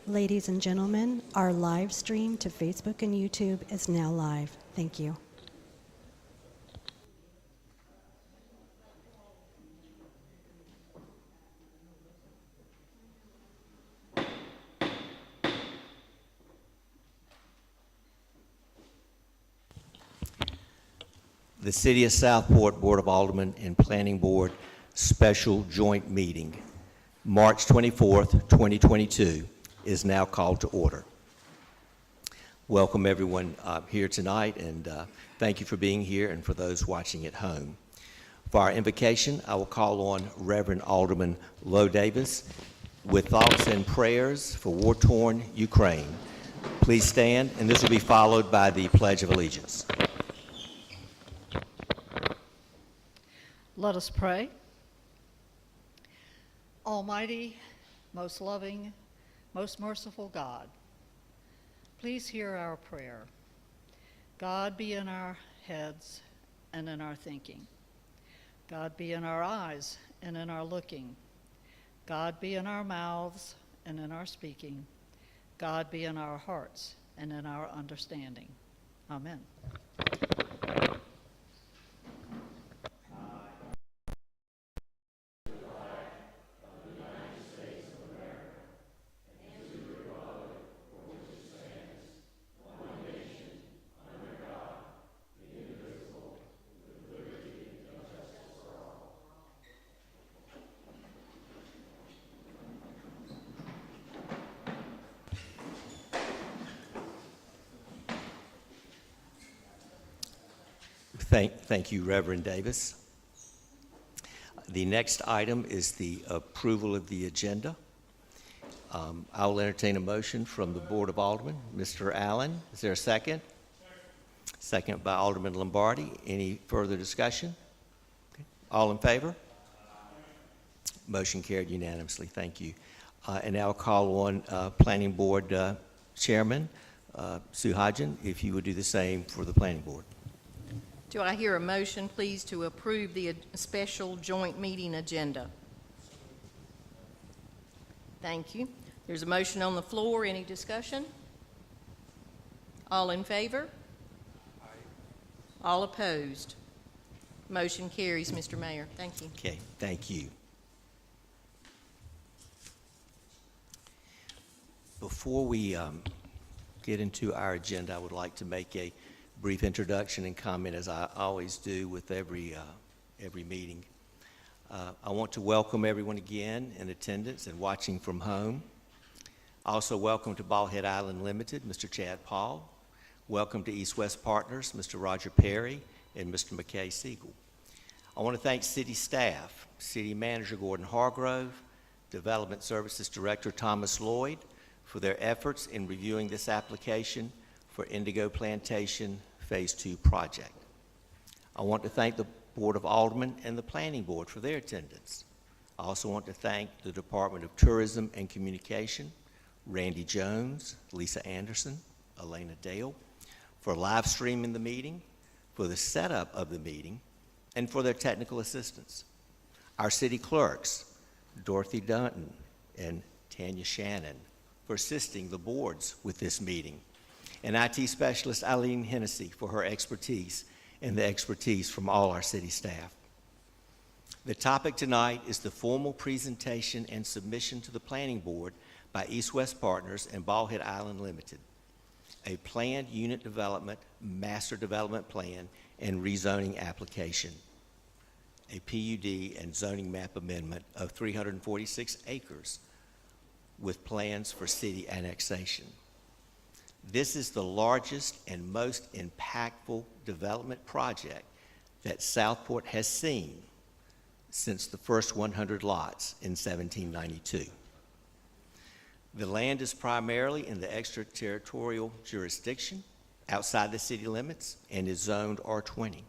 Ladies and gentlemen, our live stream to Facebook and YouTube is now live. Thank you. The City of Southport Board of Aldermen and Planning Board Special Joint Meeting, March 24th, 2022, is now called to order. Welcome everyone here tonight, and thank you for being here, and for those watching at home. For our invocation, I will call on Reverend Alderman Lowe Davis with thoughts and prayers for war-torn Ukraine. Please stand, and this will be followed by the Pledge of Allegiance. Let us pray. Almighty, most loving, most merciful God, please hear our prayer. God be in our heads and in our thinking. God be in our eyes and in our looking. God be in our mouths and in our speaking. God be in our hearts and in our understanding. Amen. Thank you, Reverend Davis. The next item is the approval of the agenda. I'll entertain a motion from the Board of Aldermen. Mr. Allen, is there a second? Second by Alderman Lombardi. Any further discussion? Okay. All in favor? Motion carried unanimously. Thank you. And now I'll call on Planning Board Chairman Sue Hodgen, if you would do the same for the Planning Board. Do I hear a motion, please, to approve the special joint meeting agenda? Thank you. There's a motion on the floor. Any discussion? All in favor? Aye. All opposed? Motion carries, Mr. Mayor. Thank you. Okay, thank you. Before we get into our agenda, I would like to make a brief introduction and comment, as I always do with every meeting. I want to welcome everyone again in attendance and watching from home. Also welcome to Bald Island Limited, Mr. Chad Paul. Welcome to East West Partners, Mr. Roger Perry and Mr. McKay Siegel. I want to thank city staff, City Manager Gordon Hargrove, Development Services Director Thomas Lloyd, for their efforts in reviewing this application for Indigo Plantation Phase 2 project. I want to thank the Board of Aldermen and the Planning Board for their attendance. I also want to thank the Department of Tourism and Communication, Randy Jones, Lisa Anderson, Elena Dale, for live streaming the meeting, for the setup of the meeting, and for their technical assistance. Our city clerks, Dorothy Dutton and Tanya Shannon, for assisting the boards with this meeting, and IT specialist Eileen Hennessy for her expertise and the expertise from all our city staff. The topic tonight is the formal presentation and submission to the Planning Board by East West Partners and Bald Island Limited, a planned unit development, master development plan, and rezoning application, a PUD and zoning map amendment of 346 acres with plans for city annexation. This is the largest and most impactful development project that Southport has seen since the first 100 lots in 1792. The land is primarily in the extraterritorial jurisdiction outside the city limits and is zoned R20.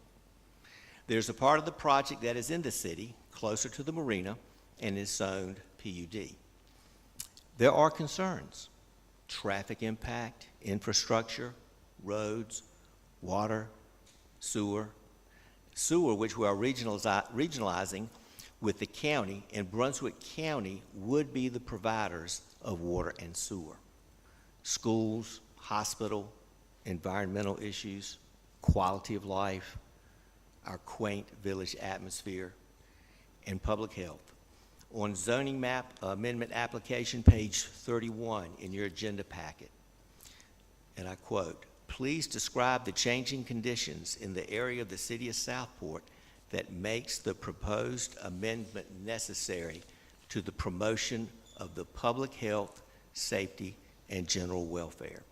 There's a part of the project that is in the city, closer to the marina, and is zoned PUD. There are concerns: traffic impact, infrastructure, roads, water, sewer, which we are regionalizing with the county, and Brunswick County would be the providers of water and sewer. schools, hospital, environmental issues, quality of life, our quaint village atmosphere, and public health. On zoning map amendment application, page 31 in your agenda packet, and I quote, "Please describe the changing conditions in the area of the city of Southport that makes the proposed amendment necessary to the promotion of the public health, safety, and general welfare."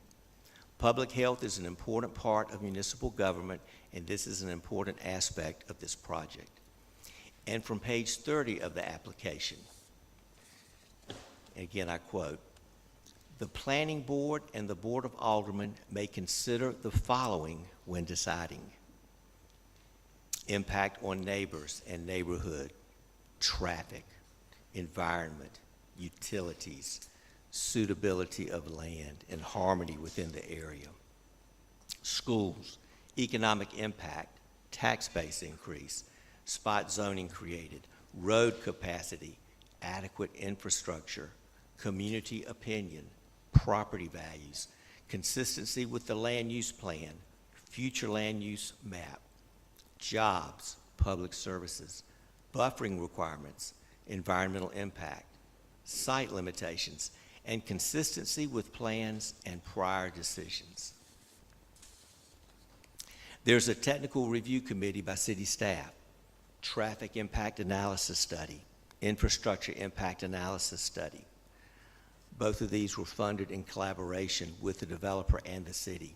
Public health is an important part of municipal government, and this is an important aspect of this project. And from page 30 of the application, again I quote, "The Planning Board and the Board of Aldermen may consider the following when deciding: impact on neighbors and neighborhood, traffic, environment, utilities, suitability of land, and harmony within the area, schools, economic impact, tax base increase, spot zoning created, road capacity, adequate infrastructure, community opinion, property values, consistency with the land use plan, future land use map, jobs, public services, buffering requirements, environmental impact, site limitations, and consistency with plans and prior decisions." There's a technical review committee by city staff, traffic impact analysis study, infrastructure impact analysis study. Both of these were funded in collaboration with the developer and the city.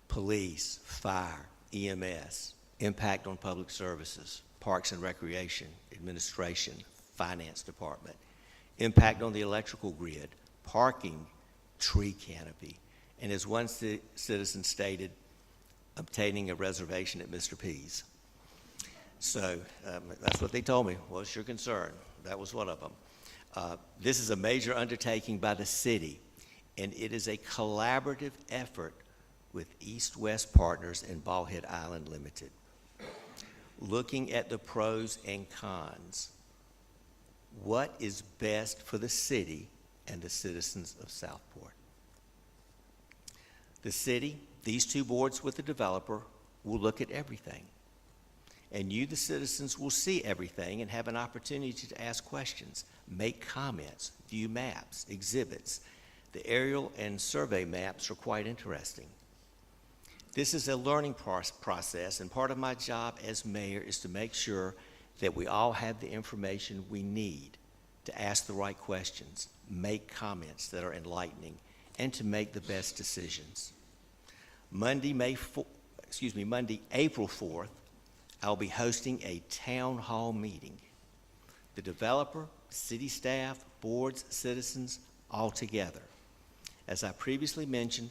Police, fire, EMS, impact on public services, parks and recreation, administration, finance department, impact on the electrical grid, parking, tree canopy, and as one citizen stated, obtaining a reservation at Mr. P's. So that's what they told me. What's your concern? That was one of them. This is a major undertaking by the city, and it is a collaborative effort with East-West Partners and Ballhead Island Limited. Looking at the pros and cons, what is best for the city and the citizens of Southport? The city, these two boards with the developer, will look at everything. And you, the citizens, will see everything and have an opportunity to ask questions, make comments, view maps, exhibits. The aerial and survey maps are quite interesting. This is a learning process, and part of my job as mayor is to make sure that we all have the information we need to ask the right questions, make comments that are enlightening, and to make the best decisions. Monday, April 4th, I'll be hosting a town hall meeting. The developer, city staff, boards, citizens, all together. As I previously mentioned,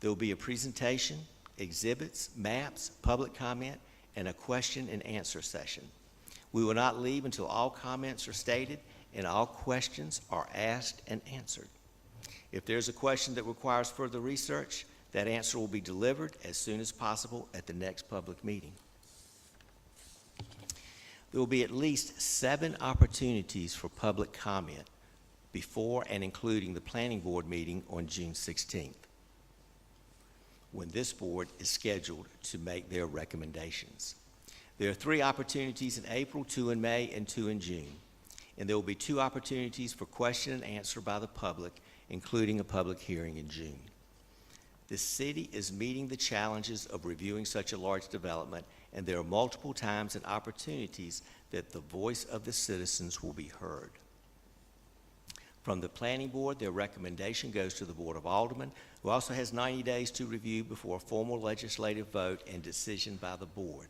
there will be a presentation, exhibits, maps, public comment, and a question and answer session. We will not leave until all comments are stated and all questions are asked and answered. If there's a question that requires further research, that answer will be delivered as soon as possible at the next public meeting. There will be at least 7 opportunities for public comment before and including the Planning Board meeting on June 16th, when this board is scheduled to make their recommendations. There are 3 opportunities in April, 2 in May, and 2 in June. And there will be 2 opportunities for question and answer by the public, including a public hearing in June. The city is meeting the challenges of reviewing such a large development, and there are multiple times and opportunities that the voice of the citizens will be heard. From the Planning Board, their recommendation goes to the Board of Aldermen, who also has 90 days to review before a formal legislative vote and decision by the board.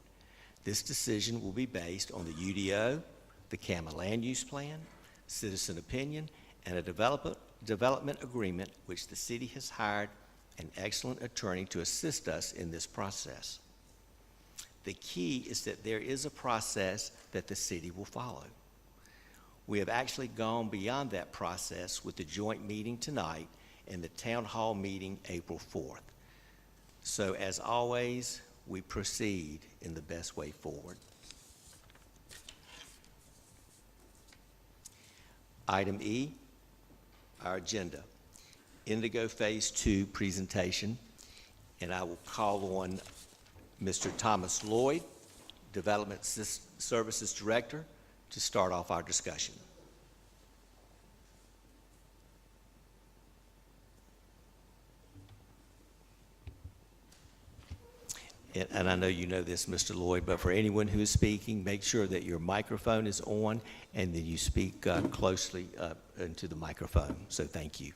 This decision will be based on the UDO, the CAMA Land Use Plan, citizen opinion, and a development agreement, which the city has hired an excellent attorney to assist us in this process. The key is that there is a process that the city will follow. We have actually gone beyond that process with the joint meeting tonight and the town hall meeting April 4th. So as always, we proceed in the best way forward. Item E, our agenda. Indigo Phase 2 presentation, and I will call on Mr. Thomas Lloyd, Development Services Director, to start off our discussion. And I know you know this, Mr. Lloyd, but for anyone who is speaking, make sure that your microphone is on and that you speak closely into the microphone. So thank you.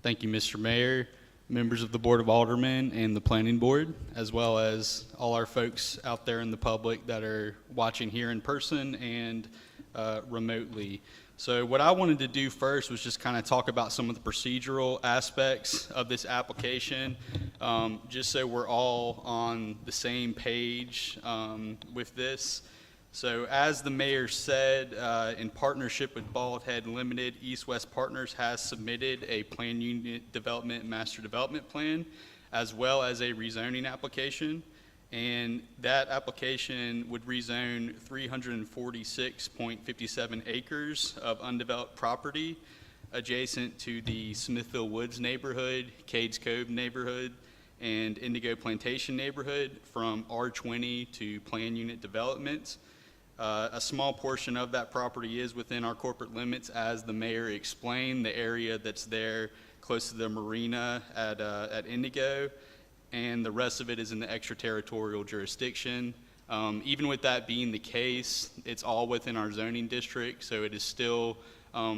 Thank you, Mr. Mayor, members of the Board of Aldermen and the Planning Board, as well as all our folks out there in the public that are watching here in person and remotely. So what I wanted to do first was just kind of talk about some of the procedural aspects of this application, just so we're all on the same page with this. So as the mayor said, in partnership with Bald Head Limited, East West Partners has submitted a plan unit development master development plan, as well as a rezoning application. And that application would rezone 346.57 acres of undeveloped property adjacent to the Smithville Woods neighborhood, Cades Cove neighborhood, and Indigo Plantation neighborhood from R20 to plan unit development. A small portion of that property is within our corporate limits, as the mayor explained, the area that's there close to the marina at Indigo, and the rest of it is in the extraterritorial jurisdiction. Even with that being the case, it's all within our zoning district, so it is still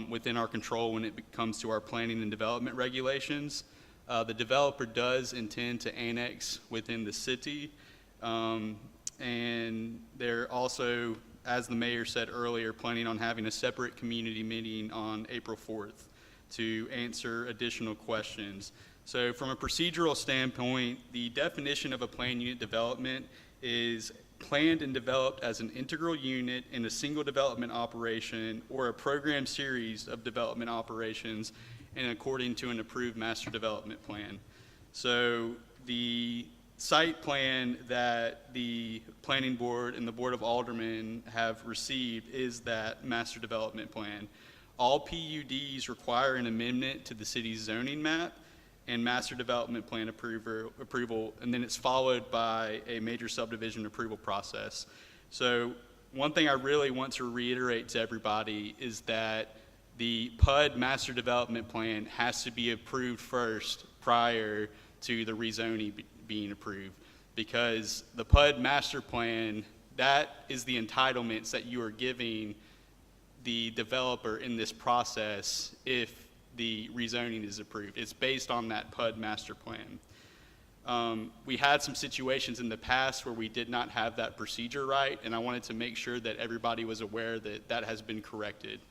within our control when it comes to our planning and development regulations. The developer does intend to annex within the city, and they're also, as the mayor said earlier, planning on having a separate community meeting on April 4th to answer additional questions. So from a procedural standpoint, the definition of a plan unit development is planned and developed as an integral unit in a single development operation or a program series of development operations and according to an approved master development plan. So the site plan that the Planning Board and the Board of Aldermen have received is that master development plan. All PUDs require an amendment to the city's zoning map and master development plan approval, and then it's followed by a major subdivision approval process. So one thing I really want to reiterate to everybody is that the PUD master development plan has to be approved first prior to the rezoning being approved, because the PUD master plan, that is the entitlements that you are giving the developer in this process if the rezoning is approved. It's based on that PUD master plan. We had some situations in the past where we did not have that procedure right, and I wanted to make sure that everybody was aware that that has been corrected.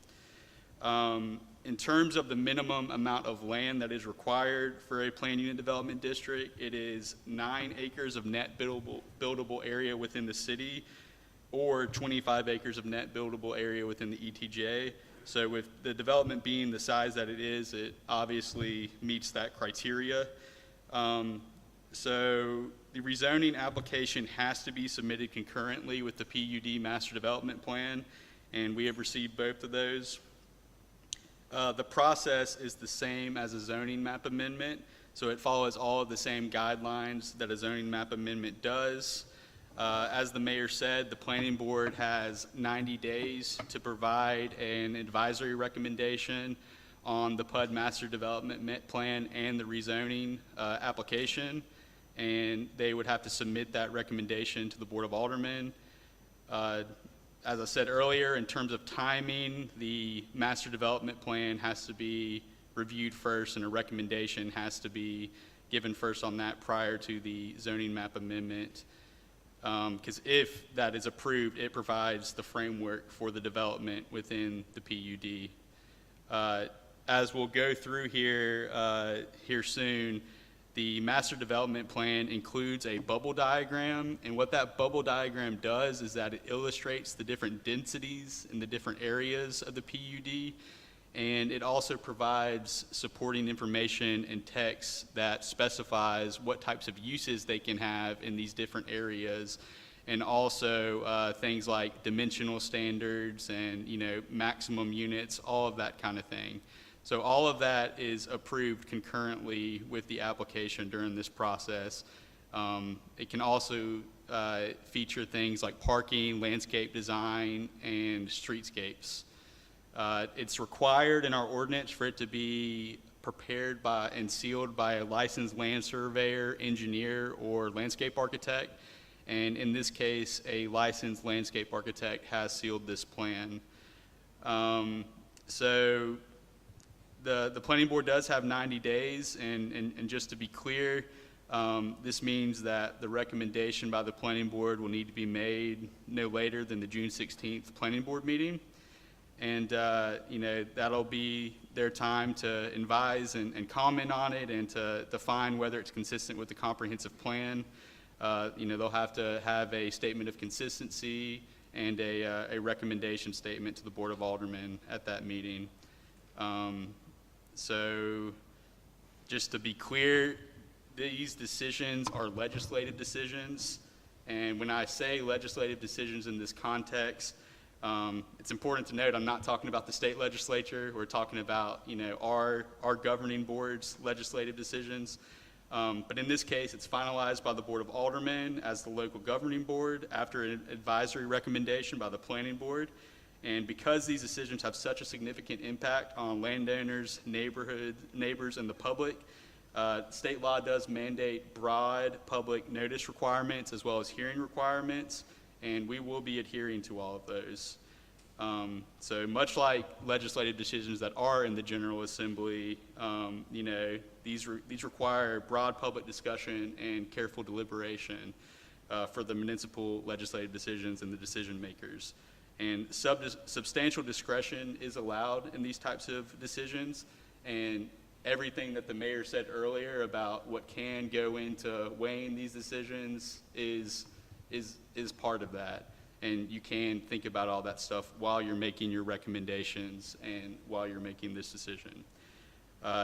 In terms of the minimum amount of land that is required for a plan unit development district, it is 9 acres of net buildable area within the city, or 25 acres of net buildable area within the ETJ. So with the development being the size that it is, it obviously meets that criteria. So the rezoning application has to be submitted concurrently with the PUD master development plan, and we have received both of those. The process is the same as a zoning map amendment, so it follows all of the same guidelines that a zoning map amendment does. As the mayor said, the planning board has 90 days to provide an advisory recommendation on the PUD master development plan and the rezoning application, and they would have to submit that recommendation to the Board of Aldermen. As I said earlier, in terms of timing, the master development plan has to be reviewed first, and a recommendation has to be given first on that prior to the zoning map amendment. Because if that is approved, it provides the framework for the development within the PUD. As we'll go through here soon, the master development plan includes a bubble diagram, and what that bubble diagram does is that it illustrates the different densities in the different areas of the PUD, and it also provides supporting information and text that specifies what types of uses they can have in these different areas, and also things like dimensional standards and maximum units, all of that kind of thing. So all of that is approved concurrently with the application during this process. It can also feature things like parking, landscape design, and streetscapes. It's required in our ordinance for it to be prepared by and sealed by a licensed land surveyor, engineer, or landscape architect. And in this case, a licensed landscape architect has sealed this plan. So the planning board does have 90 days, and just to be clear, this means that the recommendation by the planning board will need to be made no later than the June 16th planning board meeting. And, that'll be their time to advise and comment on it and to define whether it's consistent with the comprehensive plan. They'll have to have a statement of consistency and a recommendation statement to the Board of Aldermen at that meeting. So just to be clear, these decisions are legislative decisions. And when I say legislative decisions in this context, it's important to note I'm not talking about the state legislature. We're talking about, our governing board's legislative decisions. But in this case, it's finalized by the Board of Aldermen as the local governing board after an advisory recommendation by the planning board. And because these decisions have such a significant impact on landowners, neighbors, and the public, state law does mandate broad public notice requirements as well as hearing requirements, and we will be adhering to all of those. So much like legislative decisions that are in the General Assembly, these require broad public discussion and careful deliberation for the municipal legislative decisions and the decision makers. And substantial discretion is allowed in these types of decisions, and everything that the mayor said earlier about what can go into weighing these decisions is part of that. And you can think about all that stuff while you're making your recommendations and while you're making this decision.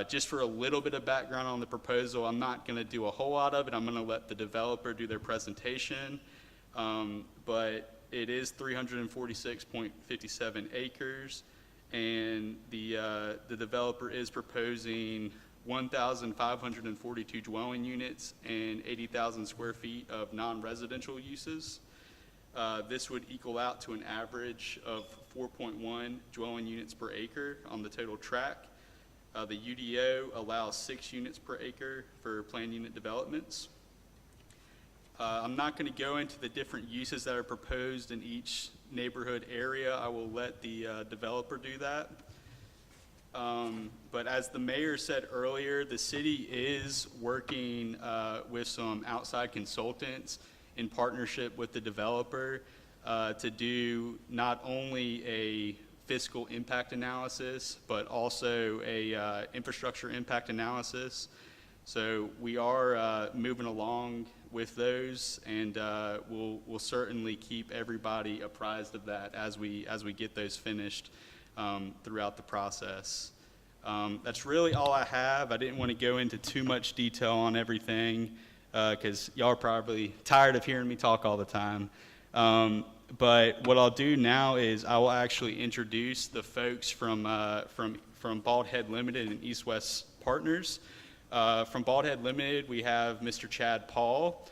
Just for a little bit of background on the proposal, I'm not going to do a whole lot of it. I'm going to let the developer do their presentation. But it is 346.57 acres, and the developer is proposing 1,542 dwelling units and 80,000 square feet of non-residential uses. This would equal out to an average of 4.1 dwelling units per acre on the total tract. The UDO allows 6 units per acre for planned unit developments. I'm not going to go into the different uses that are proposed in each neighborhood area. I will let the developer do that. But as the mayor said earlier, the city is working with some outside consultants in partnership with the developer to do not only a fiscal impact analysis, but also a infrastructure impact analysis. So we are moving along with those, and we'll certainly keep everybody apprised of that as we get those finished throughout the process. That's really all I have. I didn't want to go into too much detail on everything because y'all are probably tired of hearing me talk all the time. But what I'll do now is I will actually introduce the folks from Bald Head Limited and East West Partners. From Bald Head Limited, we have Mr. Chad Paul.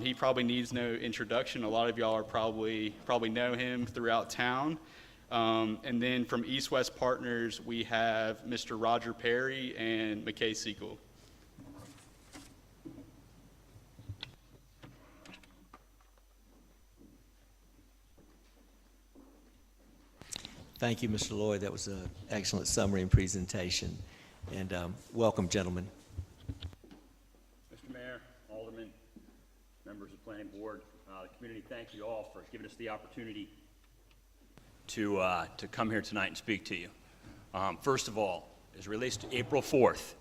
He probably needs no introduction. A lot of y'all are probably know him throughout town. And then from East West Partners, we have Mr. Roger Perry and McKay Siegel. Thank you, Mr. Lloyd. That was an excellent summary and presentation. And welcome, gentlemen. Mr. Mayor, Alderman, members of the Planning Board, the community, thank you all for giving us the opportunity to come here tonight and speak to you. First of all, as it relates to April 4th,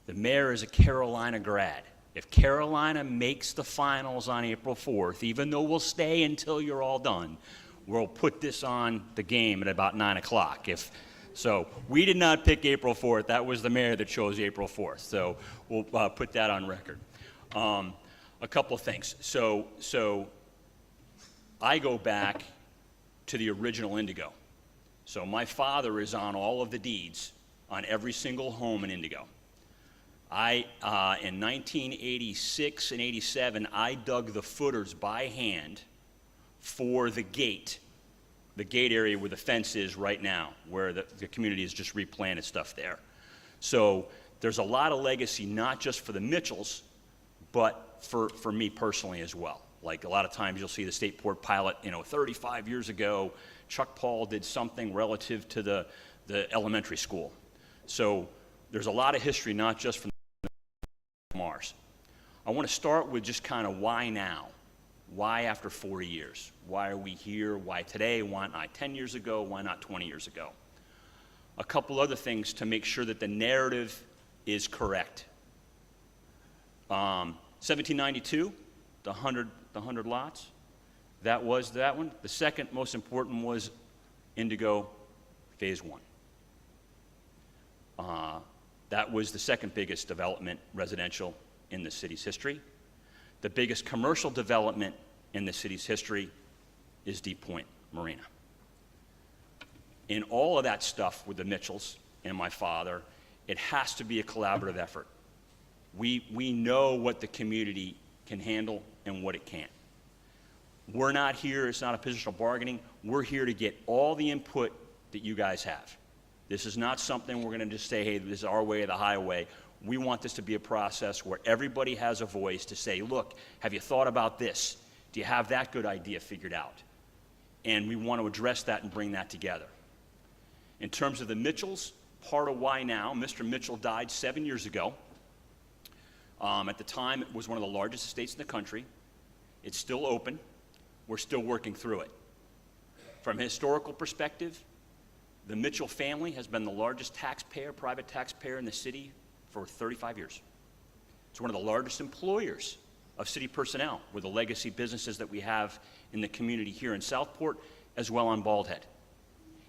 the mayor is a Carolina grad. If Carolina makes the finals on April 4th, even though we'll stay until you're all done, we'll put this on the game at about 9 o'clock. So we did not pick April 4th. That was the mayor that chose April 4th. So we'll put that on record. A couple of things. So I go back to the original Indigo. So my father is on all of the deeds on every single home in Indigo. In 1986 and 87, I dug the footers by hand for the gate area where the fence is right now, where the community has just replanted stuff there. So there's a lot of legacy, not just for the Mitchells, but for me personally as well. Like a lot of times you'll see the state port pilot, 35 years ago, Chuck Paul did something relative to the elementary school. So there's a lot of history, not just from Mars. I want to start with just kind of why now? Why after 40 years? Why are we here? Why today? Why not 10 years ago? Why not 20 years ago? A couple other things to make sure that the narrative is correct. 1792, the 100 lots, that was that one. The second most important was Indigo Phase 1. That was the second biggest development residential in the city's history. The biggest commercial development in the city's history is Deep Point Marina. In all of that stuff with the Mitchells and my father, it has to be a collaborative effort. We know what the community can handle and what it can't. We're not here, it's not a positional bargaining. We're here to get all the input that you guys have. This is not something we're going to just say, hey, this is our way or the highway. We want this to be a process where everybody has a voice to say, look, have you thought about this? Do you have that good idea figured out? And we want to address that and bring that together. In terms of the Mitchells, part of why now, Mr. Mitchell died 7 years ago. At the time, it was one of the largest estates in the country. It's still open. We're still working through it. From a historical perspective, the Mitchell family has been the largest taxpayer, private taxpayer in the city for 35 years. It's one of the largest employers of city personnel with the legacy businesses that we have in the community here in Southport, as well on Bald Head.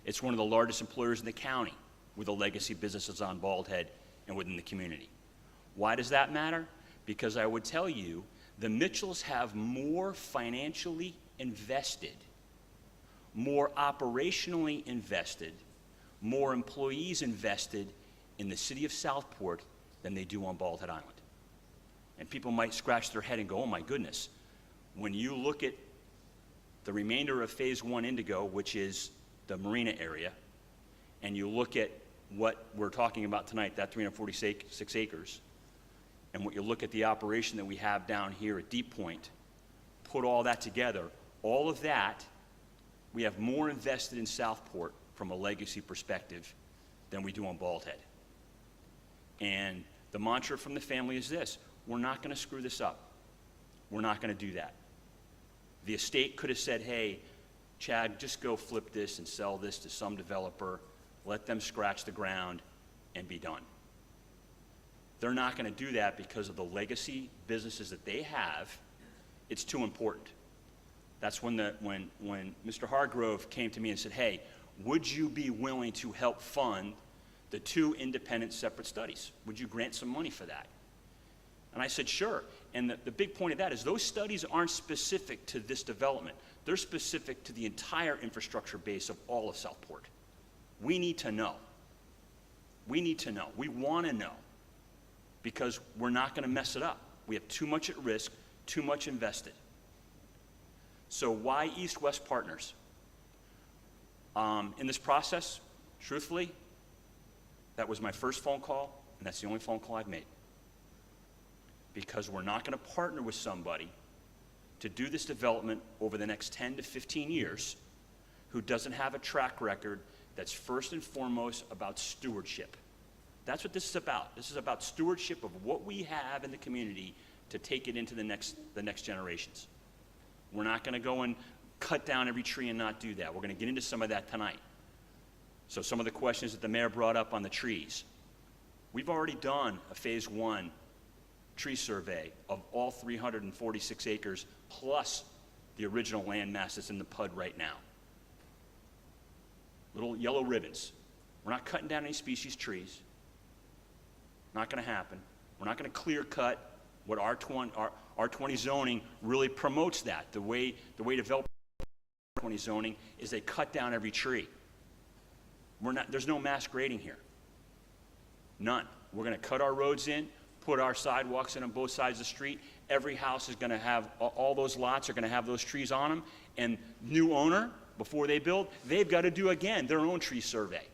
It's one of the largest employers in the county with the legacy businesses on Bald Head and within the community. Why does that matter? Because I would tell you, the Mitchells have more financially invested, more operationally invested, more employees invested in the city of Southport than they do on Bald Head Island. And people might scratch their head and go, oh my goodness, when you look at the remainder of Phase 1 Indigo, which is the marina area, and you look at what we're talking about tonight, that 346 acres, and what you look at the operation that we have down here at Deep Point, put all that together, all of that, we have more invested in Southport from a legacy perspective than we do on Bald Head. And the mantra from the family is this: we're not going to screw this up. We're not going to do that. The estate could have said, hey, Chad, just go flip this and sell this to some developer, let them scratch the ground and be done. They're not going to do that because of the legacy businesses that they have. It's too important. That's when Mr. Hargrove came to me and said, hey, would you be willing to help fund the 2 independent separate studies? Would you grant some money for that? And I said, sure. And the big point of that is those studies aren't specific to this development. They're specific to the entire infrastructure base of all of Southport. We need to know. We need to know. We want to know, because we're not going to mess it up. We have too much at risk, too much invested. So why East-West Partners? In this process, truthfully, that was my first phone call, and that's the only phone call I've made. Because we're not going to partner with somebody to do this development over the next 10 to 15 years who doesn't have a track record that's first and foremost about stewardship. That's what this is about. This is about stewardship of what we have in the community to take it into the next generations. We're not going to go and cut down every tree and not do that. We're going to get into some of that tonight. So some of the questions that the mayor brought up on the trees. We've already done a Phase 1 tree survey of all 346 acres plus the original land mass that's in the PUD right now. Little yellow ribbons. We're not cutting down any species trees. Not going to happen. We're not going to clear cut what R20 zoning really promotes that. The way developers R20 zoning is they cut down every tree. There's no mass grading here. None. We're going to cut our roads in, put our sidewalks in on both sides of the street. Every house is going to have, all those lots are going to have those trees on them. And new owner, before they build, they've got to do, again, their own tree survey.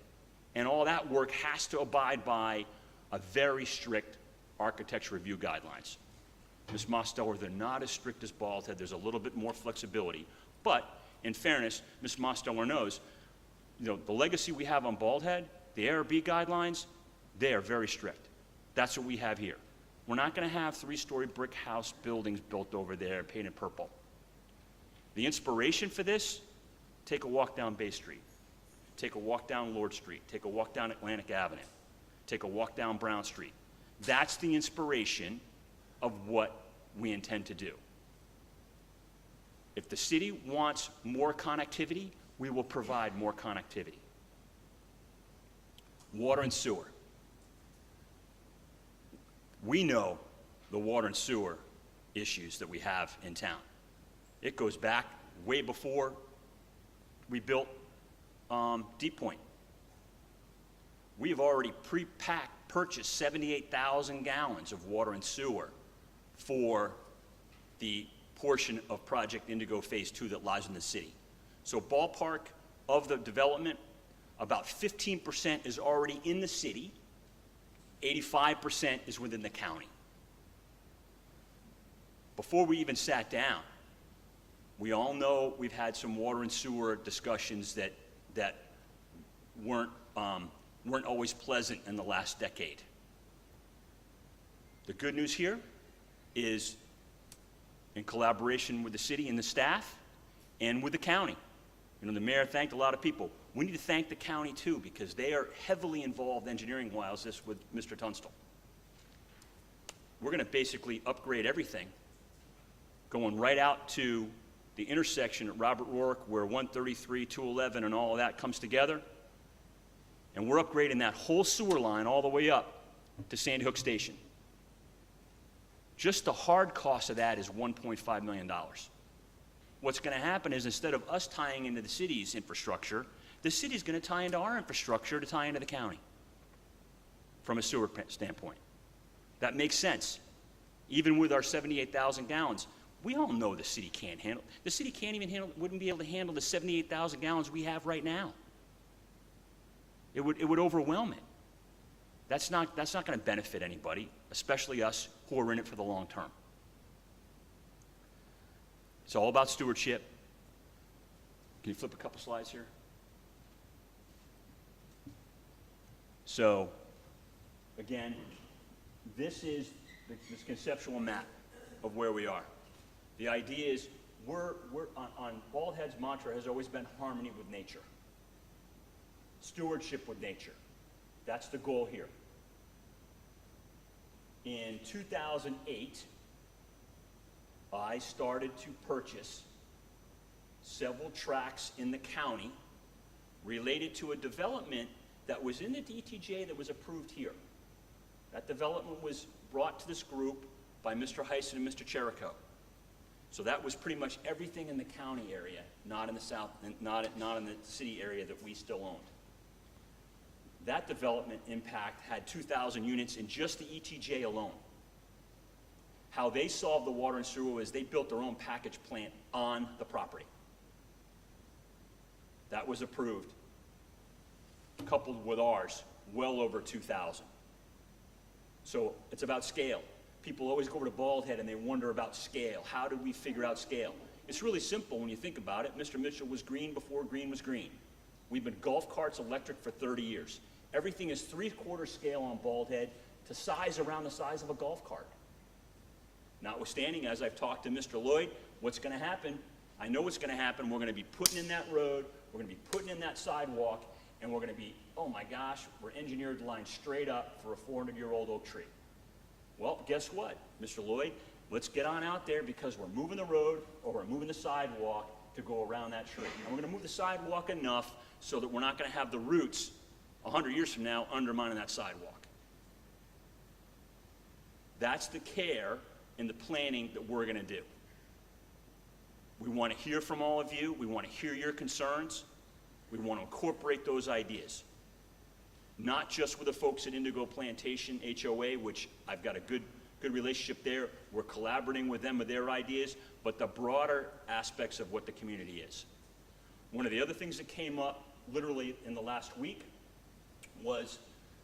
And all that work has to abide by a very strict architecture review guidelines. Ms. Mosteller, they're not as strict as Bald Head. There's a little bit more flexibility. But in fairness, Ms. Mosteller knows, the legacy we have on Bald Head, the ARB guidelines, they are very strict. That's what we have here. We're not going to have 3-story brick house buildings built over there painted purple. The inspiration for this, take a walk down Bay Street. Take a walk down Lord Street. Take a walk down Atlantic Avenue. Take a walk down Brown Street. That's the inspiration of what we intend to do. If the city wants more connectivity, we will provide more connectivity. Water and sewer. We know the water and sewer issues that we have in town. It goes back way before we built Deep Point. We have already purchased 78,000 gallons of water and sewer for the portion of Project Indigo Phase 2 that lies in the city. So ballpark of the development, about 15% is already in the city, 85% is within the county. Before we even sat down, we all know we've had some water and sewer discussions that weren't always pleasant in the last decade. The good news here is, in collaboration with the city and the staff and with the county, the mayor thanked a lot of people. We need to thank the county too, because they are heavily involved engineering-wise this with Mr. Tunstall. We're going to basically upgrade everything, going right out to the intersection at Robert Rourke where 133, 211, and all of that comes together. And we're upgrading that whole sewer line all the way up to Sandy Hook Station. Just the hard cost of that is $1.5 million. What's going to happen is, instead of us tying into the city's infrastructure, the city's going to tie into our infrastructure to tie into the county from a sewer standpoint. That makes sense. Even with our 78,000 gallons, we all know the city can't handle. The city can't even handle, wouldn't be able to handle the 78,000 gallons we have right now. It would overwhelm it. That's not going to benefit anybody, especially us who are in it for the long term. It's all about stewardship. Can you flip a couple slides here? So, again, this is this conceptual map of where we are. The idea is we're on Bald Head's mantra has always been harmony with nature. Stewardship with nature. That's the goal here. In 2008, I started to purchase several tracts in the county related to a development that was in the DTJ that was approved here. That development was brought to this group by Mr. Heisen and Mr. Cherico. So that was pretty much everything in the county area, not in the south, not in the city area that we still owned. That development impact had 2,000 units in just the ETJ alone. How they solved the water and sewer is they built their own package plant on the property. That was approved, coupled with ours, well over 2,000. So it's about scale. People always go over to Bald Head and they wonder about scale. How do we figure out scale? It's really simple when you think about it. Mr. Mitchell was green before green was green. We've been golf carts electric for 30 years. Everything is 3/4 scale on Bald Head to size around the size of a golf cart. Notwithstanding, as I've talked to Mr. Lloyd, what's going to happen? I know what's going to happen. We're going to be putting in that road, we're going to be putting in that sidewalk, and we're going to be, oh my gosh, we're engineered the line straight up for a 400-year-old oak tree. Well, guess what, Mr. Lloyd? Let's get on out there because we're moving the road or we're moving the sidewalk to go around that tree. And we're going to move the sidewalk enough so that we're not going to have the roots 100 years from now undermining that sidewalk. That's the care and the planning that we're going to do. We want to hear from all of you. We want to hear your concerns. We want to incorporate those ideas. not just with the folks at Indigo Plantation HOA, which I've got a good relationship there. We're collaborating with them with their ideas, but the broader aspects of what the community is. One of the other things that came up literally in the last week was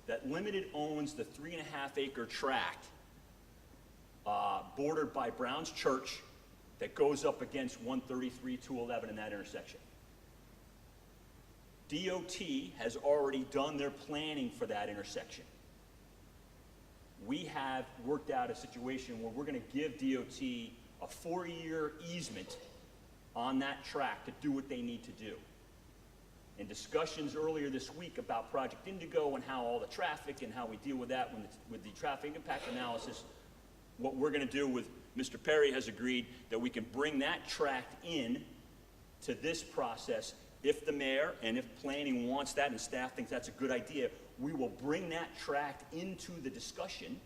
that Limited owns the 3.5-acre tract bordered by Brown's Church that goes up against 133, 211 in that intersection. DOT has already done their planning for that intersection. We have worked out a situation where we're going to give DOT a 4-year easement on that track to do what they need to do. In discussions earlier this week about Project Indigo and how all the traffic and how we deal with that with the traffic impact analysis, what we're going to do with Mr. Perry has agreed that we can bring that tract in to this process. If the mayor and if planning wants that and staff thinks that's a good idea, we will bring that tract into the discussion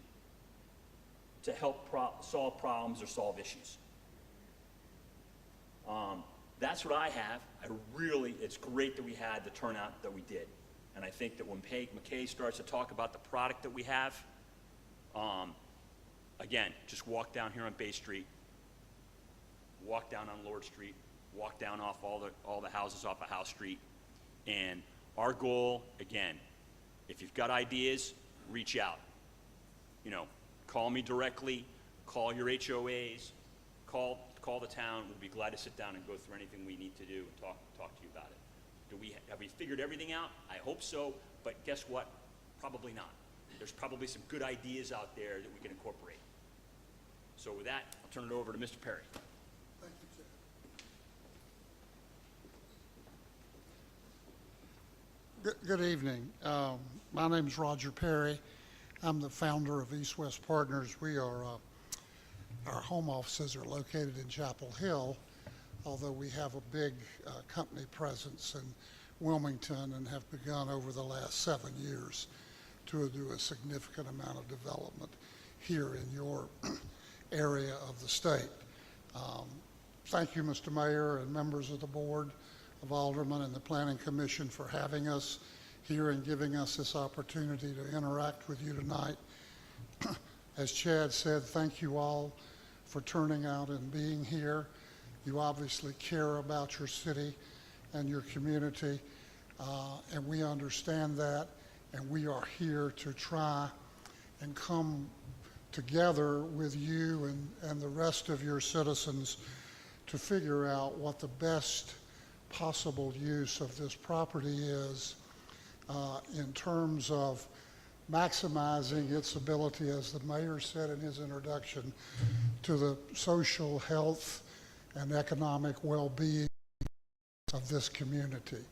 to help solve problems or solve issues. That's what I have. It's great that we had the turnout that we did. And I think that when McKay starts to talk about the product that we have, again, just walk down here on Bay Street, walk down on Lord Street, walk down off all the houses off of House Street. And our goal, again, if you've got ideas, reach out. You know, call me directly, call your HOAs, call the town. We'll be glad to sit down and go through anything we need to do and talk to you about it. Have we figured everything out? I hope so, but guess what? Probably not. There's probably some good ideas out there that we can incorporate. So with that, I'll turn it over to Mr. Perry. Thank you, Chad. Good evening. My name is Roger Perry. I'm the founder of East West Partners. We are, our home offices are located in Chapel Hill, although we have a big company presence in Wilmington and have begun over the last 7 years to do a significant amount of development here in your area of the state. Thank you, Mr. Mayor and members of the Board of Aldermen and the Planning Commission for having us here and giving us this opportunity to interact with you tonight. As Chad said, thank you all for turning out and being here. You obviously care about your city and your community, and we understand that, and we are here to try and come together with you and the rest of your citizens to figure out what the best possible use of this property is in terms of maximizing its ability, as the mayor said in his introduction, to the social health and economic well-being of this community.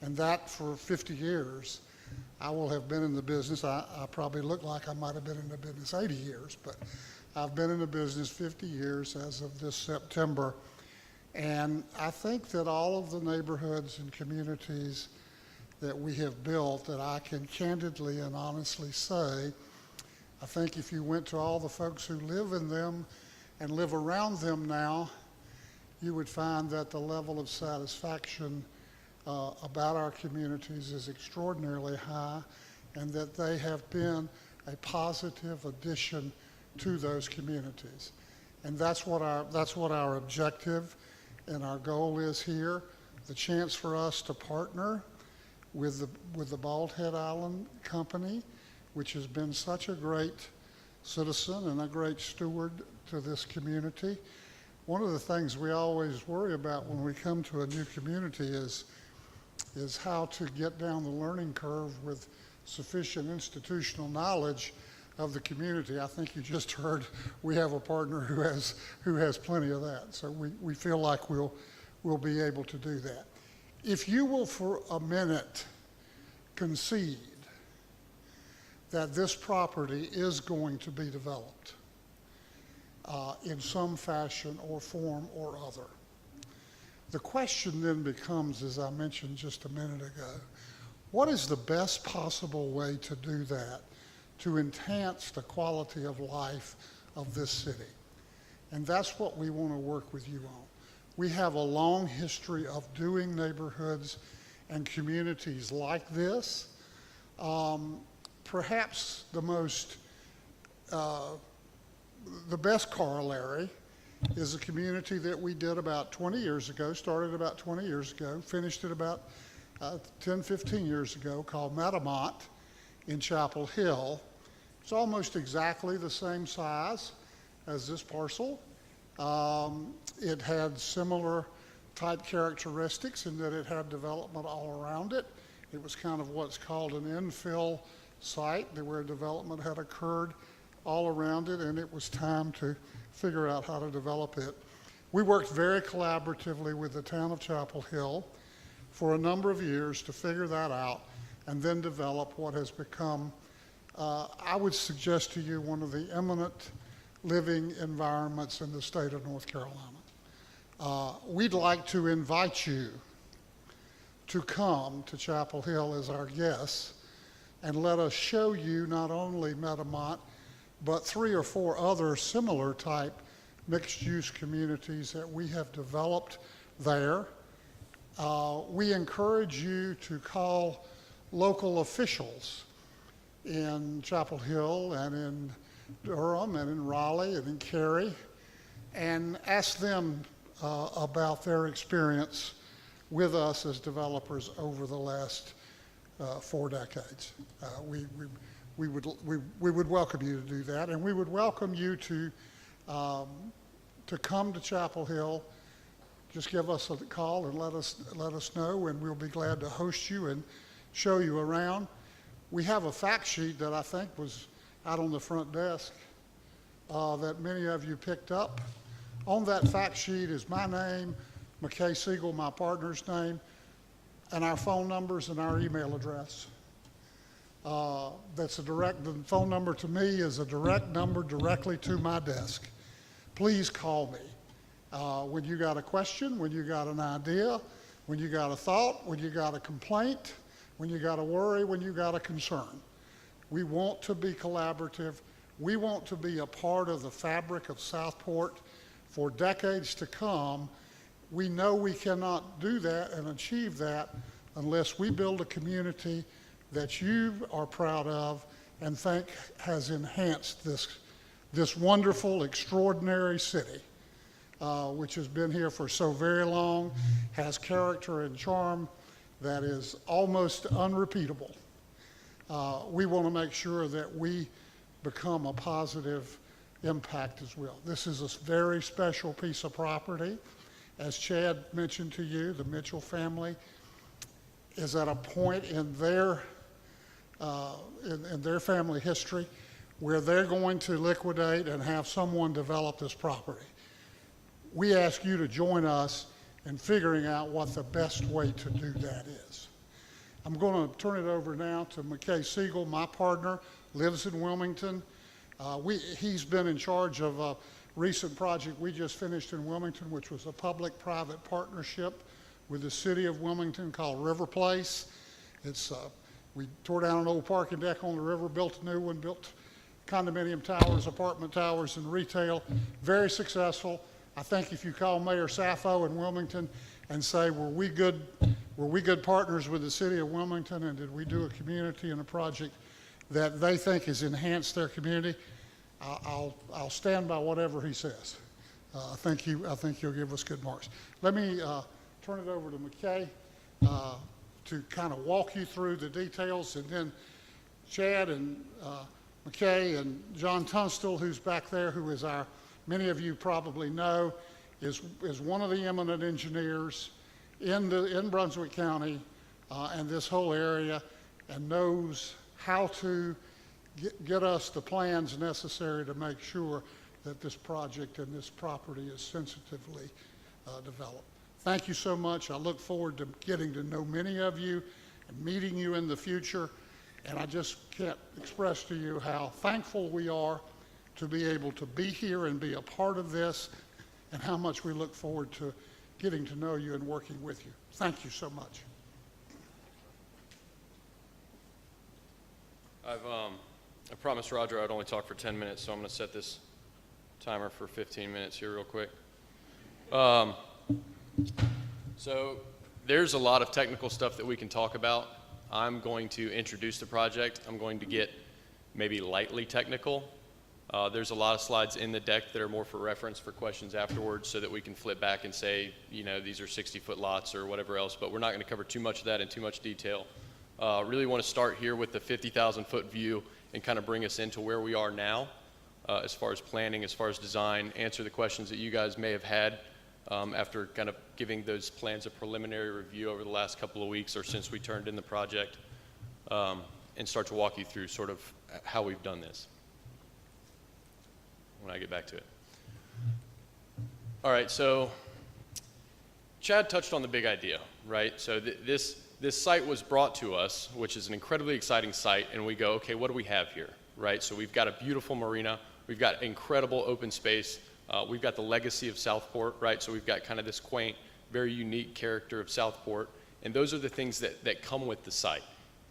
And that for 50 years, I will have been in the business. I probably look like I might have been in the business 80 years, but I've been in the business 50 years as of this September. And I think that all of the neighborhoods and communities that we have built, that I can candidly and honestly say, I think if you went to all the folks who live in them and live around them now, you would find that the level of satisfaction about our communities is extraordinarily high, and that they have been a positive addition to those communities. And that's what our objective and our goal is here. The chance for us to partner with the Bald Head Island Company, which has been such a great citizen and a great steward to this community. One of the things we always worry about when we come to a new community is how to get down the learning curve with sufficient institutional knowledge of the community. I think you just heard we have a partner who has plenty of that. So we feel like we'll be able to do that. If you will for a minute concede that this property is going to be developed in some fashion or form or other, the question then becomes, as I mentioned just a minute ago, what is the best possible way to do that to enhance the quality of life of this city? And that's what we want to work with you on. We have a long history of doing neighborhoods and communities like this, Perhaps the best corollary is a community that we did about 20 years ago, started about 20 years ago, finished it about 10, 15 years ago, called Metamont in Chapel Hill. It's almost exactly the same size as this parcel. It had similar type characteristics in that it had development all around it. It was kind of what's called an infill site where development had occurred all around it, and it was time to figure out how to develop it. We worked very collaboratively with the town of Chapel Hill for a number of years to figure that out and then develop what has become, I would suggest to you, one of the eminent living environments in the state of North Carolina. We'd like to invite you to come to Chapel Hill as our guests and let us show you not only Metamont, but 3 or 4 other similar type mixed-use communities that we have developed there. We encourage you to call local officials in Chapel Hill and in Durham and in Raleigh and in Cary and ask them about their experience with us as developers over the last 4 decades. We would welcome you to do that, and we would welcome you to come to Chapel Hill. Just give us a call and let us know, and we'll be glad to host you and show you around. We have a fact sheet that I think was out on the front desk that many of you picked up. On that fact sheet is my name, McKay Siegel, my partner's name, and our phone numbers and our email address. The phone number to me is a direct number directly to my desk. Please call me when you got a question, when you got an idea, when you got a thought, when you got a complaint, when you got a worry, when you got a concern. We want to be collaborative. We want to be a part of the fabric of Southport for decades to come. We know we cannot do that and achieve that unless we build a community that you are proud of and think has enhanced this wonderful, extraordinary city, which has been here for so very long, has character and charm that is almost unrepeatable. We want to make sure that we become a positive impact as well. This is a very special piece of property. As Chad mentioned to you, the Mitchell family is at a point in their family history where they're going to liquidate and have someone develop this property. We ask you to join us in figuring out what the best way to do that is. I'm going to turn it over now to McKay Siegel, my partner, lives in Wilmington. He's been in charge of a recent project we just finished in Wilmington, which was a public-private partnership with the city of Wilmington called River Place. We tore down an old parking deck on the river, built a new one, built condominium towers, apartment towers, and retail. Very successful. I think if you call Mayor Sappho in Wilmington and say, were we good partners with the city of Wilmington, and did we do a community and a project that they think has enhanced their community, I'll stand by whatever he says. I think he'll give us good marks. Let me turn it over to McKay to kind of walk you through the details, and then Chad and McKay and John Tunstall, who's back there, who is many of you probably know, is one of the eminent engineers in Brunswick County and this whole area, and knows how to get us the plans necessary to make sure that this project and this property is sensitively developed. Thank you so much. I look forward to getting to know many of you and meeting you in the future. And I just can't express to you how thankful we are to be able to be here and be a part of this, and how much we look forward to getting to know you and working with you. Thank you so much. I promised Roger I'd only talk for 10 minutes, so I'm going to set this timer for 15 minutes here real quick. So there's a lot of technical stuff that we can talk about, I'm going to introduce the project. I'm going to get maybe lightly technical. There's a lot of slides in the deck that are more for reference for questions afterwards so that we can flip back and say, you know, these are 60-foot lots or whatever else, but we're not going to cover too much of that in too much detail. Really want to start here with the 50,000-foot view and kind of bring us into where we are now as far as planning, as far as design, answer the questions that you guys may have had after kind of giving those plans a preliminary review over the last couple of weeks or since we turned in the project, and start to walk you through sort of how we've done this when I get back to it. All right, so Chad touched on the big idea, right? So this site was brought to us, which is an incredibly exciting site, and we go, okay, what do we have here, right? So we've got a beautiful marina, we've got incredible open space, we've got the legacy of Southport, right? So we've got kind of this quaint, very unique character of Southport, and those are the things that come with the site.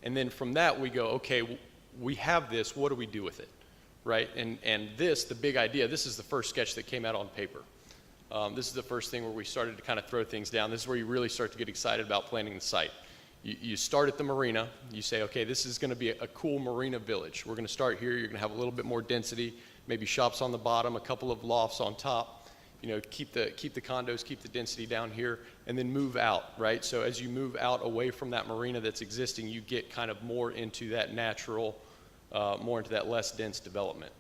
And then from that, we go, okay, we have this, what do we do with it, right? And this, the big idea, this is the first sketch that came out on paper. This is the first thing where we started to kind of throw things down. This is where you really start to get excited about planning the site. You start at the marina, you say, okay, this is going to be a cool marina village. We're going to start here, you're going to have a little bit more density, maybe shops on the bottom, a couple of lofts on top, you know, keep the condos, keep the density down here, and then move out, right? So as you move out away from that marina that's existing, you get kind of more into that natural, more into that less dense development,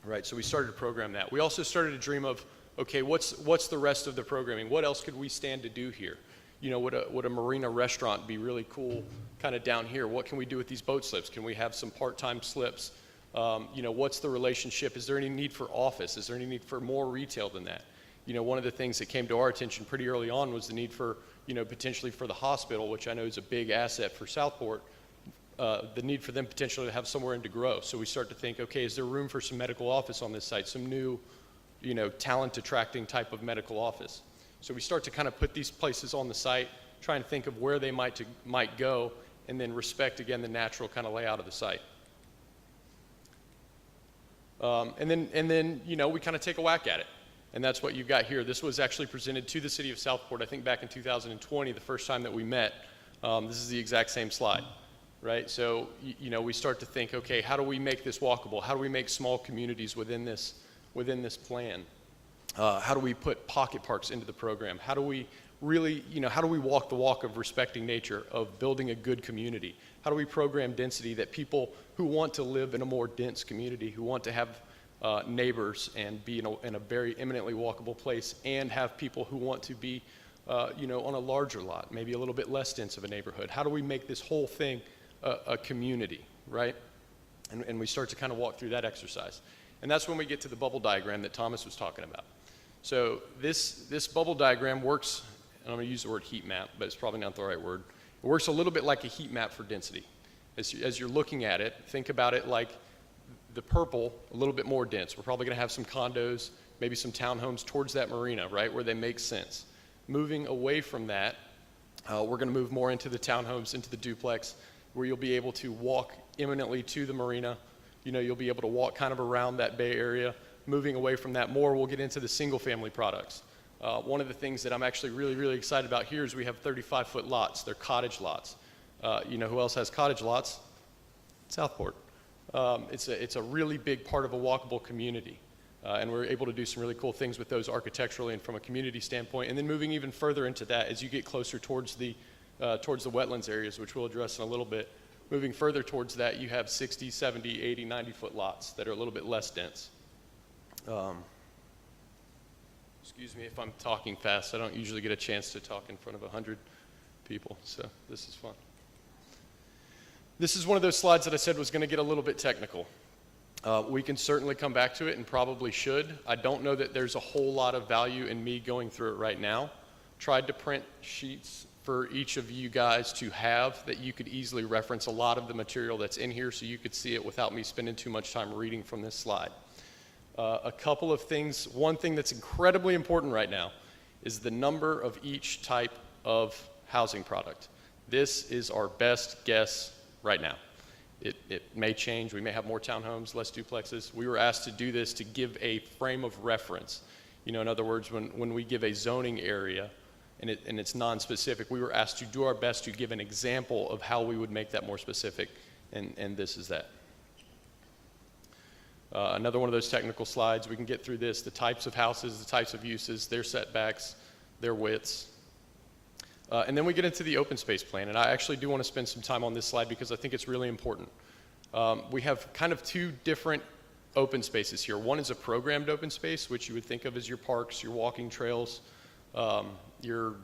right? So we started to program that. We also started to dream of, okay, what's the rest of the programming? What else could we stand to do here? You know, would a marina restaurant be really cool kind of down here? What can we do with these boat slips? Can we have some part-time slips? You know, what's the relationship? Is there any need for office? Is there any need for more retail than that? You know, one of the things that came to our attention pretty early on was the need for, you know, potentially for the hospital, which I know is a big asset for Southport, the need for them potentially to have somewhere in to grow. So we start to think, okay, is there room for some medical office on this site, some new, you know, talent attracting type of medical office? So we start to kind of put these places on the site, try and think of where they might go, and then respect, again, the natural kind of layout of the site. And then, you know, we kind of take a whack at it. And that's what you've got here. This was actually presented to the city of Southport, I think back in 2020, the first time that we met. This is the exact same slide, right? So, you know, we start to think, okay, how do we make this walkable? How do we make small communities within this plan? How do we put pocket parks into the program? How do we really, you know, how do we walk the walk of respecting nature, of building a good community? How do we program density that people who want to live in a more dense community, who want to have neighbors and be in a very eminently walkable place, and have people who want to be, you know, on a larger lot, maybe a little bit less dense of a neighborhood? How do we make this whole thing a community, right? And we start to kind of walk through that exercise. And that's when we get to the bubble diagram that Thomas was talking about. So this bubble diagram works, and I'm going to use the word heat map, but it's probably not the right word. It works a little bit like a heat map for density. As you're looking at it, think about it like the purple, a little bit more dense. We're probably going to have some condos, maybe some townhomes towards that marina, right, where they make sense. Moving away from that, we're going to move more into the townhomes, into the duplex, where you'll be able to walk imminently to the marina. You know, you'll be able to walk kind of around that bay area. Moving away from that more, we'll get into the single-family products. One of the things that I'm actually really, really excited about here is we have 35-foot lots. They're cottage lots. You know who else has cottage lots? Southport. It's a really big part of a walkable community. And we're able to do some really cool things with those architecturally and from a community standpoint. And then moving even further into that, as you get closer towards the wetlands areas, which we'll address in a little bit, moving further towards that, you have 60, 70, 80, 90-foot lots that are a little bit less dense. Excuse me if I'm talking fast. I don't usually get a chance to talk in front of 100 people, so this is fun. This is one of those slides that I said was going to get a little bit technical. We can certainly come back to it and probably should. I don't know that there's a whole lot of value in me going through it right now. Tried to print sheets for each of you guys to have that you could easily reference a lot of the material that's in here so you could see it without me spending too much time reading from this slide. A couple of things. One thing that's incredibly important right now is the number of each type of housing product. This is our best guess right now. It may change. We may have more townhomes, less duplexes. We were asked to do this to give a frame of reference. You know, in other words, when we give a zoning area, and it's non-specific. We were asked to do our best to give an example of how we would make that more specific, and this is that. Another one of those technical slides, we can get through this, the types of houses, the types of uses, their setbacks, their widths. And then we get into the open space plan, and I actually do want to spend some time on this slide because I think it's really important. We have kind of two different open spaces here. One is a programmed open space, which you would think of as your parks, your walking trails, your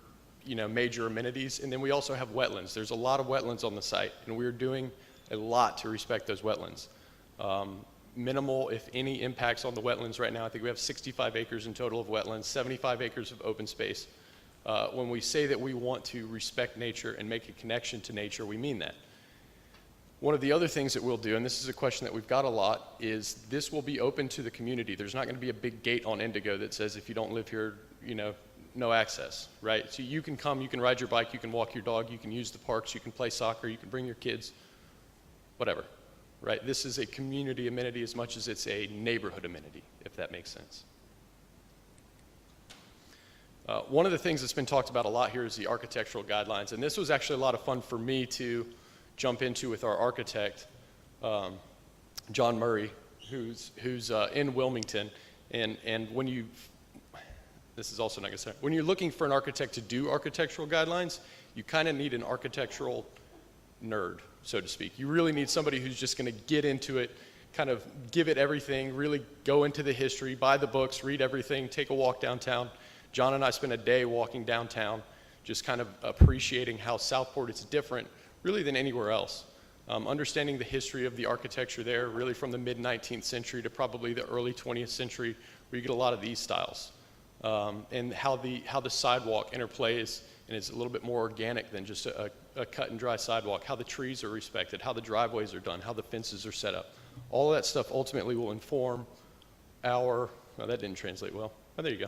major amenities, and then we also have wetlands. There's a lot of wetlands on the site, and we're doing a lot to respect those wetlands. Minimal, if any, impacts on the wetlands right now. I think we have 65 acres in total of wetlands, 75 acres of open space. When we say that we want to respect nature and make a connection to nature, we mean that. One of the other things that we'll do, and this is a question that we've got a lot, is this will be open to the community. There's not going to be a big gate on Indigo that says if you don't live here, no access, right? So you can come, you can ride your bike, you can walk your dog, you can use the parks, you can play soccer, you can bring your kids, whatever, right? This is a community amenity as much as it's a neighborhood amenity, if that makes sense. One of the things that's been talked about a lot here is the architectural guidelines, and this was actually a lot of fun for me to jump into with our architect, John Murray, who's in Wilmington, and when you, this is also not going to say, when you're looking for an architect to do architectural guidelines, you kind of need an architectural nerd, so to speak. You really need somebody who's just going to get into it, kind of give it everything, really go into the history, buy the books, read everything, take a walk downtown. John and I spent a day walking downtown, just kind of appreciating how Southport is different really than anywhere else. Understanding the history of the architecture there, really from the mid-19th century to probably the early 20th century, where you get a lot of these styles. And how the sidewalk interplays and is a little bit more organic than just a cut and dry sidewalk, how the trees are respected, how the driveways are done, how the fences are set up. All of that stuff ultimately will inform our, well, that didn't translate well. Oh, there you go.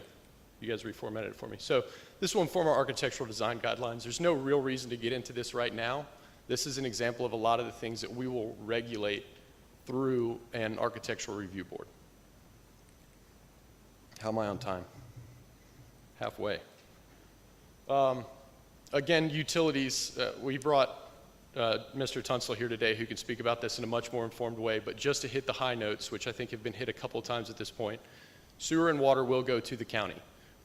You guys reformatted it for me. So this will inform our architectural design guidelines. There's no real reason to get into this right now. This is an example of a lot of the things that we will regulate through an architectural review board. How am I on time? Halfway. Again, utilities, we brought Mr. Tunstall here today who can speak about this in a much more informed way, but just to hit the high notes, which I think have been hit a couple of times at this point, sewer and water will go to the county.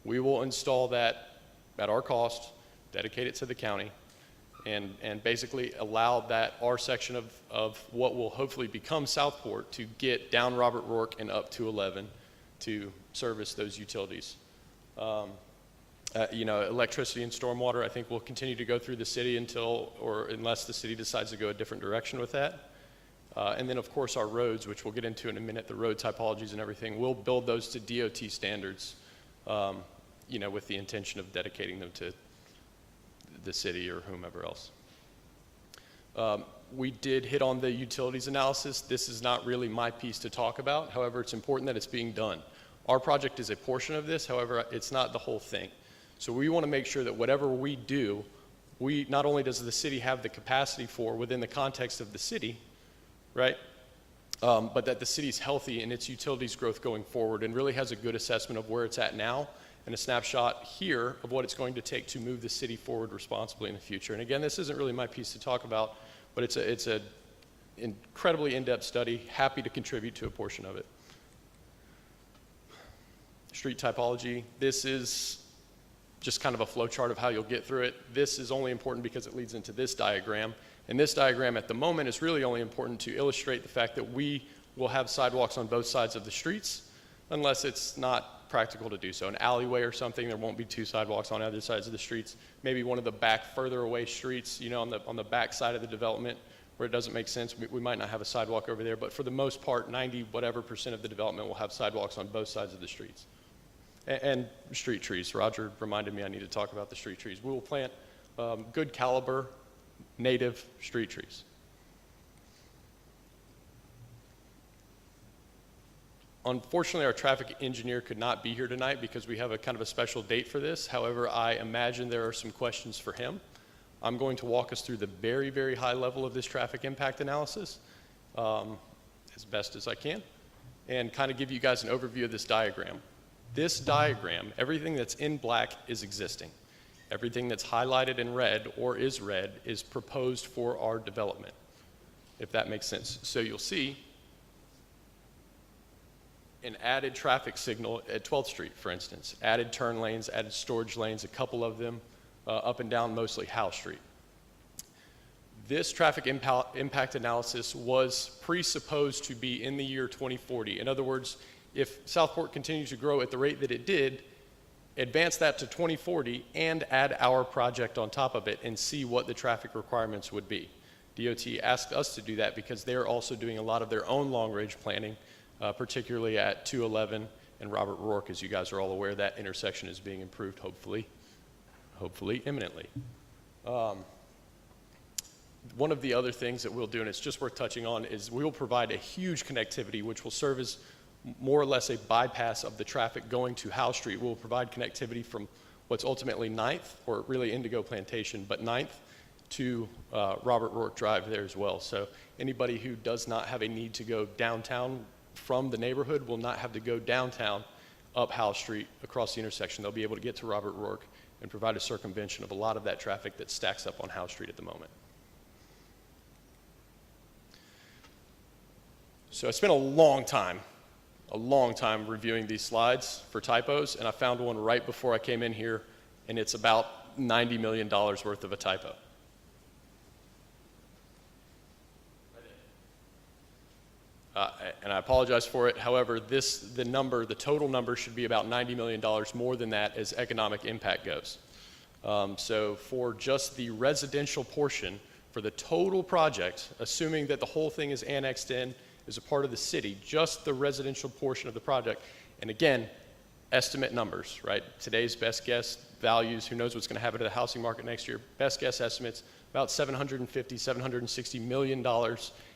We will install that at our cost, dedicate it to the county, and basically allow that our section of what will hopefully become Southport to get down Robert Rourke and up to 11 to service those utilities. Electricity and stormwater, I think, will continue to go through the city unless the city decides to go a different direction with that. And then, of course, our roads, which we'll get into in a minute, the road typologies and everything, we'll build those to DOT standards, with the intention of dedicating them to the city or whomever else. We did hit on the utilities analysis. This is not really my piece to talk about. However, it's important that it's being done. Our project is a portion of this. However, it's not the whole thing. So we want to make sure that whatever we do, not only does the city have the capacity for within the context of the city, right? But that the city's healthy in its utilities growth going forward and really has a good assessment of where it's at now and a snapshot here of what it's going to take to move the city forward responsibly in the future. And again, this isn't really my piece to talk about, but it's a incredibly in-depth study. Happy to contribute to a portion of it. Street typology. This is just kind of a flow chart of how you'll get through it. This is only important because it leads into this diagram. And this diagram at the moment is really only important to illustrate the fact that we will have sidewalks on both sides of the streets unless it's not practical to do so. An alleyway or something, there won't be two sidewalks on either sides of the streets. Maybe one of the back further away streets, on the back side of the development where it doesn't make sense, we might not have a sidewalk over there, but for the most part, 90% of the development will have sidewalks on both sides of the streets. And street trees. Roger reminded me I need to talk about the street trees. We will plant good caliber native street trees. Unfortunately, our traffic engineer could not be here tonight because we have a kind of a special date for this. However, I imagine there are some questions for him. I'm going to walk us through the very, very high level of this traffic impact analysis as best as I can and kind of give you guys an overview of this diagram. This diagram, everything that's in black is existing. Everything that's highlighted in red or is red is proposed for our development, if that makes sense. So you'll see an added traffic signal at 12th Street, for instance, added turn lanes, added storage lanes, a couple of them up and down mostly Howe Street. This traffic impact analysis was presupposed to be in the year 2040. In other words, if Southport continues to grow at the rate that it did, advance that to 2040 and add our project on top of it and see what the traffic requirements would be. DOT asked us to do that because they're also doing a lot of their own long-range planning, particularly at 211 and Robert Rourke. As you guys are all aware, that intersection is being improved, hopefully imminently. One of the other things that we'll do, and it's just worth touching on, is we will provide a huge connectivity which will serve as more or less a bypass of the traffic going to Howe Street. We'll provide connectivity from what's ultimately 9th, or really Indigo Plantation, but 9th to Robert Rourke Drive there as well. So anybody who does not have a need to go downtown from the neighborhood will not have to go downtown up Howe Street across the intersection. They'll be able to get to Robert Rourke and provide a circumvention of a lot of that traffic that stacks up on Howe Street at the moment. So I spent a long time reviewing these slides for typos, and I found one right before I came in here, and it's about $90 million worth of a typo. And I apologize for it. However, the total number should be about $90 million more than that as economic impact goes. So for just the residential portion, for the total project, assuming that the whole thing is annexed in, is a part of the city, just the residential portion of the project, and again, estimate numbers, right? Today's best guess values, who knows what's going to happen to the housing market next year, best guess estimates, about $750, $760 million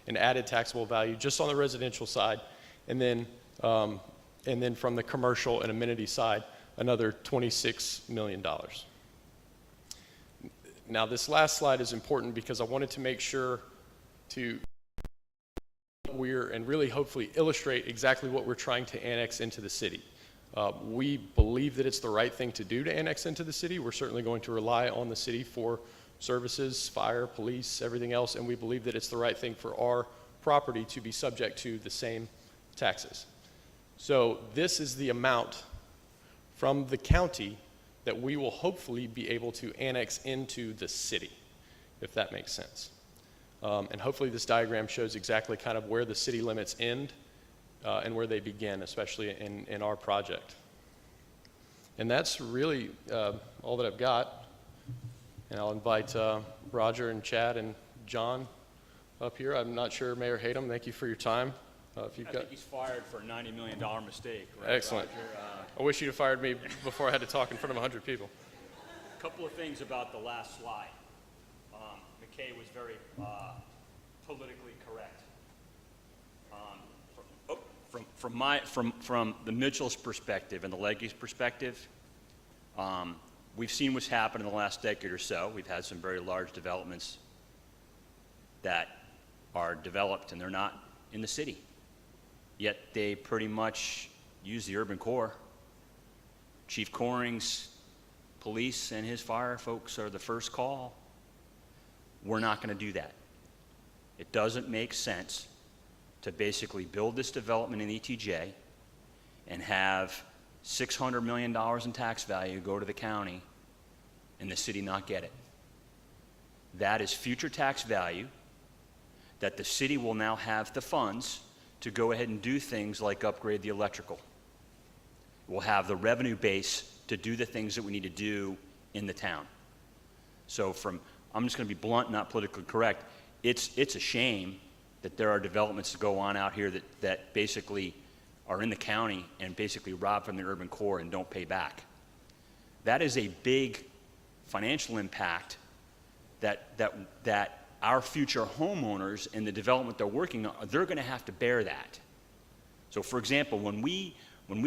in added taxable value just on the residential side, and then from the commercial and amenity side, another $26 million. Now, this last slide is important because I wanted to make sure to and really hopefully illustrate exactly what we're trying to annex into the city. We believe that it's the right thing to do to annex into the city. We're certainly going to rely on the city for services, fire, police, everything else, and we believe that it's the right thing for our property to be subject to the same taxes. So this is the amount from the county that we will hopefully be able to annex into the city, if that makes sense. And hopefully this diagram shows exactly kind of where the city limits end and where they begin, especially in our project. And that's really all that I've got. And I'll invite Roger and Chad and John up here. I'm not sure, Mayor Hayden, thank you for your time. If you've I think he's fired for a $90 million mistake, right? Excellent. Roger? I wish you'd have fired me before I had to talk in front of 100 people. A couple of things about the last slide. McKay was very politically correct. From the Mitchell's perspective and the Legge's perspective, we've seen what's happened in the last decade or so. We've had some very large developments that are developed and they're not in the city. Yet they pretty much use the urban core. Chief Coring's police and his fire folks are the first call. We're not going to do that. It doesn't make sense to basically build this development in ETJ and have $600 million in tax value go to the county and the city not get it. That is future tax value that the city will now have the funds to go ahead and do things like upgrade the electrical. We'll have the revenue base to do the things that we need to do in the town. So I'm just going to be blunt, not politically correct. It's a shame that there are developments that go on out here that basically are in the county and basically rob from the urban core and don't pay back. That is a big financial impact that our future homeowners in the development they're working on, they're going to have to bear that. So for example, when we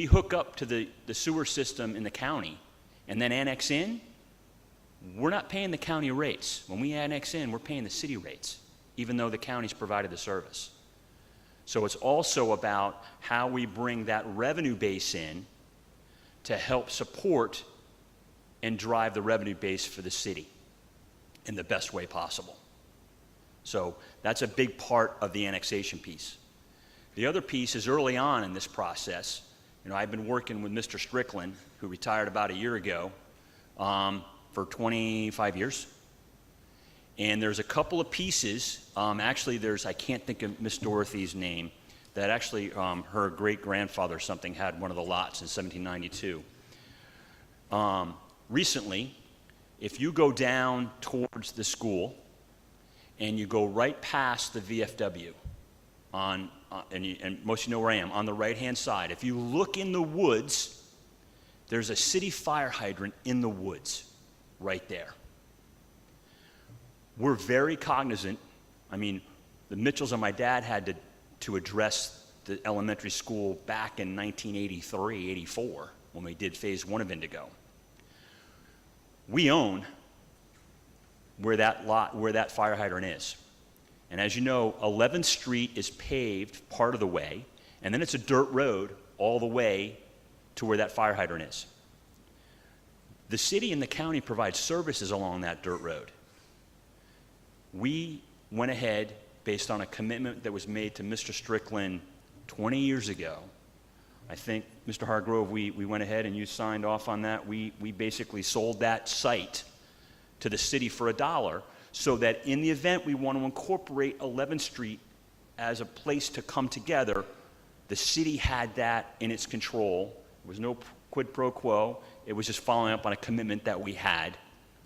hook up to the sewer system in the county and then annex in, we're not paying the county rates. When we annex in, we're paying the city rates, even though the county's provided the service. So it's also about how we bring that revenue base in to help support and drive the revenue base for the city in the best way possible. So that's a big part of the annexation piece. The other piece is early on in this process. I've been working with Mr. Strickland, who retired about a year ago, for 25 years. And there's a couple of pieces, actually I can't think of Miss Dorothy's name, that actually her great-grandfather or something had one of the lots in 1792. Recently, if you go down towards the school and you go right past the VFW, and most of you know where I am, on the right-hand side, if you look in the woods, there's a city fire hydrant in the woods right there. We're very cognizant. The Mitchells and my dad had to address the elementary school back in 1983, 84, when we did phase 1 of Indigo. We own where that fire hydrant is. And as you know, 11th Street is paved part of the way, and then it's a dirt road all the way to where that fire hydrant is. The city and the county provide services along that dirt road. We went ahead, based on a commitment that was made to Mr. Strickland 20 years ago. I think, Mr. Hargrove, we went ahead and you signed off on that. We basically sold that site to the city for $1, so that in the event we want to incorporate 11th Street as a place to come together, the city had that in its control. There was no quid pro quo. It was just following up on a commitment that we had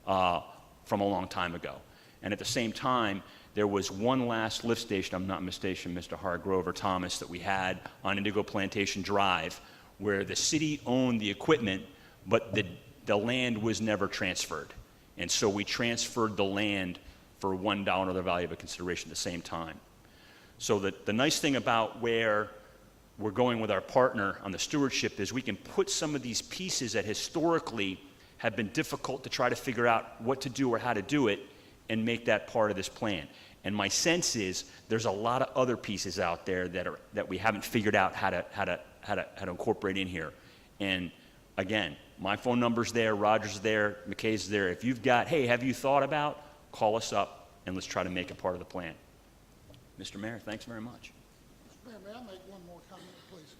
from a long time ago. And at the same time, there was one last lift station, I'm not mistaken, Mr. Hargrove or Thomas, that we had on Indigo Plantation Drive, where the city owned the equipment, but the land was never transferred. And so we transferred the land for $1 of the value of a consideration at the same time. So the nice thing about where we're going with our partner on the stewardship is we can put some of these pieces that historically have been difficult to try to figure out what to do or how to do it and make that part of this plan. And my sense is there's a lot of other pieces out there that we haven't figured out how to incorporate in here. And again, my phone number's there, Roger's there, McKay's there. If you've got, hey, have you thought about, call us up and let's try to make it part of the plan. Mr. Mayor, thanks very much. Mayor, may I make one more comment, please?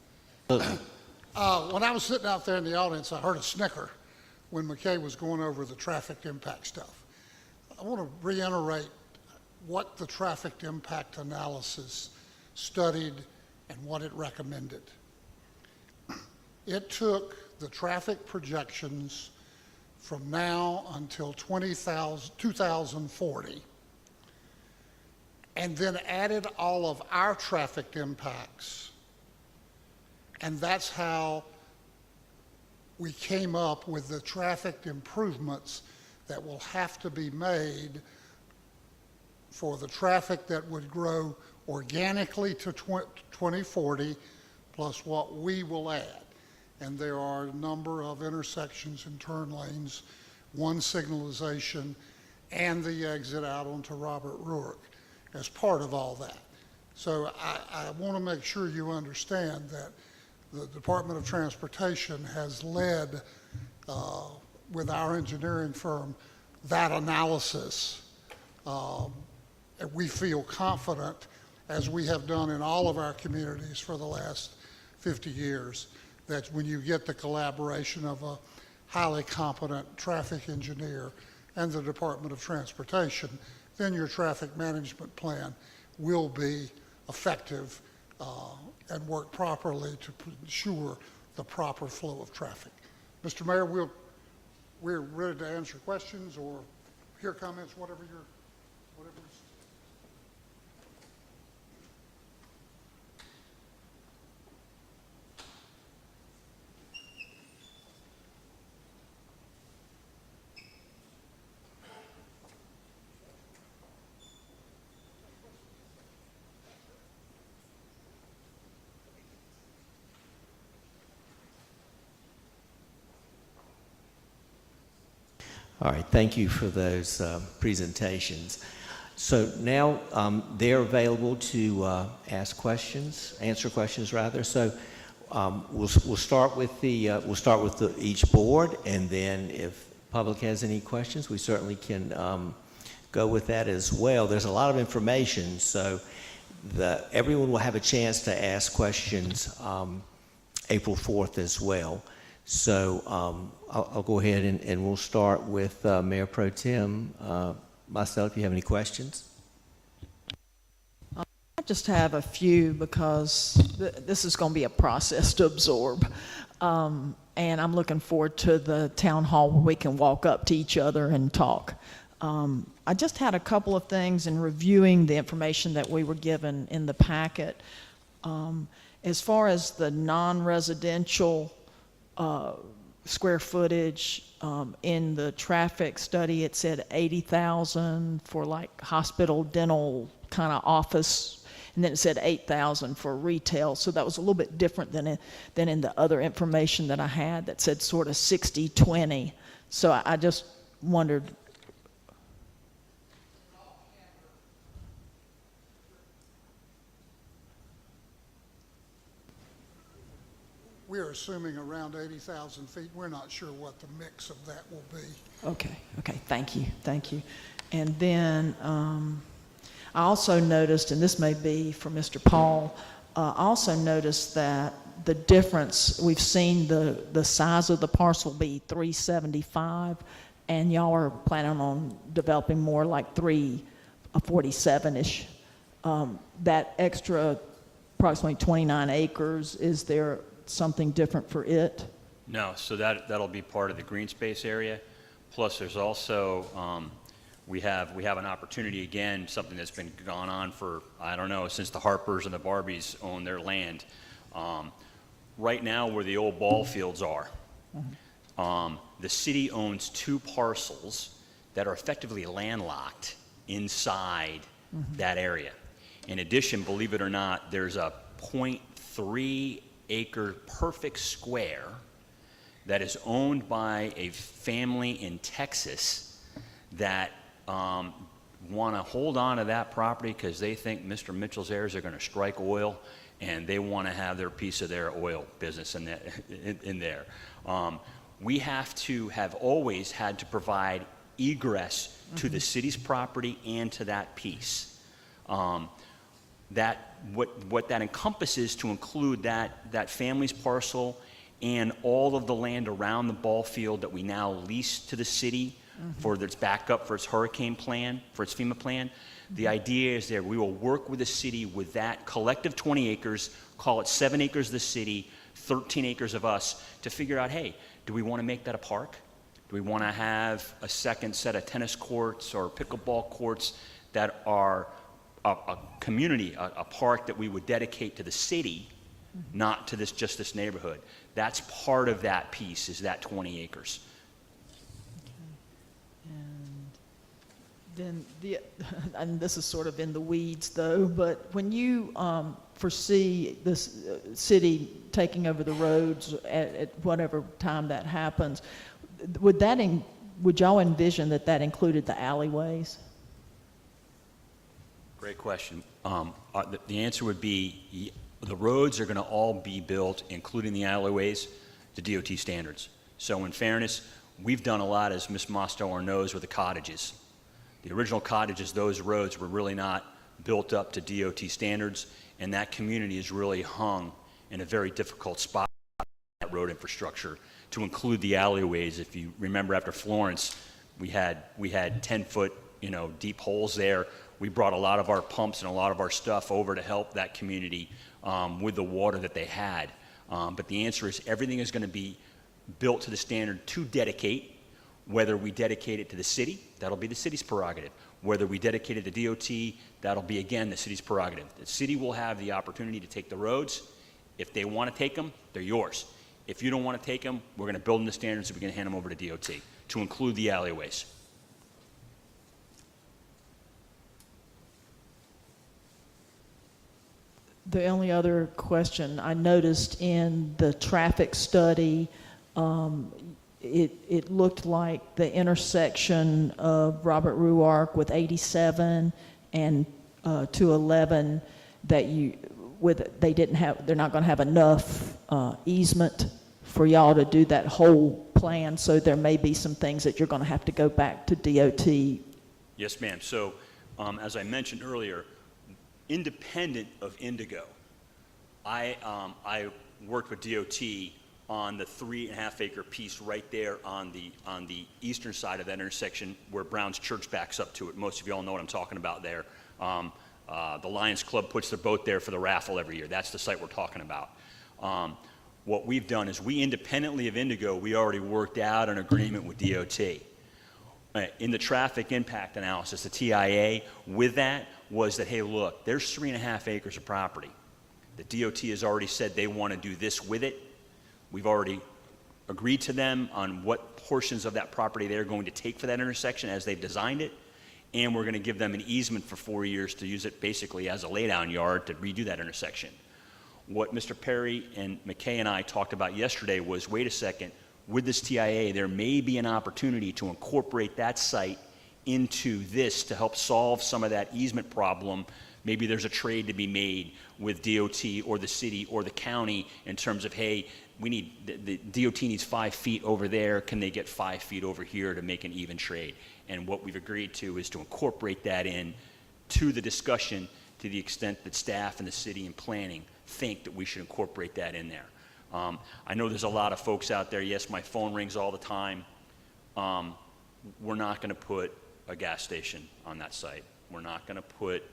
When I was sitting out there in the audience, I heard a snicker when McKay was going over the traffic impact stuff. I want to reiterate what the traffic impact analysis studied and what it recommended. It took the traffic projections from now until 2040 and then added all of our traffic impacts. And that's how we came up with the traffic improvements that will have to be made for the traffic that would grow organically to 2040 plus what we will add. And there are a number of intersections and turn lanes, one signalization, and the exit out onto Robert Ruark as part of all that. So I want to make sure you understand that the Department of Transportation has led with our engineering firm that analysis. And we feel confident, as we have done in all of our communities for the last 50 years, that when you get the collaboration of a highly competent traffic engineer and the Department of Transportation, then your traffic management plan will be effective and work properly to ensure the proper flow of traffic. Mr. Mayor, we're ready to answer questions or hear comments, whatever's. All right, thank you for those presentations. So now they're available to answer questions rather. So we'll start with each board, and then if public has any questions, we certainly can go with that as well. There's a lot of information, so everyone will have a chance to ask questions April 4th as well. So I'll go ahead and we'll start with Mayor Pro Tem Marcel, if you have any questions. I just have a few because this is going to be a process to absorb. And I'm looking forward to the town hall where we can walk up to each other and talk. I just had a couple of things in reviewing the information that we were given in the packet. As far as the non-residential square footage, in the traffic study, it said 80,000 for like hospital, dental, kind of office, and then it said 8,000 for retail. So that was a little bit different than in the other information that I had that said sort of 60-20. So I just wondered. We're assuming around 80,000 feet. We're not sure what the mix of that will be. Okay, thank you. And then I also noticed, and this may be for Mr. Paul, I also noticed that the difference, we've seen the size of the parcel be 375, and y'all are planning on developing more like 347-ish. That extra approximately 29 acres, is there something different for it? No, so that'll be part of the green space area. Plus, there's also, we have an opportunity, again, something that's been gone on for, I don't know, since the Harpers and the Barbies owned their land. Right now, where the old ball fields are, the city owns 2 parcels that are effectively landlocked inside that area. In addition, believe it or not, there's a 0.3 acre perfect square that is owned by a family in Texas that want to hold on to that property because they think Mr. Mitchell's heirs are going to strike oil, and they want to have their piece of their oil business in there. We have always had to provide egress to the city's property and to that piece. What that encompasses to include that family's parcel and all of the land around the ball field that we now lease to the city for its backup for its hurricane plan, for its FEMA plan. The idea is that we will work with the city with that collective 20 acres, call it 7 acres of the city, 13 acres of us, to figure out, hey, do we want to make that a park? Do we want to have a second set of tennis courts or pickleball courts that are a community, a park that we would dedicate to the city, not to just this neighborhood? That's part of that piece, is that 20 acres. And then and this is sort of in the weeds though, but when you foresee this city taking over the roads at whatever time that happens, would y'all envision that included the alleyways? Great question. The answer would be the roads are going to all be built, including the alleyways, to DOT standards. So in fairness, we've done a lot, as Ms. Mostower knows, with the cottages. The original cottages, those roads were really not built up to DOT standards, and that community is really hung in a very difficult spot in that road infrastructure to include the alleyways. If you remember, after Florence, we had 10-foot, deep holes there. We brought a lot of our pumps and a lot of our stuff over to help that community with the water that they had. But the answer is everything is going to be built to the standard to dedicate. Whether we dedicate it to the city, that'll be the city's prerogative. Whether we dedicate it to DOT, that'll be, again, the city's prerogative. The city will have the opportunity to take the roads. If they want to take them, they're yours. If you don't want to take them, we're going to build them to standards and we're going to hand them over to DOT to include the alleyways. The only other question I noticed in the traffic study, it looked like the intersection of Robert Ruark with 87 and 211 that they're not going to have enough easement for y'all to do that whole plan, so there may be some things that you're going to have to go back to DOT. Yes, ma'am. So, as I mentioned earlier, independent of Indigo, I worked with DOT on the 3.5 acre piece right there on the eastern side of that intersection where Brown's Church backs up to it. Most of you all know what I'm talking about there. The Lions Club puts their boat there for the raffle every year. That's the site we're talking about. What we've done is we, independently of Indigo, we already worked out an agreement with DOT. In the traffic impact analysis, the TIA, with that was that, hey, look, there's 3.5 acres of property. The DOT has already said they want to do this with it. We've already agreed to them on what portions of that property they're going to take for that intersection as they've designed it, and we're going to give them an easement for 4 years to use it basically as a laydown yard to redo that intersection. What Mr. Perry and McKay and I talked about yesterday was, wait a second, with this TIA, there may be an opportunity to incorporate that site into this to help solve some of that easement problem. Maybe there's a trade to be made with DOT or the city or the county in terms of, hey, we need, the DOT needs 5 feet over there. Can they get 5 feet over here to make an even trade? And what we've agreed to is to incorporate that in to the discussion to the extent that staff and the city and planning think that we should incorporate that in there. I know there's a lot of folks out there. Yes, my phone rings all the time. We're not going to put a gas station on that site. We're not going to put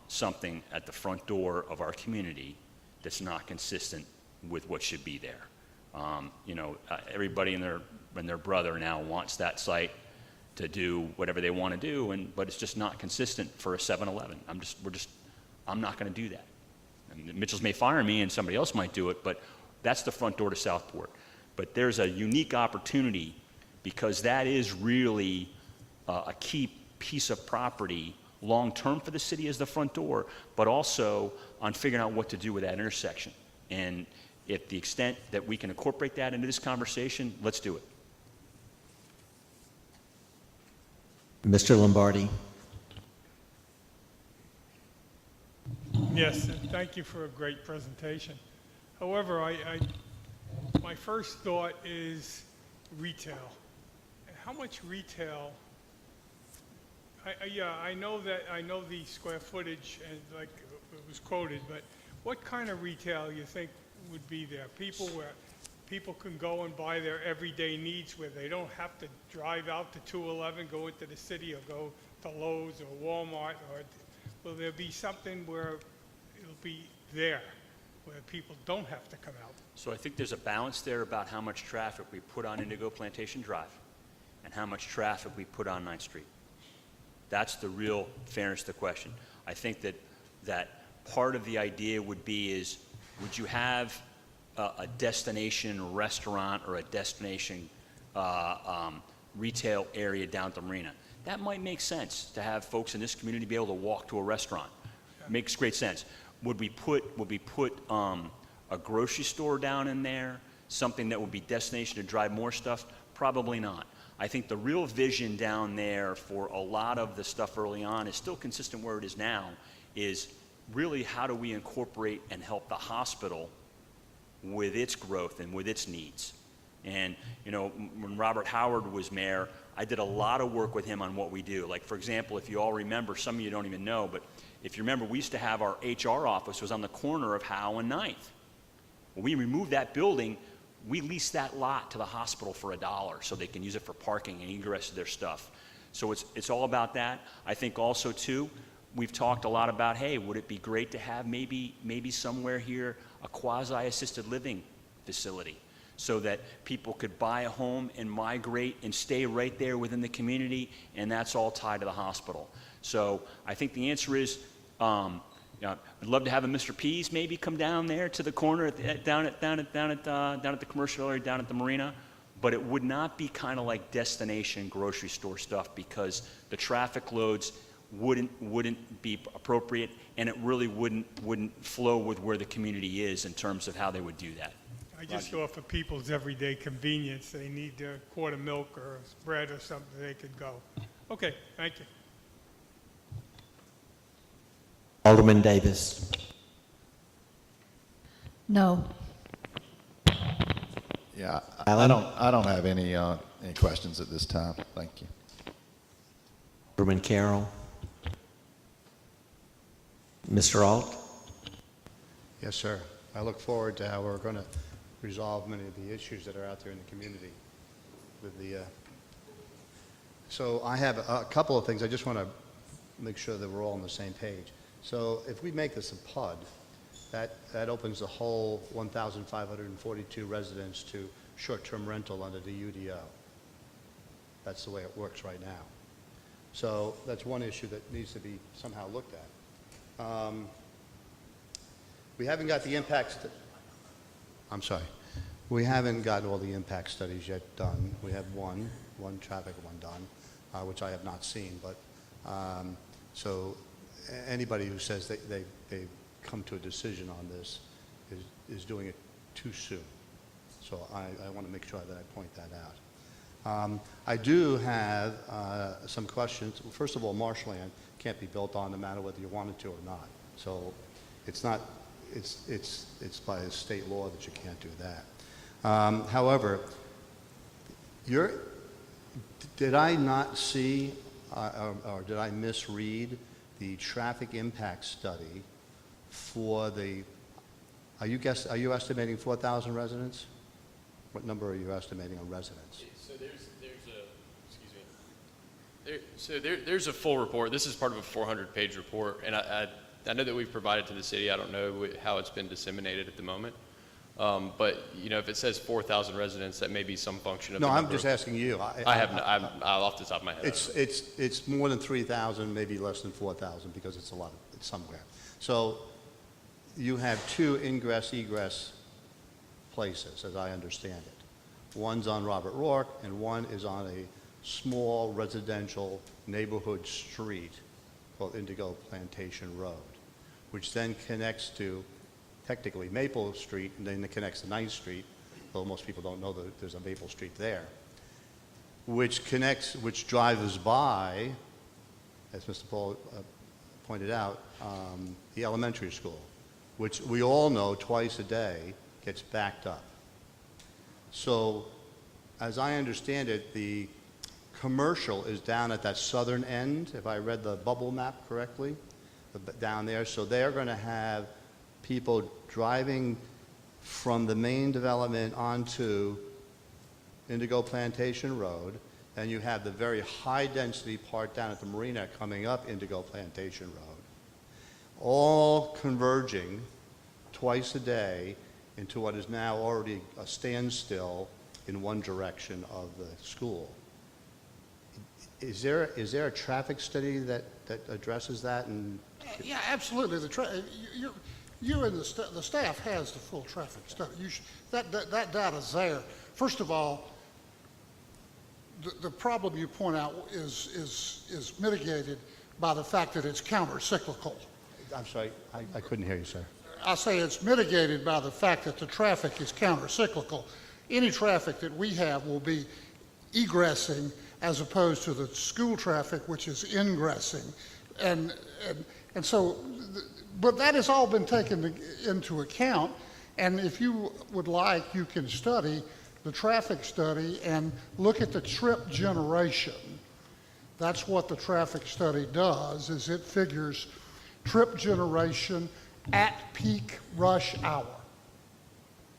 something at the front door of our community that's not consistent with what should be there. Everybody and their brother now wants that site to do whatever they want to do, but it's just not consistent for a 7-Eleven. I'm not going to do that. And Mitchell's may fire me and somebody else might do it, but that's the front door to Southport. But there's a unique opportunity because that is really a key piece of property long-term for the city as the front door, but also on figuring out what to do with that intersection. And if the extent that we can incorporate that into this conversation, let's do it. Mr. Lombardi. Yes, and thank you for a great presentation. However, my first thought is retail. How much retail? I know the square footage and like it was quoted, but what kind of retail you think would be there? Where people can go and buy their everyday needs, where they don't have to drive out to 211, go into the city, or go to Lowe's or Walmart, or will there be something where it'll be there, where people don't have to come out? So I think there's a balance there about how much traffic we put on Indigo Plantation Drive and how much traffic we put on 9th Street. That's the real fairness to the question. I think that part of the idea would you have a destination restaurant or a destination retail area down at the marina? That might make sense to have folks in this community be able to walk to a restaurant. Makes great sense. Would we put a grocery store down in there, something that would be destination to drive more stuff? Probably not. I think the real vision down there for a lot of the stuff early on is still consistent where it is now, is really how do we incorporate and help the hospital with its growth and with its needs. And, when Robert Howard was mayor, I did a lot of work with him on what we do. Like, for example, if you all remember, some of you don't even know, but if you remember, we used to have our HR office was on the corner of Howe and 9th. When we removed that building, we leased that lot to the hospital for $1 so they can use it for parking and egress of their stuff. So it's all about that. I think also, too, we've talked a lot about, hey, would it be great to have maybe somewhere here a quasi-assisted living facility so that people could buy a home and migrate and stay right there within the community, and that's all tied to the hospital. So I think the answer is, I'd love to have a Mr. P's maybe come down there to the corner down at the commercial area, down at the marina, but it would not be kind of like destination grocery store stuff because the traffic loads wouldn't be appropriate, and it really wouldn't flow with where the community is in terms of how they would do that. I just thought for people's everyday convenience, they need a quart of milk or bread or something, they could go. Okay, thank you. Alderman Davis. No. Yeah, Alan? I don't have any questions at this time. Thank you. Alderman Carroll? Mr. Alt? Yes, sir. I look forward to how we're going to resolve many of the issues that are out there in the community with the, so I have a couple of things. I just want to make sure that we're all on the same page. So if we make this a PUD, that opens the whole 1,542 residents to short-term rental under the UDO. That's the way it works right now. So that's one issue that needs to be somehow looked at. We haven't got the impact, I'm sorry. We haven't got all the impact studies yet done. We have one traffic one done, which I have not seen. But so anybody who says they've come to a decision on this is doing it too soon. So I want to make sure that I point that out. I do have some questions. First of all, marshland can't be built on no matter whether you want it to or not. So it's not, it's by state law that you can't do that. However, did I not see or did I misread the traffic impact study for the, are you estimating 4,000 residents? What number are you estimating on residents? There's a full report. This is part of a 400-page report, and I know that we've provided to the city. I don't know how it's been disseminated at the moment. But, you know, if it says 4,000 residents, that may be some function of the No, number I'm just asking you. I'm off the top of my head. It's more than 3,000, maybe less than 4,000 because it's a lot, it's somewhere. So you have two ingress-egress places, as I understand it. One's on Robert Rourke, and one is on a small residential neighborhood street called Indigo Plantation Road, which then connects to technically Maple Street, and then it connects to 9th Street, though most people don't know that there's a Maple Street there, which drives by, as Mr. Paul pointed out, the elementary school, which we all know twice a day gets backed up. So, as I understand it, the commercial is down at that southern end, if I read the bubble map correctly, down there. So they're going to have people driving from the main development onto Indigo Plantation Road, and you have the very high-density part down at the marina coming up Indigo Plantation Road, all converging twice a day into what is now already a standstill in one direction of the school. Is there a traffic study that addresses that? And Yeah, absolutely. You and the staff has the full traffic study. That data's there. First of all, the problem you point out is mitigated by the fact that it's counter-cyclical. I'm sorry, I couldn't hear you, sir. I say it's mitigated by the fact that the traffic is counter-cyclical. Any traffic that we have will be egressing as opposed to the school traffic, which is ingressing. And so, but that has all been taken into account, and if you would like, you can study the traffic study and look at the trip generation. That's what the traffic study does, is it figures trip generation at peak rush hour.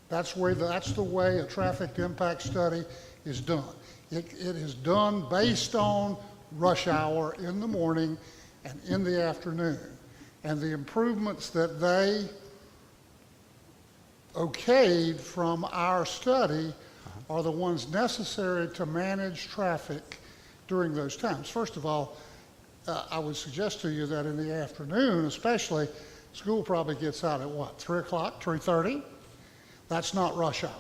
That's the way a traffic impact study is done. It is done based on rush hour in the morning and in the afternoon. And the improvements that they okayed from our study are the ones necessary to manage traffic during those times. First of all, I would suggest to you that in the afternoon, especially, school probably gets out at what, 3 o'clock, 3:30? That's not rush hour.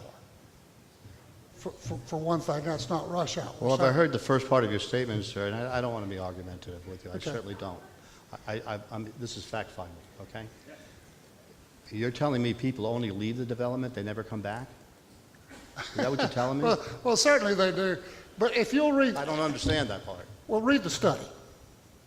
For one thing, that's not rush hour. Well, if I heard the first part of your statement, sir, and I don't want to be argumentative with you, I certainly don't. This is fact-finding, okay? You're telling me people only leave the development, they never come back? Is that what you're telling me? Well, certainly they do. But if you'll read... I don't understand that part. Well, read the study.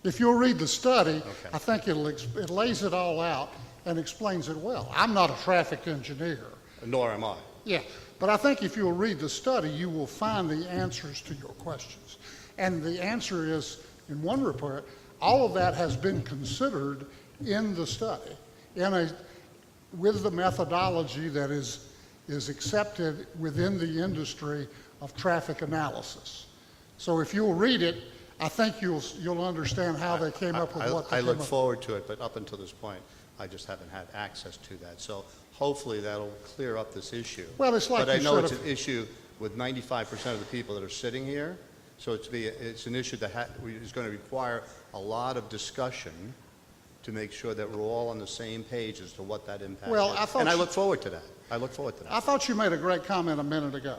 If you'll read the study, okay. I think it lays it all out and explains it well. I'm not a traffic engineer. Nor am I. Yeah, But I think if you'll read the study, you will find the answers to your questions. And the answer is, in one report, all of that has been considered in the study with the methodology that is accepted within the industry of traffic analysis. So if you'll read it, I think you'll understand how they came up with what they I came look up. forward to it, but up until this point, I just haven't had access to that. So hopefully that'll clear up this issue. Well, it's like But I you know should it's have- an issue with 95% of the people that are sitting here, so it's an issue that is going to require a lot of discussion to make sure that we're all on the same page as to what that impact Well, is. I thought And I you- look forward to that. I look forward to that. I thought you made a great comment a minute ago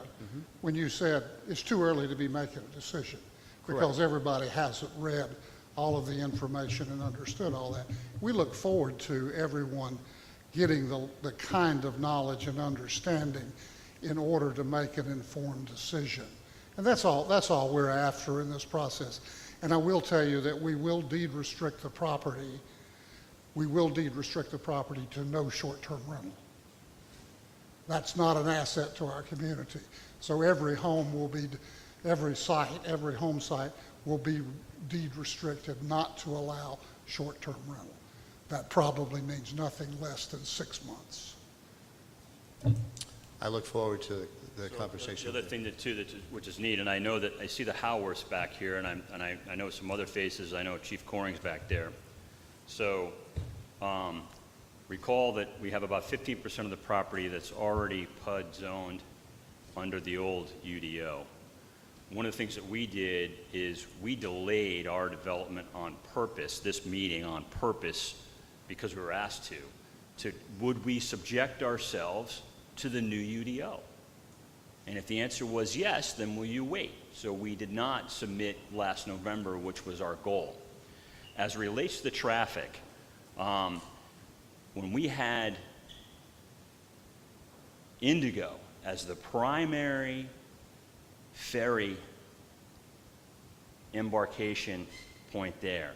when you said it's too early to be making a decision because everybody hasn't read all of the information and understood all that. We look forward to everyone getting the kind of knowledge and understanding in order to make an informed decision. And that's all we're after in this process. And I will tell you that we will deed restrict the property. We will deed restrict the property to no short-term rental. That's not an asset to our community. So every home will be, every home site will be deed restricted not to allow short-term rental. That probably means nothing less than 6 months. I look forward to the conversation. The other thing which is neat, and I know that I see the Howarths back here, and I know some other faces. I know Chief Coring's back there. So recall that we have about 15% of the property that's already PUD zoned under the old UDO. One of the things that we did is we delayed our development on purpose, this meeting on purpose, because we were asked to would we subject ourselves to the new UDO? And if the answer was yes, then will you wait? So we did not submit last November, which was our goal. As it relates to the traffic, when we had Indigo as the primary ferry embarkation point there,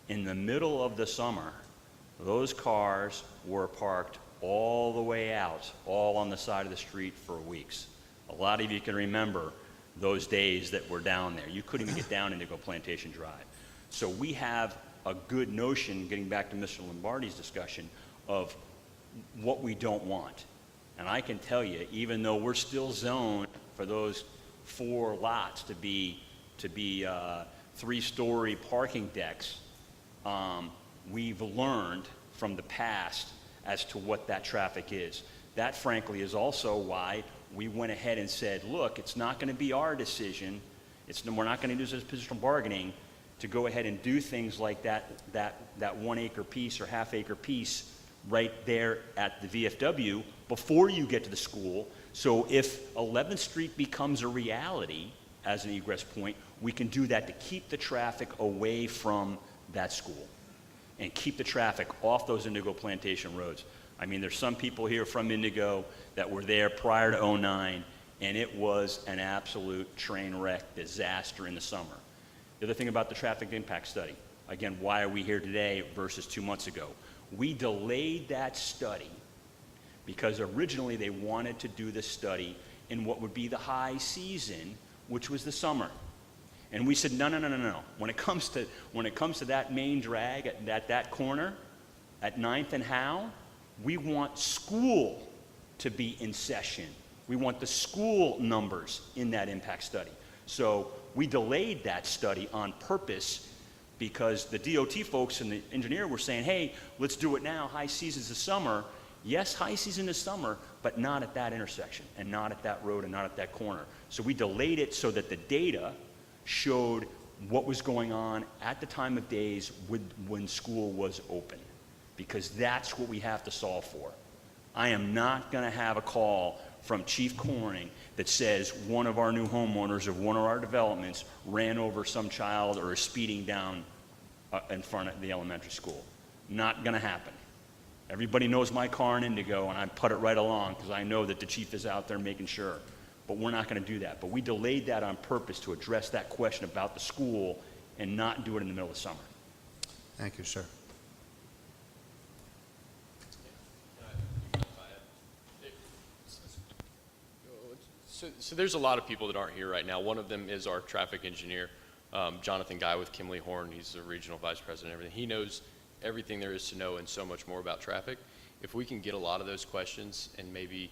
in the middle of the summer, those cars were parked all the way out, all on the side of the street for weeks. A lot of you can remember those days that were down there. You couldn't even get down Indigo Plantation Drive. So we have a good notion, getting back to Mr. Lombardi's discussion, of what we don't want. And I can tell you, even though we're still zoned for those 4 lots to be 3-story parking decks, we've learned from the past as to what that traffic is. That, frankly, is also why we went ahead and said, look, it's not going to be our decision. We're not going to use this positional bargaining to go ahead and do things like that 1 acre piece or half acre piece right there at the VFW before you get to the school. So if 11th Street becomes a reality as an egress point, we can do that to keep the traffic away from that school and keep the traffic off those Indigo Plantation roads. I mean, there's some people here from Indigo that were there prior to '09, and it was an absolute train wreck disaster in the summer. The other thing about the traffic impact study, again, why are we here today versus 2 months ago? We delayed that study because originally they wanted to do the study in what would be the high season, which was the summer. And we said, no. When it comes to that main drag at that corner, at 9th and Howe, we want school to be in session. We want the school numbers in that impact study. So we delayed that study on purpose because the DOT folks and the engineer were saying, hey, let's do it now. High season's the summer. Yes, high season is summer, but not at that intersection and not at that road and not at that corner. So we delayed it so that the data showed what was going on at the time of days when school was open, because that's what we have to solve for. I am not going to have a call from Chief Coring that says one of our new homeowners of one of our developments ran over some child or is speeding down in front of the elementary school. Not going to happen. Everybody knows my car in Indigo, and I put it right along because I know that the chief is out there making sure. But we're not going to do that. But we delayed that on purpose to address that question about the school and not do it in the middle of summer. Thank you, sir. So there's a lot of people that aren't here right now. One of them is our traffic engineer, Jonathan Guy with Kimley Horn. He's the regional vice president and everything. He knows everything there is to know and so much more about traffic. If we can get a lot of those questions and maybe,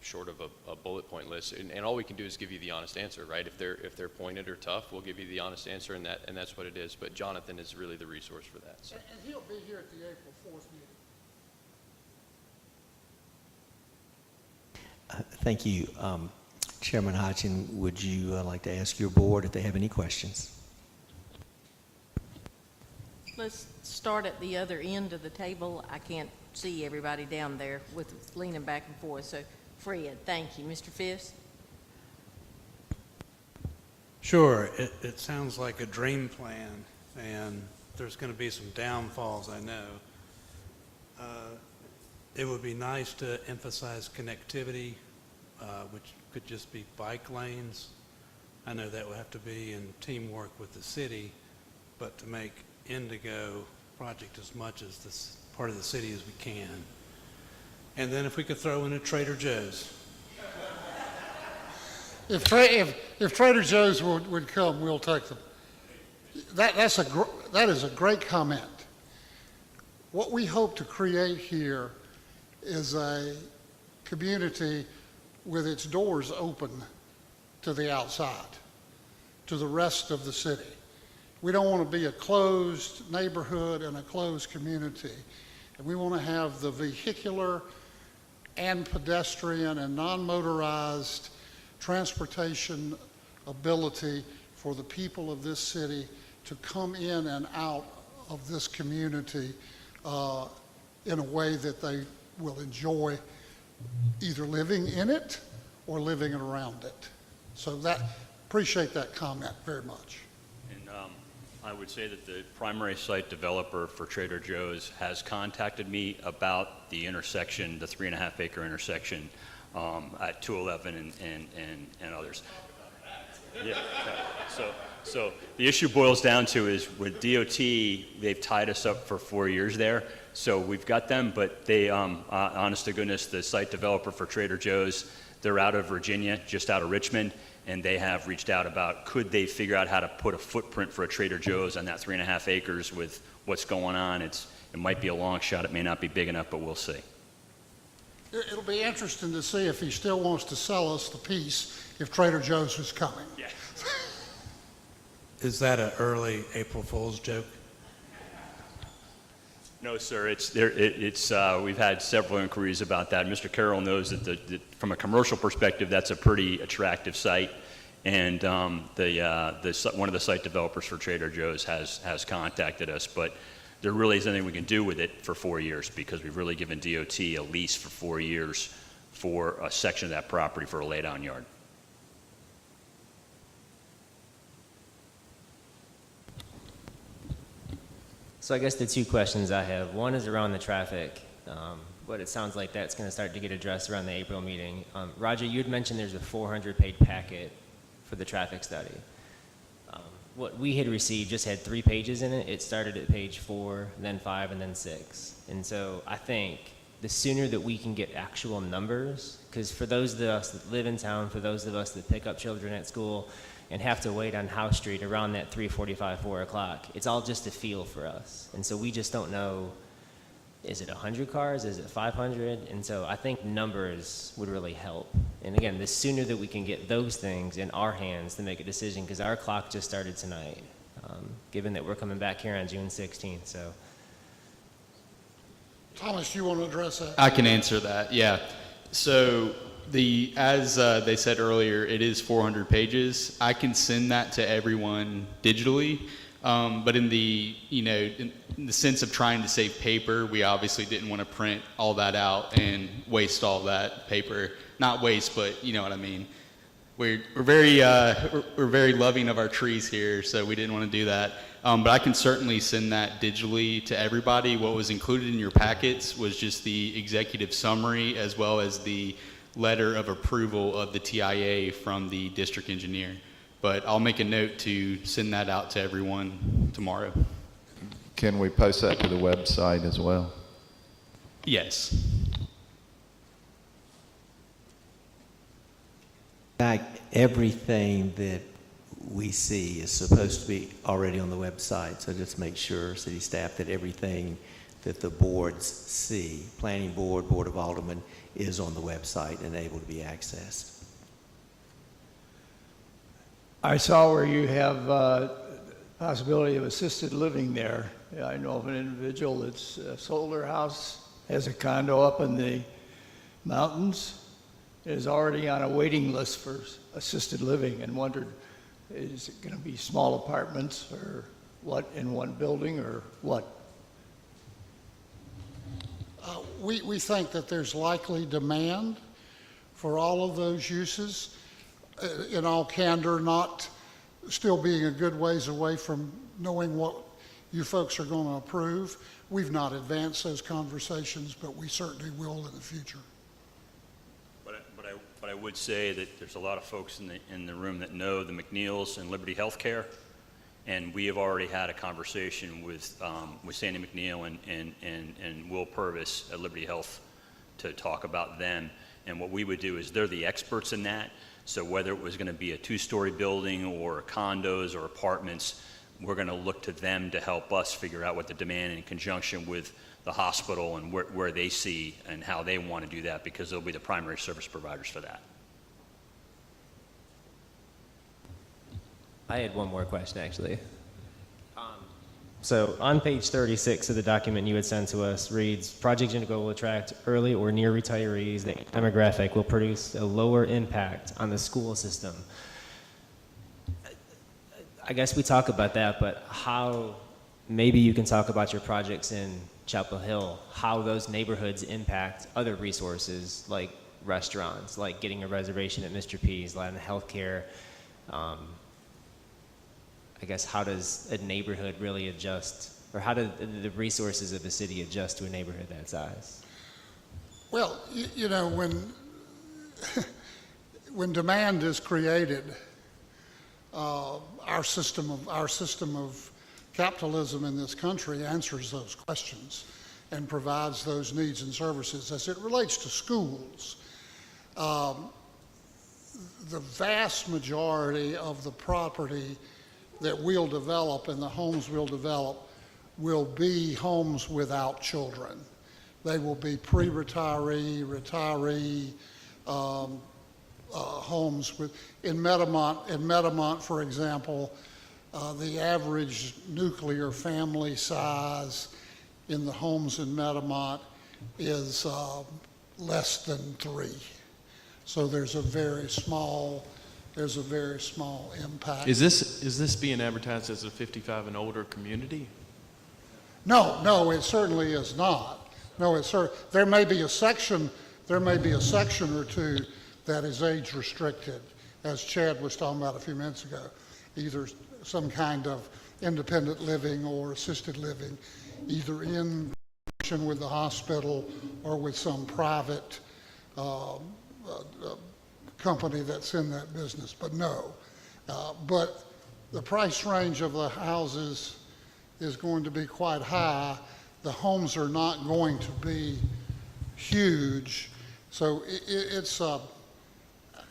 short of a bullet point list, and all we can do is give you the honest answer, right? If they're pointed or tough, we'll give you the honest answer, and that's what it is. But Jonathan is really the resource for that. So. And he'll be here at the April 4th meeting. Thank you. Chairman Hodgson, would you like to ask your board if they have any questions? Let's start at the other end of the table. I can't see everybody down there with leaning back and forth. So, Fred, thank you. Mr. Fisk? Sure. It sounds like a dream plan, and there's going to be some downfalls, I know. It would be nice to emphasize connectivity, which could just be bike lanes. I know that would have to be in teamwork with the city, but to make Indigo project as much as this part of the city as we can. And then if we could throw in a Trader Joe's. If Trader Joe's would come, we'll take them. That is a great comment. What we hope to create here is a community with its doors open to the outside, to the rest of the city. We don't want to be a closed neighborhood and a closed community. And we want to have the vehicular and pedestrian and non-motorized transportation ability for the people of this city to come in and out of this community in a way that they will enjoy either living in it or living around it. So appreciate that comment very much. And I would say that the primary site developer for Trader Joe's has contacted me about the intersection, the 3.5 acre intersection at 211 and others. Yeah. So the issue boils down to is with DOT, they've tied us up for 4 years there. So we've got them, but they, honest to goodness, the site developer for Trader Joe's, they're out of Virginia, just out of Richmond, and they have reached out about could they figure out how to put a footprint for a Trader Joe's on that 3.5 acres with what's going on. It might be a long shot. It may not be big enough, but we'll see. It'll be interesting to see if he still wants to sell us the piece if Trader Joe's is coming. Yeah. Is that an early April Fool's joke? No, sir. We've had several inquiries about that. Mr. Carroll knows that from a commercial perspective, that's a pretty attractive site, and one of the site developers for Trader Joe's has contacted us, but there really isn't anything we can do with it for 4 years because we've really given DOT a lease for 4 years for a section of that property for a laydown yard. So I guess the two questions I have, one is around the traffic, but it sounds like that's going to start to get addressed around the April meeting. Roger, you had mentioned there's a 400-page packet for the traffic study. What we had received just had 3 pages in it. It started at page 4, then 5, and then 6. And so I think the sooner that we can get actual numbers, because for those of us that live in town, for those of us that pick up children at school, and have to wait on House Street around that 3:45, 4 o'clock. It's all just a feel for us. And so we just don't know, is it 100 cars? Is it 500? And so I think numbers would really help. And again, the sooner that we can get those things in our hands to make a decision, because our clock just started tonight, given that we're coming back here on June 16th. So, Thomas, you want to address that? I can answer that, yeah. So as they said earlier, it is 400 pages. I can send that to everyone digitally, but in the sense of trying to save paper, we obviously didn't want to print all that out and waste all that paper. Not waste, but you know what I mean. We're very loving of our trees here, so we didn't want to do that. But I can certainly send that digitally to everybody. What was included in your packets was just the executive summary as well as the letter of approval of the TIA from the district engineer. But I'll make a note to send that out to everyone tomorrow. Can we post that to the website as well? Yes. fact, everything that we see is supposed to be already on the website, so just make sure, city staff, that everything that the boards see, Planning Board, Board of Aldermen, is on the website and able to be accessed. I saw where you have possibility of assisted living there. I know of an individual that's sold their house, has a condo up in the mountains, is already on a waiting list for assisted living, and wondered, is it going to be small apartments or what, in one building, or what? We think that there's likely demand for all of those uses. In all candor, not still being a good ways away from knowing what you folks are going to approve. We've not advanced those conversations, but we certainly will in the future. But I would say that there's a lot of folks in the room that know the McNeils and Liberty Healthcare, and we have already had a conversation with Sandy McNeil and Will Purvis at Liberty Health to talk about them. And what we would do is, they're the experts in that. So whether it was going to be a two-story building or condos or apartments, we're going to look to them to help us figure out what the demand, in conjunction with the hospital, and where they see and how they want to do that, because they'll be the primary service providers for that. I had one more question, actually. So on page 36 of the document you had sent to us reads, Project Indigo will attract early or near retirees. The demographic will produce a lower impact on the school system. I guess we talk about that, but how, maybe you can talk about your projects in Chapel Hill, how those neighborhoods impact other resources like restaurants, like getting a reservation at Mr. P's, Latin Healthcare. I guess, how does a neighborhood really adjust, or how do the resources of the city adjust to a neighborhood that size? Well, you know, when demand is created, our system of capitalism in this country answers those questions and provides those needs and services. As it relates to schools, the vast majority of the property that we'll develop and the homes we'll develop will be homes without children. They will be pre-retiree, retiree homes. In Meadowmont, for example, the average nuclear family size in the homes in Meadowmont is less than 3. So there's a very small impact. Is this being advertised as a 55 and older community? No, it certainly is not. No, there may be a section or two that is age restricted, as Chad was talking about a few minutes ago, either some kind of independent living or assisted living, either in connection with the hospital or with some private company that's in that business, but no. But the price range of the houses is going to be quite high. The homes are not going to be huge, so it's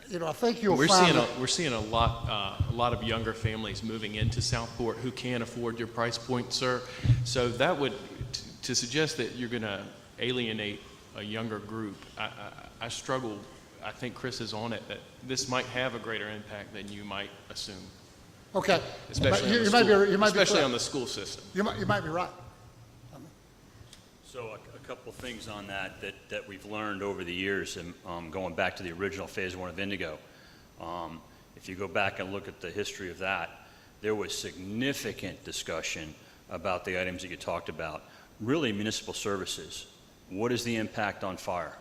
you know, I think you'll find we're seeing a lot of younger families moving into Southport who can't afford your price point, sir. So that would to suggest that you're going to alienate a younger group. I struggle. I think Chris is on it, that this might have a greater impact than you might assume. Okay. Especially on the school system. You might be right. So a couple of things on that we've learned over the years, and going back to the original Phase 1 of Indigo. If you go back and look at the history of that, there was significant discussion about the items that you talked about. Really, municipal services. What is the impact on fire?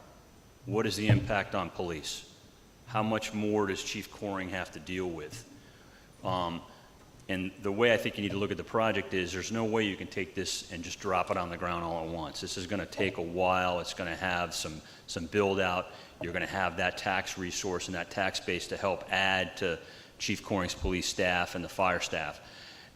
What is the impact on police? How much more does Chief Coring have to deal with? And the way I think you need to look at the project is, there's no way you can take this and just drop it on the ground all at once. This is going to take a while. It's going to have some build out. You're going to have that tax resource and that tax base to help add to Chief Coring's police staff and the fire staff.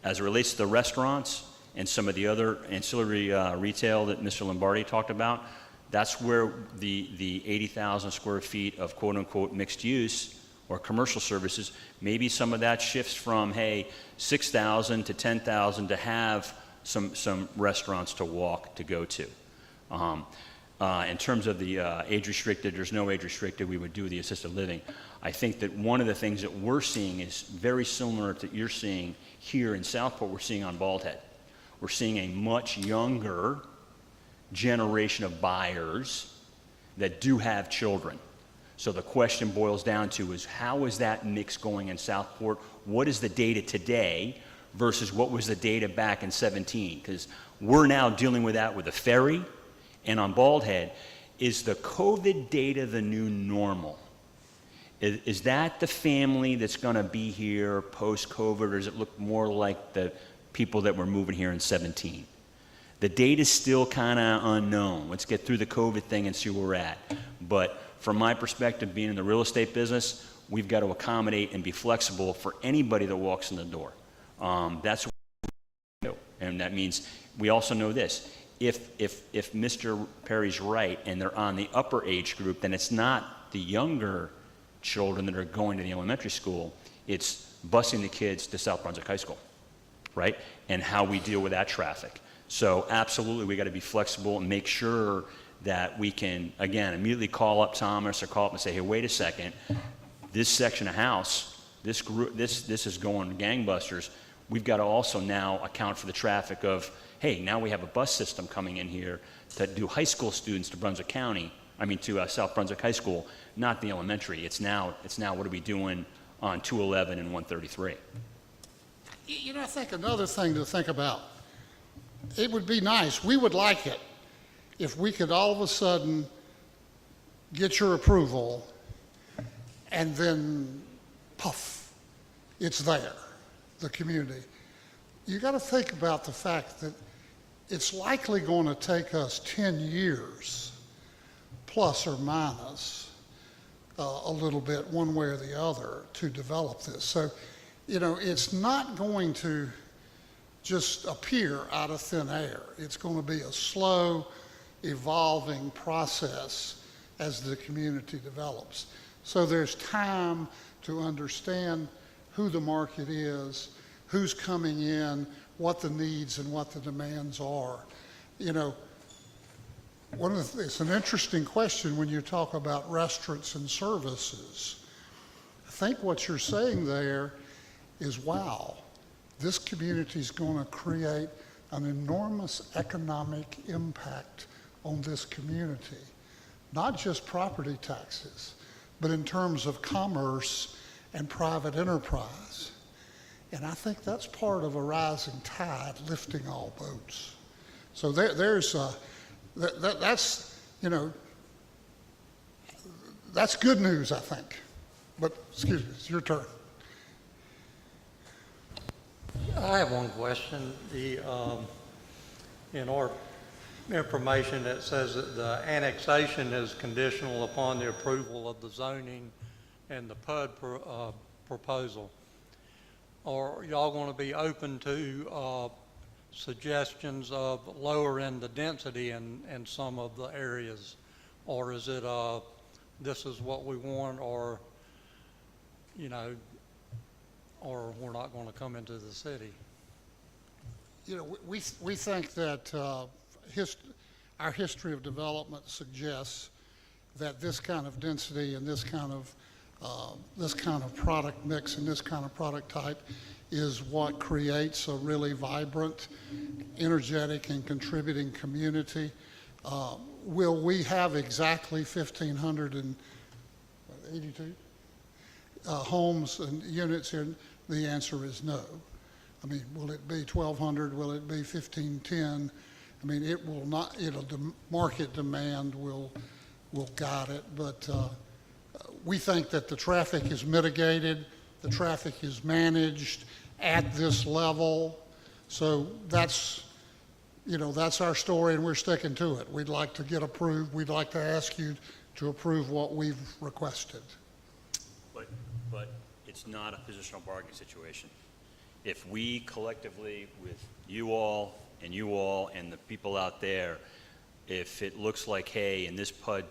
As it relates to the restaurants and some of the other ancillary retail that Mr. Lombardi talked about, that's where the 80,000 square feet of quote-unquote mixed use or commercial services, maybe some of that shifts from, hey, 6,000 to 10,000 to have some restaurants to walk to go to. In terms of the age restricted, there's no age restricted, we would do the assisted living. I think that one of the things that we're seeing is very similar to what you're seeing here in Southport, we're seeing on Bald Head. We're seeing a much younger generation of buyers that do have children. So the question boils down to is how is that mix going in Southport? What is the data today versus what was the data back in 17? Because we're now dealing with that with the ferry and on Bald Head. Is the COVID data the new normal? Is that the family that's going to be here post-COVID, or does it look more like the people that were moving here in 17? The data's still kind of unknown. Let's get through the COVID thing and see where we're at. But from my perspective, being in the real estate business, we've got to accommodate and be flexible for anybody that walks in the door. That's what we do. And that means we also know this. If Mr. Perry's right and they're on the upper age group, then it's not the younger children that are going to the elementary school, it's busing the kids to South Brunswick High School, right? And how we deal with that traffic. So absolutely, we got to be flexible and make sure that we can, again, immediately call up Thomas or call up and say, hey, wait a second, this section of house, this group, this is going gangbusters. We've got to also now account for the traffic of, hey, now we have a bus system coming in here to do high school students to Brunswick County, to South Brunswick High School, not the elementary. It's now what are we doing on 211 and 133? You know, I think another thing to think about, it would be nice, we would like it, if we could all of a sudden get your approval and then, puff, it's there, the community. You got to think about the fact that it's likely going to take us 10 years, plus or minus, a little bit, one way or the other, to develop this. So, you know, it's not going to just appear out of thin air. It's going to be a slow, evolving process as the community develops. So there's time to understand who the market is, who's coming in, what the needs and what the demands are. You know, it's an interesting question when you talk about restaurants and services. I think what you're saying there is, wow, this community is going to create an enormous economic impact on this community, not just property taxes, but in terms of commerce and private enterprise. And I think that's part of a rising tide lifting all boats. So that's, you know, that's good news, I think. But, excuse me, it's your turn. I have one question. In our information, it says that the annexation is conditional upon the approval of the zoning and the PUD proposal. Are y'all going to be open to suggestions of lowering the density in some of the areas? Or is it this is what we want, or, you know, or we're not going to come into the city? You know, we think that our history of development suggests that this kind of density and this kind of product mix and this kind of product type is what creates a really vibrant, energetic, and contributing community. Will we have exactly 1,582 homes and units here? The answer is no. I mean, will it be 1,200? Will it be 1,510? I mean, it will not. The market demand will guide it, but we think that the traffic is mitigated, the traffic is managed at this level. So that's our story, and we're sticking to it. We'd like to get approved. We'd like to ask you to approve what we've requested. But it's not a positional bargaining situation. If we collectively, with you all and the people out there, if it looks like, hey, in this PUD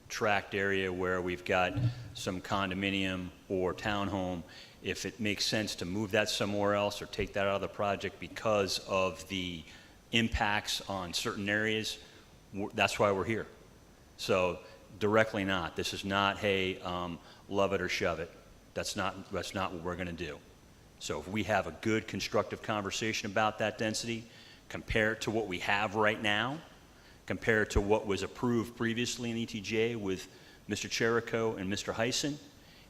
tract area where we've got some condominium or townhome, if it makes sense to move that somewhere else or take that out of the project because of the impacts on certain areas, that's why we're here. So directly not. This is not, hey, love it or shove it. That's not what we're going to do. So if we have a good constructive conversation about that density, compare it to what we have right now, compare it to what was approved previously in ETJ with Mr. Cherico and Mr. Heisen,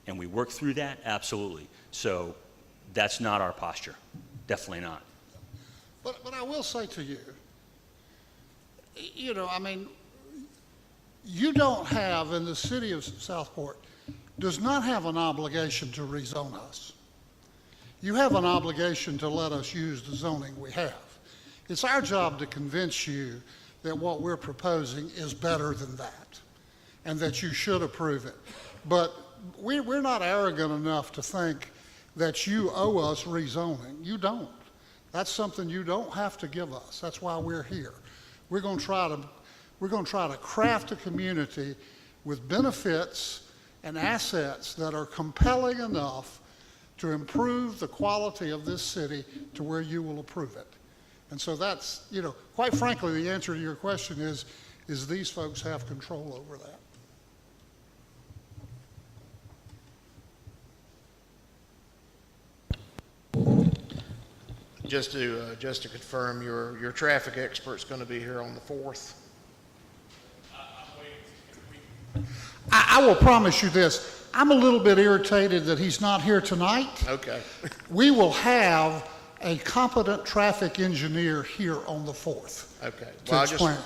and we work through that, absolutely. So that's not our posture. Definitely not. But I will say to you, you know, I mean, you don't have, in the city of Southport, does not have an obligation to rezone us. You have an obligation to let us use the zoning we have. It's our job to convince you that what we're proposing is better than that and that you should approve it. But we're not arrogant enough to think that you owe us rezoning. You don't. That's something you don't have to give us. That's why we're here. We're going to try to craft a community with benefits and assets that are compelling enough to improve the quality of this city to where you will approve it. And so that's, you know, quite frankly, the answer to your question is these folks have control over that. Just to confirm, your traffic expert's going to be here on the 4th. I will promise you this. I'm a little bit irritated that he's not here tonight. Okay. We will have a competent traffic engineer here on the 4th. Okay. To explain.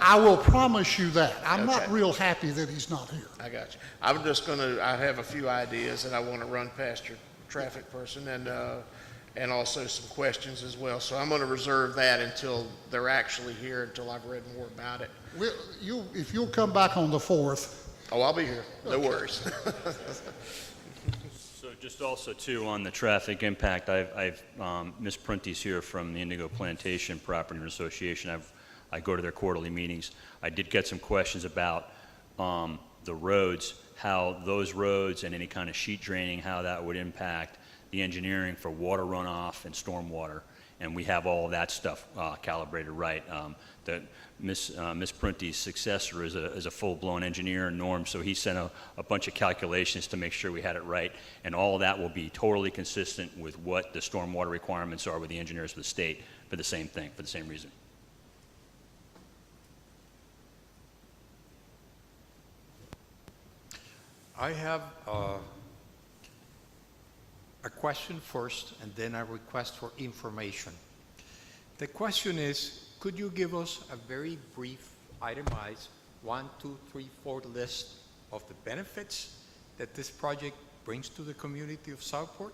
I will promise you that. I'm not real happy that he's not here. I got you. I have a few ideas that I want to run past your traffic person and also some questions as well. So I'm going to reserve that until they're actually here, until I've read more about it. If you'll come back on the 4th. Oh, I'll be here. No worries. So just also too on the traffic impact, I've Ms. Prunty's here from the Indigo Plantation Property Association. I go to their quarterly meetings. I did get some questions about the roads, how those roads and any kind of sheet draining, how that would impact the engineering for water runoff and stormwater. And we have all of that stuff calibrated right. Ms. Prunty's successor is a full-blown engineer, Norm, so he sent a bunch of calculations to make sure we had it right, and all of that will be totally consistent with what the stormwater requirements are with the engineers of the state for the same thing, for the same reason. I have a question first, and then a request for information. The question is, could you give us a very brief, itemized 1, 2, 3, 4 list of the benefits that this project brings to the community of Southport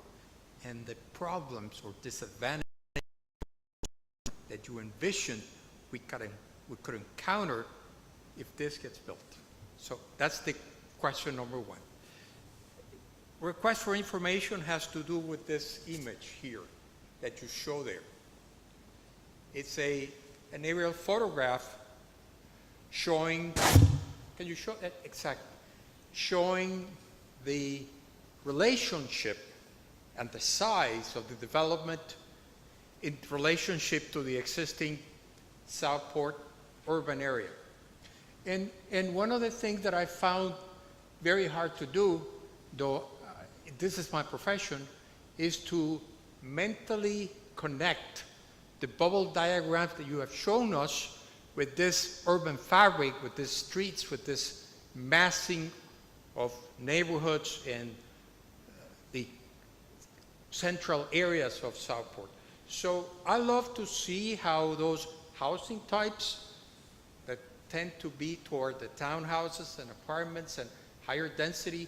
and the problems or disadvantages that you envision we could encounter if this gets built? So that's the question number 1. Request for information has to do with this image here that you show there. It's an aerial photograph showing, can you show that? Exactly. Showing the relationship and the size of the development in relationship to the existing Southport urban area. And one of the things that I found very hard to do, though this is my profession, is to mentally connect the bubble diagrams that you have shown us with this urban fabric, with these streets, with this massing of neighborhoods and the central areas of Southport. So I love to see how those housing types that tend to be toward the townhouses and apartments and higher density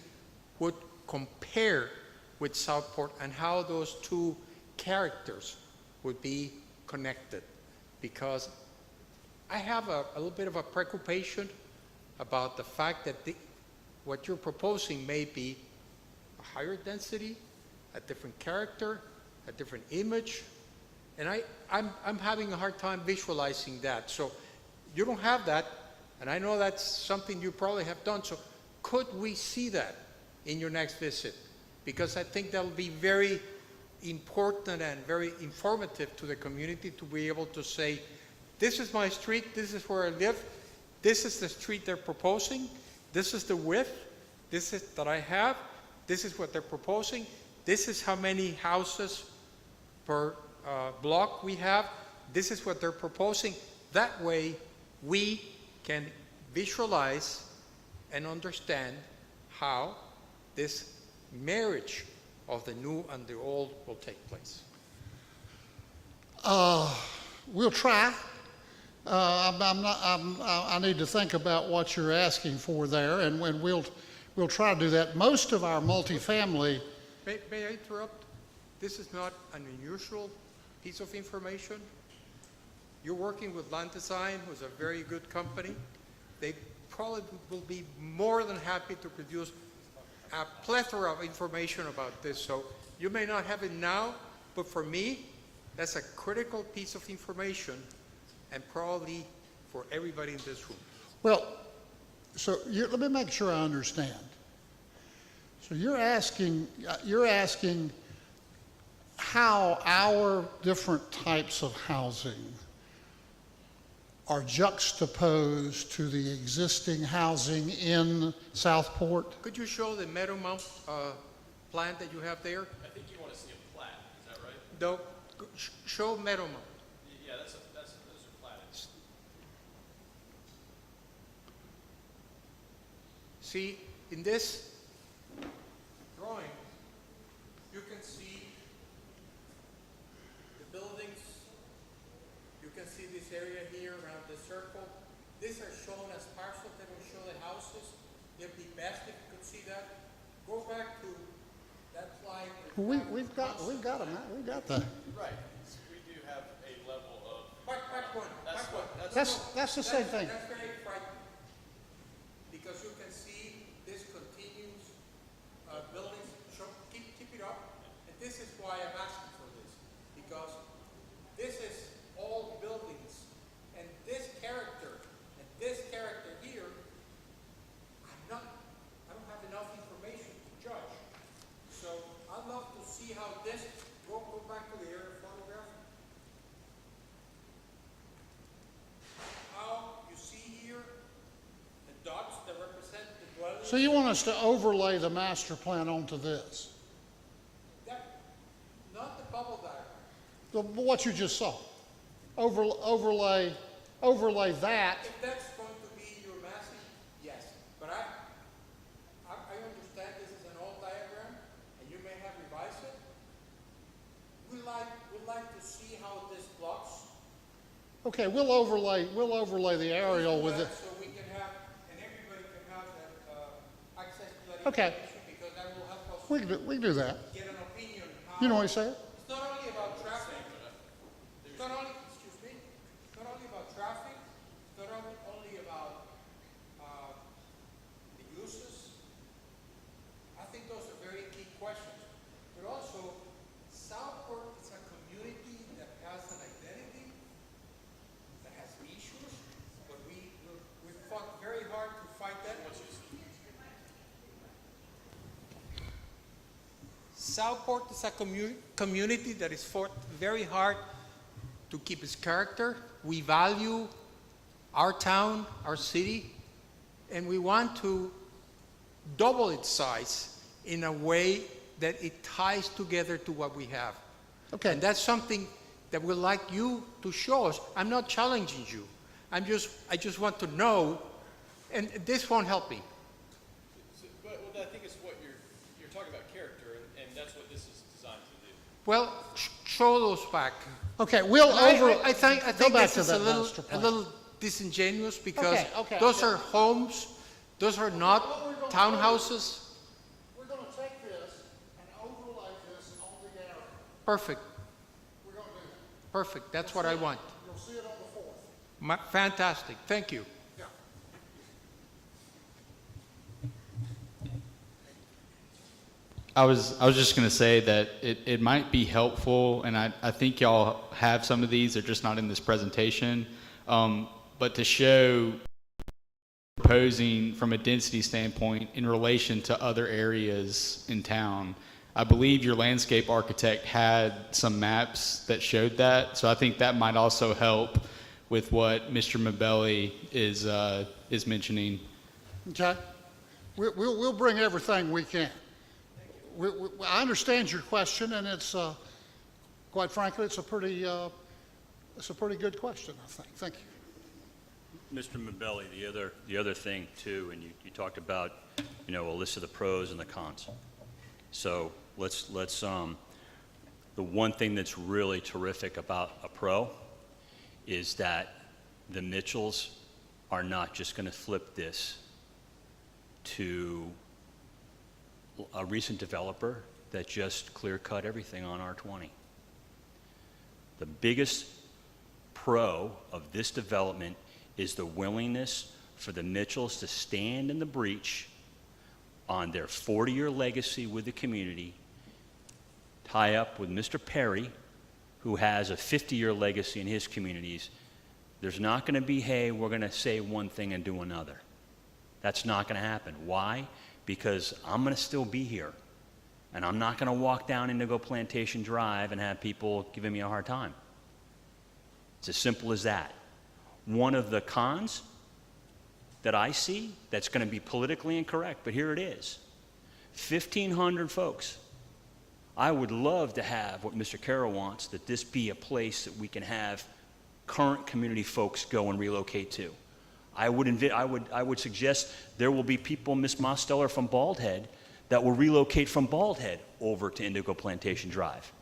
would compare with Southport, and how those two characters would be connected. Because I have a little bit of a preoccupation about the fact that what you're proposing may be a higher density, a different character, a different image, and I'm having a hard time visualizing that. So you don't have that, And I know that's something you probably have done, so could we see that in your next visit? Because I think that'll be very important and very informative to the community to be able to say, this is my street, this is where I live, this is the street they're proposing, this is the width, this is that I have, this is what they're proposing, this is how many houses per block we have, this is what they're proposing. That way, we can visualize and understand how this marriage of the new and the old will take place. We'll try. I need to think about what you're asking for there, and we'll try to do that. Most of our multifamily. May I interrupt? This is not an unusual piece of information. You're working with Land Design, who's a very good company. They probably will be more than happy to produce a plethora of information about this. So you may not have it now, but for me, that's a critical piece of information, and probably for everybody in this room. Well, so let me make sure I understand. So you're asking how our different types of housing are juxtaposed to the existing housing in Southport? Could you show the Meadowmount plan that you have there? I think you want to see a plat, is that right? No, show Meadowmount. Yeah, those are platted. See, in this drawing, you can see the buildings. You can see this area here around the circle. These are shown as parcels that will show the houses. It'd be best if you could see that. Go back to that slide. We've got that. Right. We do have a level of. Back one. That's the same thing. That's very frightening, because you can see this continues buildings. Keep it up, and this is why I'm asking for this, because this is all buildings, and this character here, I don't have enough information to judge. So I'd love to see how this. Go back to the aerial photograph. How you see here the dots that represent the dwelling. So you want us to overlay the master plan onto this? Not the bubble diagram. What you just saw. Overlay that. If that's going to be your massive, yes. But I understand this is an old diagram, and you may have revised it. We'd like to see how this blocks. Okay, we'll overlay the aerial with it. So we can have, and everybody can have that access to that Okay. information, because that will help us We can do that. get an opinion. How You know what he said? It's not only about traffic. It's not only, excuse me, it's not only about traffic, it's not only about the uses. I think those are very key questions. But also, Southport is a community that has an identity, that has issues, but we fought very hard to fight that. Southport is a community that is fought very hard to keep its character. We value our town, our city, and we want to double its size in a way that it ties together to what we have. Okay. And that's something that we'd like you to show us. I'm not challenging you. I just want to know, and this won't help me. But I think it's what you're talking about character, and that's what this is designed to do. Well, show those back. Okay, I think go back this to is that a master plan. little disingenuous, because Okay, those are homes, those are not townhouses. We're going to take this and overlay this on the area. Perfect, We're going to do that. perfect, that's what I want. You'll see it on the 4th. Fantastic, thank you. Yeah. I was just going to say that it might be helpful, and I think y'all have some of these, they're just not in this presentation, but to show proposing from a density standpoint in relation to other areas in town. I believe your landscape architect had some maps that showed that, so I think that might also help with what Mr. Mabelli is mentioning. Okay? We'll bring everything we can. I understand your question, and it's, quite frankly, it's a pretty good question, I think. Thank you. Mr. Mabelli, the other thing too, and you talked about, a list of the pros and the cons. So let's the one thing that's really terrific about a pro is that the Mitchells are not just going to flip this to a recent developer that just clear-cut everything on R20. The biggest pro of this development is the willingness for the Mitchells to stand in the breach on their 40-year legacy with the community, tie up with Mr. Perry, who has a 50-year legacy in his communities. There's not going to be, hey, we're going to say one thing and do another. That's not going to happen. Why? Because I'm going to still be here, and I'm not going to walk down Indigo Plantation Drive and have people giving me a hard time. It's as simple as that. One of the cons that I see that's going to be politically incorrect, but here it is. 1,500 folks. I would love to have what Mr. Carroll wants, that this be a place that we can have current community folks go and relocate to. I would suggest there will be people, Ms. Mosteller from Bald Head, that will relocate from Bald Head over to Indigo Plantation Drive.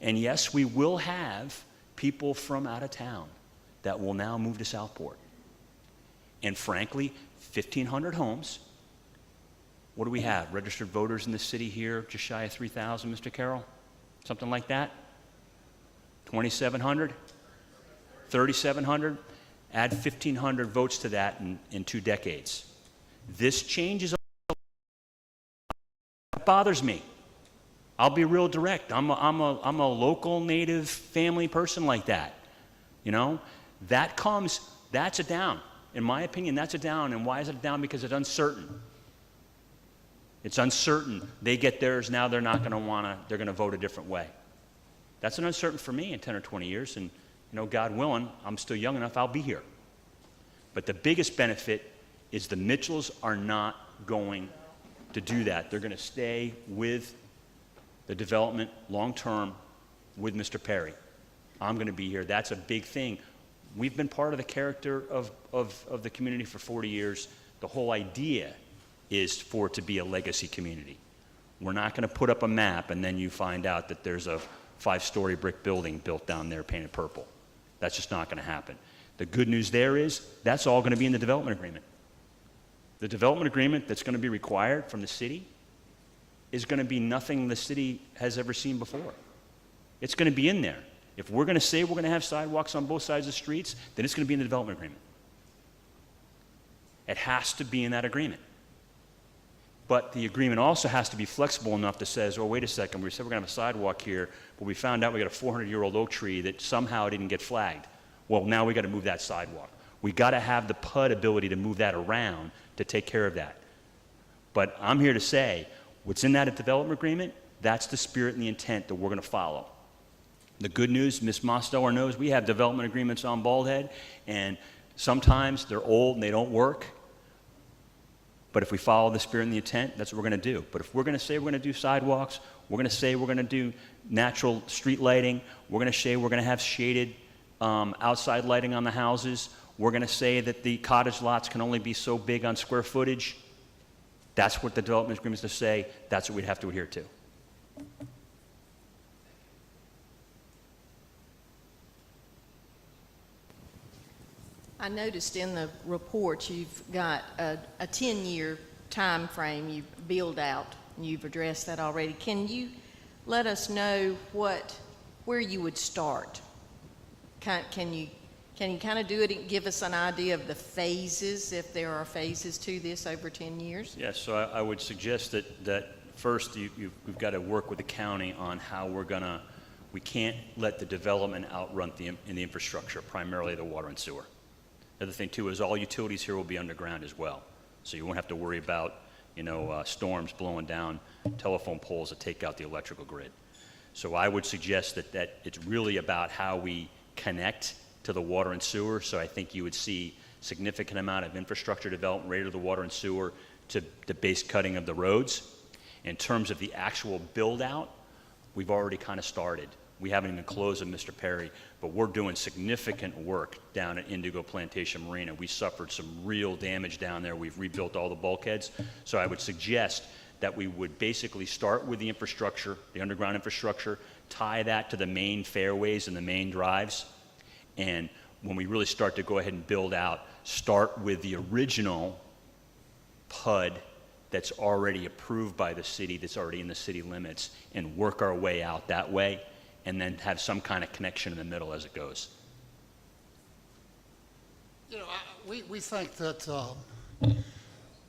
And yes, we will have people from out of town that will now move to Southport. And frankly, 1,500 homes. What do we have? Registered voters in the city here, just shy of 3,000, Mr. Carroll? Something like that? 2,700? 3,700? Add 1,500 votes to that in 2 decades. This changes. That bothers me. I'll be real direct. I'm a local native family person like that. That's a down. In my opinion, that's a down. And why is it a down? Because it's uncertain. It's uncertain. They get theirs, now they're not going to they're going to vote a different way. That's an uncertain for me in 10 or 20 years. And, God willing, I'm still young enough, I'll be here. But the biggest benefit is the Mitchells are not going to do that. They're going to stay with the development long-term with Mr. Perry. I'm going to be here. That's a big thing. We've been part of the character of the community for 40 years. The whole idea is for it to be a legacy community. We're not going to put up a map and then you find out that there's a 5-story brick building built down there painted purple. That's just not going to happen. The good news there is that's all going to be in the development agreement. The development agreement that's going to be required from the city is going to be nothing the city has ever seen before. It's going to be in there. If we're going to say we're going to have sidewalks on both sides of the streets, then it's going to be in the development agreement. It has to be in that agreement. But the agreement also has to be flexible enough that says, oh, wait a second, we said we're going to have a sidewalk here, but we found out we got a 400-year-old oak tree that somehow didn't get flagged. Well, now we got to move that sidewalk. We got to have the PUD ability to move that around to take care of that. But I'm here to say, what's in that development agreement, that's the spirit and the intent that we're going to follow. The good news, Ms. Mostower knows, we have development agreements on Bald Head, and sometimes they're old and they don't work. But if we follow the spirit and the intent, that's what we're going to do. But if we're going to say we're going to do sidewalks, we're going to say we're going to do natural street lighting, we're going to say we're going to have shaded outside lighting on the houses, we're going to say that the cottage lots can only be so big on square footage, that's what the development agreement is to say. That's what we'd have to adhere to. I noticed in the report you've got a 10-year time frame you build out, and you've addressed that already. Can you let us know where you would start? Can you kind of do it and give us an idea of the phases, if there are phases to this over 10 years? Yes, so I would suggest that first we've got to work with the county on how we can't let the development outrun the infrastructure, primarily the water and sewer. The other thing too is all utilities here will be underground as well. So you won't have to worry about, storms blowing down telephone poles that take out the electrical grid. So I would suggest that it's really about how we connect to the water and sewer. So I think you would see significant amount of infrastructure development related to the water and sewer to the base cutting of the roads. In terms of the actual build out, we've already kind of started. We haven't even closed with Mr. Perry, but we're doing significant work down at Indigo Plantation Marina. We suffered some real damage down there. We've rebuilt all the bulkheads. So I would suggest that we would basically start with the infrastructure, the underground infrastructure, tie that to the main fairways and the main drives. And when we really start to go ahead and build out, start with the original PUD that's already approved by the city, that's already in the city limits, and work our way out that way, and then have some kind of connection in the middle as it goes. We think that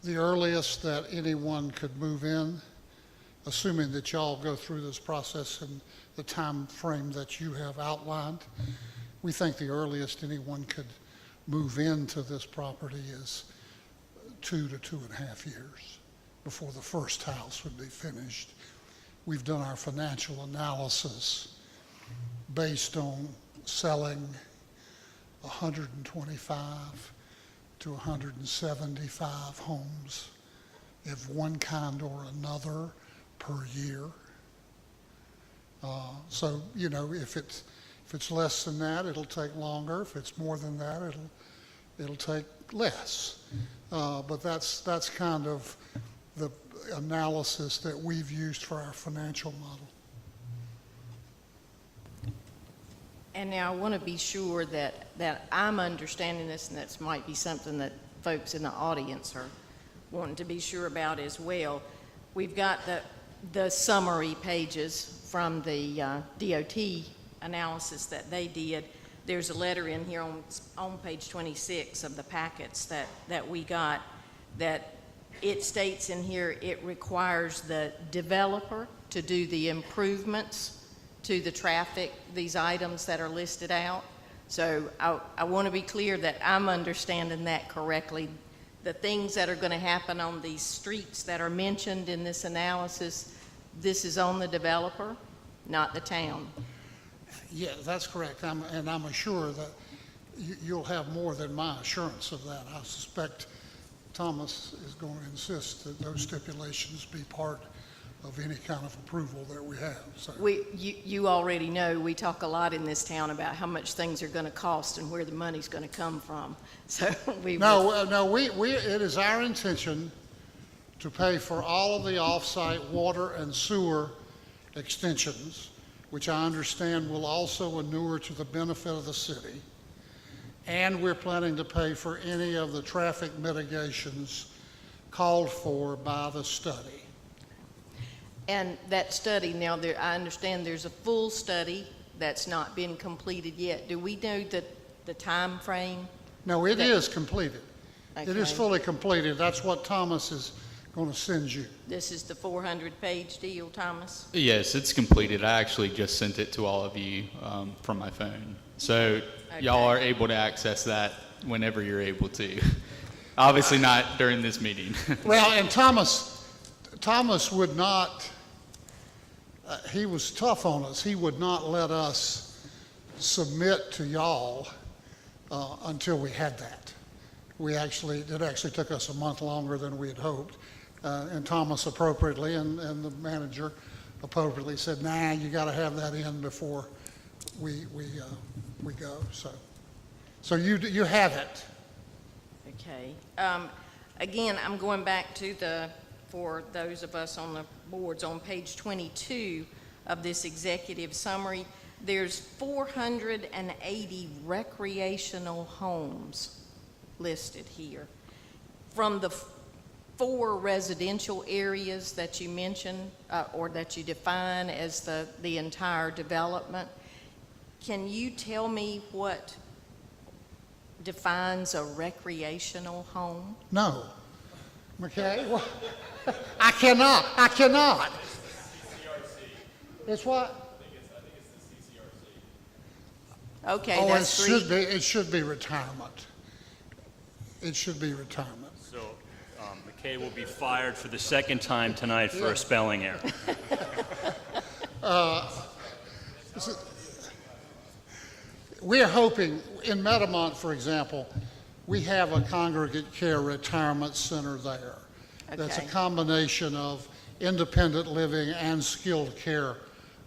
the earliest that anyone could move in, assuming that y'all go through this process in the time frame that you have outlined, we think the earliest anyone could move into this property is 2 to 2.5 years before the first house would be finished. We've done our financial analysis based on selling 125 to 175 homes of one kind or another per year. So, if it's less than that, it'll take longer. If it's more than that, it'll take less. But that's kind of the analysis that we've used for our financial model. And now I want to be sure that I'm understanding this, and that might be something that folks in the audience are wanting to be sure about as well. We've got the summary pages from the DOT analysis that they did. There's a letter in here on page 26 of the packets that we got that it states in here it requires the developer to do the improvements to the traffic, these items that are listed out. So I want to be clear that I'm understanding that correctly. The things that are going to happen on these streets that are mentioned in this analysis, this is on the developer, not the town. Yeah, that's correct. I'm assured that you'll have more than my assurance of that. I suspect Thomas is going to insist that those stipulations be part of any kind of approval that we have. So. You already know we talk a lot in this town about how much things are going to cost and where the money's going to come from. So it is our intention to pay for all of the off-site water and sewer extensions, which I understand will also inure to the benefit of the city. And we're planning to pay for any of the traffic mitigations called for by the study. And that study, now I understand there's a full study that's not been completed yet. Do we know the time frame? No, it is completed. Okay. It is fully completed. That's what Thomas is going to send you. This is the 400-page deal, Thomas? Yes, it's completed. I actually just sent it to all of you from my phone. So y'all are able to access that whenever you're able to. Obviously not during this meeting. Well, and Thomas would not, he was tough on us. He would not let us submit to y'all until we had that. It actually took us a month longer than we had hoped. And Thomas appropriately and the manager appropriately said, nah, you got to have that in before we go. So you have it. Okay. Again, I'm going back to for those of us on the boards, on page 22 of this executive summary, there's 480 recreational homes listed here. From the 4 residential areas that you mentioned or that you define as the entire development, can you tell me what defines a recreational home? No. Okay. Well, I cannot. It's what? I think it's the CCRC. Okay, oh, that's it should be retirement. It should be retirement. So McKay will be fired for the second time tonight for a spelling error. We're hoping, in Metamont, for example, we have a congregate care retirement center there. That's a Okay. combination of independent living and skilled care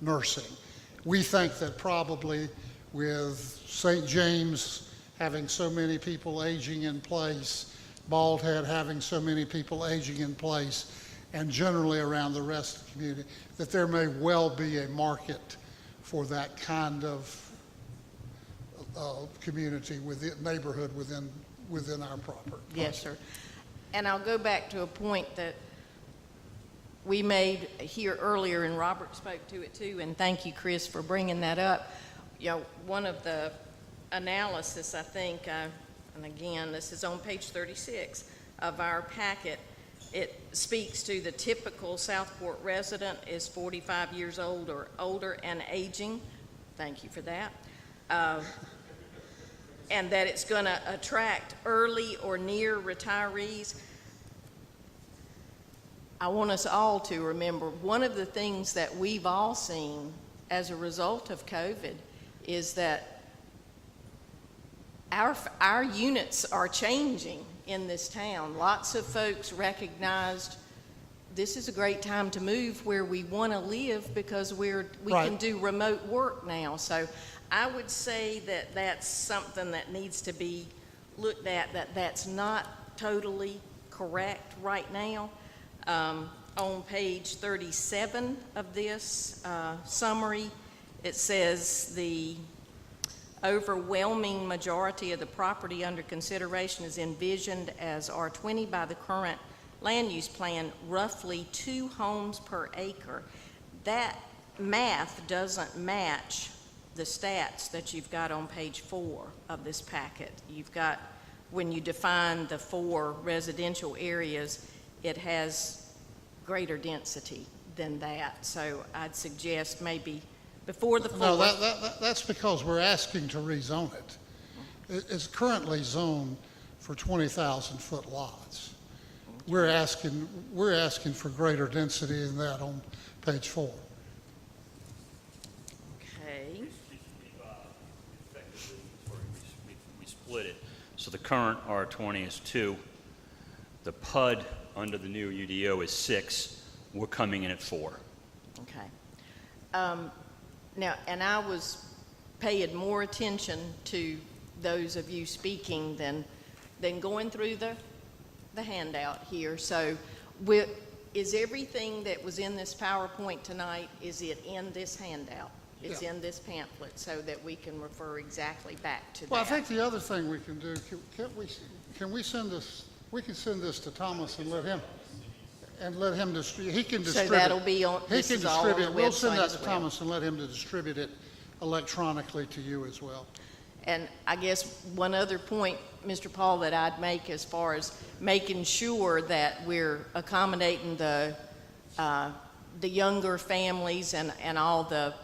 nursing. We think that probably with St. James having so many people aging in place, Bald Head having so many people aging in place, and generally around the rest of the community, that there may well be a market for that kind of community, within neighborhood within our proper. Yes, sir. And I'll go back to a point that we made here earlier, and Robert spoke to it too, and thank you, Chris, for bringing that up. You know, one of the analysis, I think, and again, this is on page 36 of our packet, it speaks to the typical Southport resident is 45 years old or older and aging. Thank you for that. And that it's going to attract early or near retirees. I want us all to remember one of the things that we've all seen as a result of COVID is that our units are changing in this town. Lots of folks recognized this is a great time to move where we want to live because we can do remote work now. So I would say that that's something that needs to be looked at, that's not totally correct right now. On page 37 of this summary, it says the overwhelming majority of the property under consideration is envisioned as R20 by the current land use plan, roughly 2 homes per acre. That math doesn't match the stats that you've got on page 4 of this packet. You've got, when you define the 4 residential areas, it has greater density than that. So I'd suggest maybe before the 4. No, that's because we're asking to rezone it. It's currently zoned for 20,000-foot lots. We're asking for greater density than that on page 4. Okay. We split it. So the current R20 is 2. The PUD under the new UDO is 6. We're coming in at 4. Okay. Now, and I was paying more attention to those of you speaking than going through the handout here. So is everything that was in this PowerPoint tonight, is it in this handout? It's in this pamphlet so that we can refer exactly back to that. Well, I think the other thing we can do, can we send this, we can send this to Thomas and let him distribute. He can distribute. So that'll be on, He this can is all on the distribute. We'll send website that as to well. Thomas and let him to distribute it electronically to you as well. And I guess one other point, Mr. Paul, that I'd make as far as making sure that we're accommodating the younger families and all the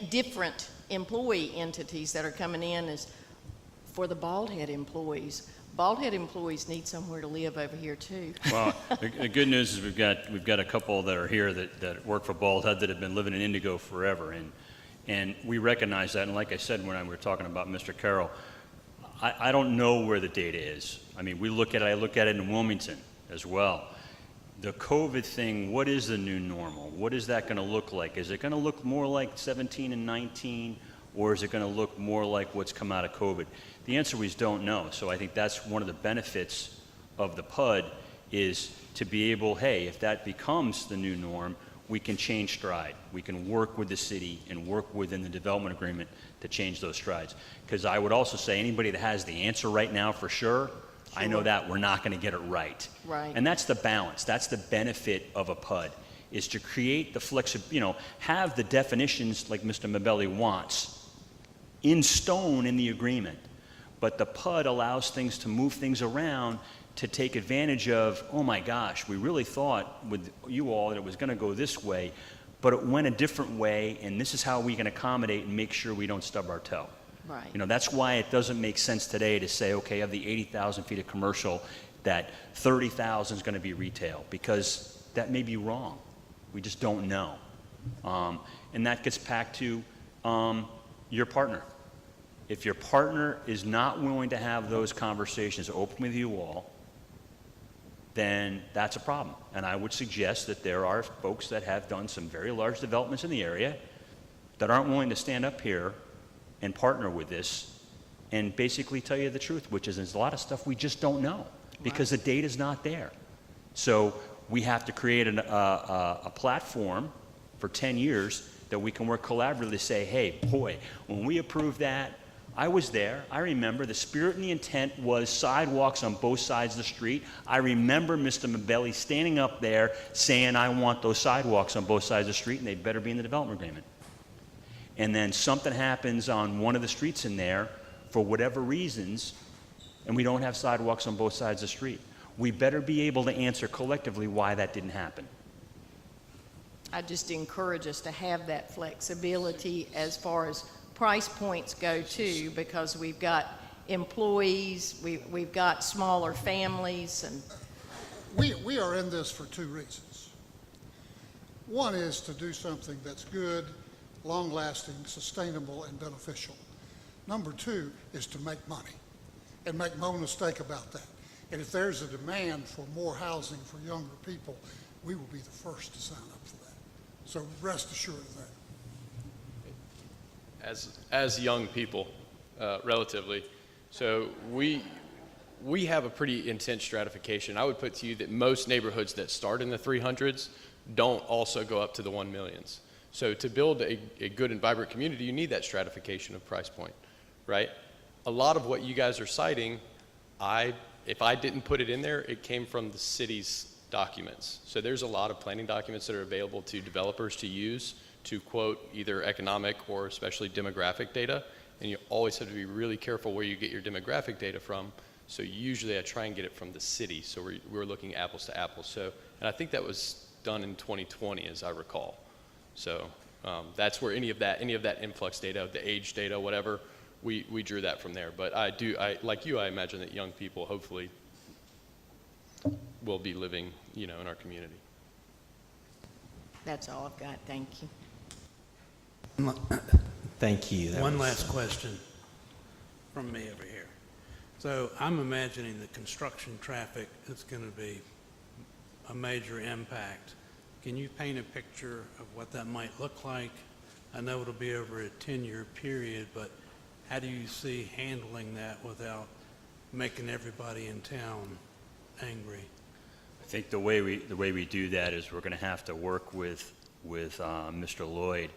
different employee entities that are coming in is for the Bald Head employees. Bald Head employees need somewhere to live over here too. Well, the good news is we've got a couple that are here that work for Bald Head that have been living in Indigo forever, and we recognize that. And like I said when we were talking about Mr. Carroll, I don't know where the data is. I mean, I look at it in Wilmington as well. The COVID thing, what is the new normal? What is that going to look like? Is it going to look more like 17 and 19, or is it going to look more like what's come out of COVID? The answer is don't know. So I think that's one of the benefits of the PUD is to be able, hey, if that becomes the new norm, we can change stride. We can work with the city and work within the development agreement to change those strides. Because I would also say anybody that has the answer right now for sure, I know that we're not going to get it right. Right. And that's the balance. That's the benefit of a PUD, is to create the flexibility, have the definitions like Mr. Mabelli wants in stone in the agreement. But the PUD allows things to move things around to take advantage of, oh my gosh, we really thought with you all that it was going to go this way, but it went a different way, and this is how we can accommodate and make sure we don't stub our toe. Right. You know, that's why it doesn't make sense today to say, okay, of the 80,000 feet of commercial, that 30,000 is going to be retail, because that may be wrong. We just don't know. And that gets back to your partner. If your partner is not willing to have those conversations open with you all, then that's a problem. And I would suggest that there are folks that have done some very large developments in the area that aren't willing to stand up here and partner with this and basically tell you the truth, which is there's a lot of stuff we just don't know because the data's not there. So we have to create a platform for 10 years that we can work collaboratively to say, hey, boy, when we approved that, I was there. I remember the spirit and the intent was sidewalks on both sides of the street. I remember Mr. Mabelli standing up there saying, I want those sidewalks on both sides of the street, and they better be in the development agreement. And then something happens on one of the streets in there for whatever reasons, and we don't have sidewalks on both sides of the street. We better be able to answer collectively why that didn't happen. I just encourage us to have that flexibility as far as price points go too, because we've got employees, we've got smaller families, and We are in this for two reasons. One is to do something that's good, long-lasting, sustainable, and beneficial. Number two is to make money, and make no mistake about that. And if there's a demand for more housing for younger people, we will be the first to sign up for that. So rest assured of that. As young people, relatively, so we have a pretty intense stratification. I would put to you that most neighborhoods that start in the 300s don't also go up to the 1 millions. So to build a good and vibrant community, you need that stratification of price point, right? A lot of what you guys are citing, if I didn't put it in there, it came from the city's documents. So there's a lot of planning documents that are available to developers to use to quote either economic or especially demographic data. And you always have to be really careful where you get your demographic data from. So usually I try and get it from the city. So we're looking apples to apples. So, and I think that was done in 2020, as I recall. So that's where any of that influx data, the age data, whatever, we drew that from there. But like you, I imagine that young people hopefully will be living, in our community. that's all I've got. Thank you. Thank you. One last question from me over here. So I'm imagining the construction traffic is going to be a major impact. Can you paint a picture of what that might look like? I know it'll be over a 10-year period, but how do you see handling that without making everybody in town angry? I think the way we do that is we're going to have to work with Mr. Lloyd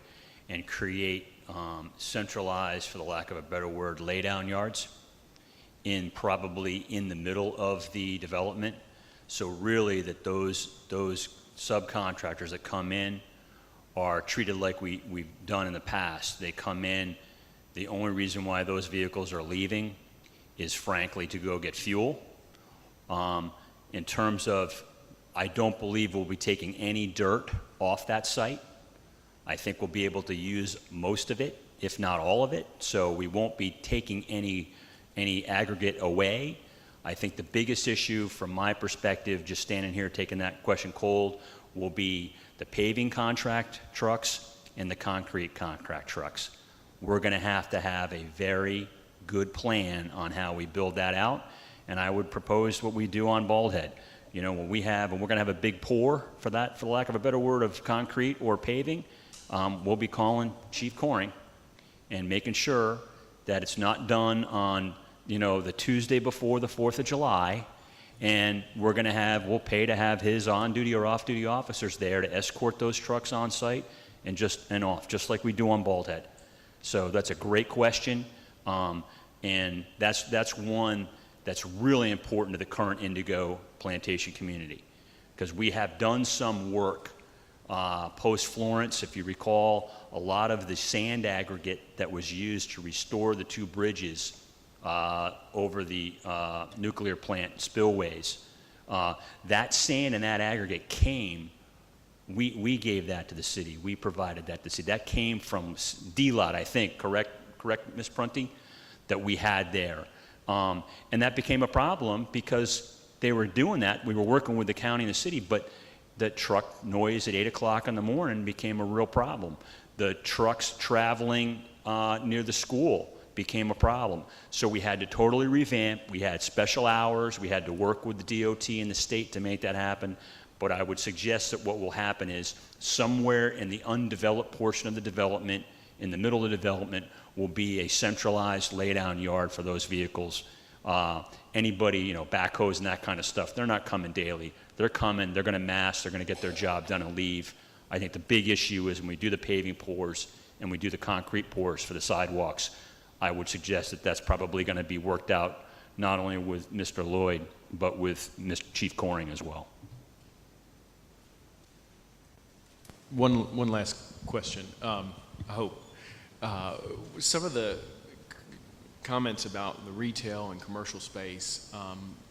and create centralized, for the lack of a better word, laydown yards probably in the middle of the development. So really that those subcontractors that come in are treated like we've done in the past. They come in, the only reason why those vehicles are leaving is frankly to go get fuel. In terms of, I don't believe we'll be taking any dirt off that site. I think we'll be able to use most of it, if not all of it, so we won't be taking any aggregate away. I think the biggest issue from my perspective, just standing here taking that question cold, will be the paving contract trucks and the concrete contract trucks. We're going to have a very good plan on how we build that out, and I would propose what we do on Bald Head. When we're going to have a big pour for that, for the lack of a better word, of concrete or paving, we'll be calling Chief Coring and making sure that it's not done on, the Tuesday before the 4th of July, and we'll pay to have his on-duty or off-duty officers there to escort those trucks on site and off, just like we do on Bald Head. So that's a great question, and that's one that's really important to the current Indigo plantation community, because we have done some work post-Florence. If you recall, a lot of the sand aggregate that was used to restore the two bridges over the nuclear plant spillways, that sand and that aggregate we gave that to the city. We provided that to the city. That came from DLOT, I think, correct, Ms. Prunty? that we had there. And that became a problem because they were doing that. We were working with the county and the city, but the truck noise at 8 o'clock in the morning became a real problem. The trucks traveling near the school became a problem. So we had to totally revamp. We had special hours. We had to work with the DOT and the state to make that happen. But I would suggest that what will happen is somewhere in the undeveloped portion of the development, in the middle of the development, will be a centralized lay-down yard for those vehicles. Anybody, backhoes and that kind of stuff, they're not coming daily. They're coming, they're going to mass, they're going to get their job done and leave. I think the big issue is when we do the paving pours and we do the concrete pours for the sidewalks, I would suggest that that's probably going to be worked out not only with Mr. Lloyd, but with Mr. Chief Coring as well. One last question, I hope. Some of the comments about the retail and commercial space,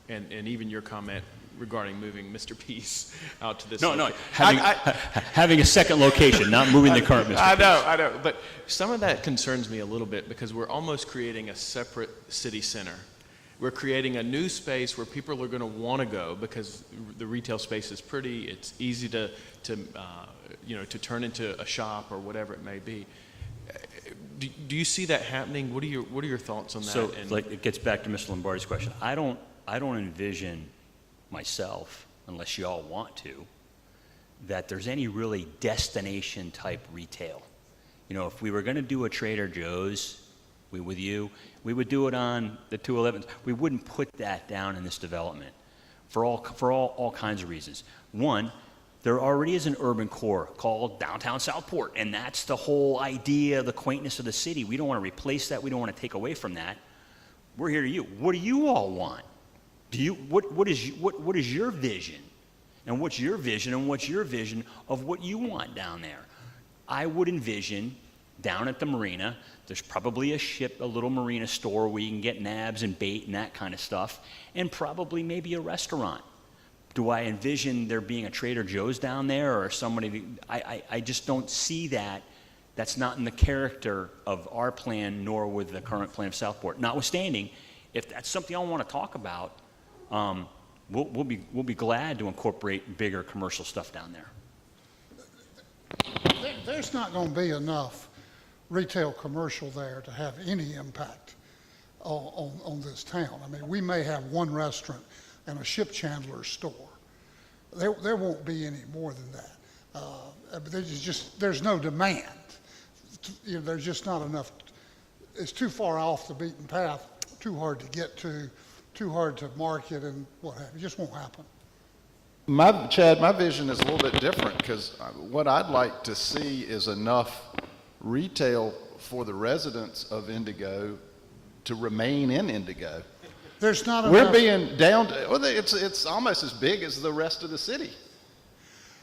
and even your comment regarding moving Mr. Peace out to this. No, having a second location, not moving the current Mr. Peace. I know, but some of that concerns me a little bit because we're almost creating a separate city center. We're creating a new space where people are going to want to go because the retail space is pretty. It's easy to turn into a shop or whatever it may be. Do you see that happening? What are your thoughts on that? So, it gets back to Mr. Lombardi's question. I don't envision myself, unless you all want to, that there's any really destination type retail. If we were going to do a Trader Joe's, we would do it on the 211s. We wouldn't put that down in this development for all kinds of reasons. One, there already is an urban core called downtown Southport, and that's the whole idea, the quaintness of the city. We don't want to replace that. We don't want to take away from that. We're here to you. What do you all want? What is your vision? And what's your vision and what's your vision of what you want down there? I would envision down at the marina, there's probably a little marina store where you can get nabs and bait and that kind of stuff, and probably maybe a restaurant. Do I envision there being a Trader Joe's down there or somebody? I just don't see that. That's not in the character of our plan, nor with the current plan of Southport. Notwithstanding, if that's something I want to talk about, we'll be glad to incorporate bigger commercial stuff down there. There's not going to be enough retail commercial there to have any impact on this town. I mean, we may have one restaurant and a ship chandler's store. There won't be any more than that. There's no demand. There's just not enough. It's too far off the beaten path, too hard to get to, too hard to market and what have you. It just won't happen. Chad, my vision is a little bit different because what I'd like to see is enough retail for the residents of Indigo to remain in Indigo. There's not enough. We're being down to, it's almost as big as the rest of the city.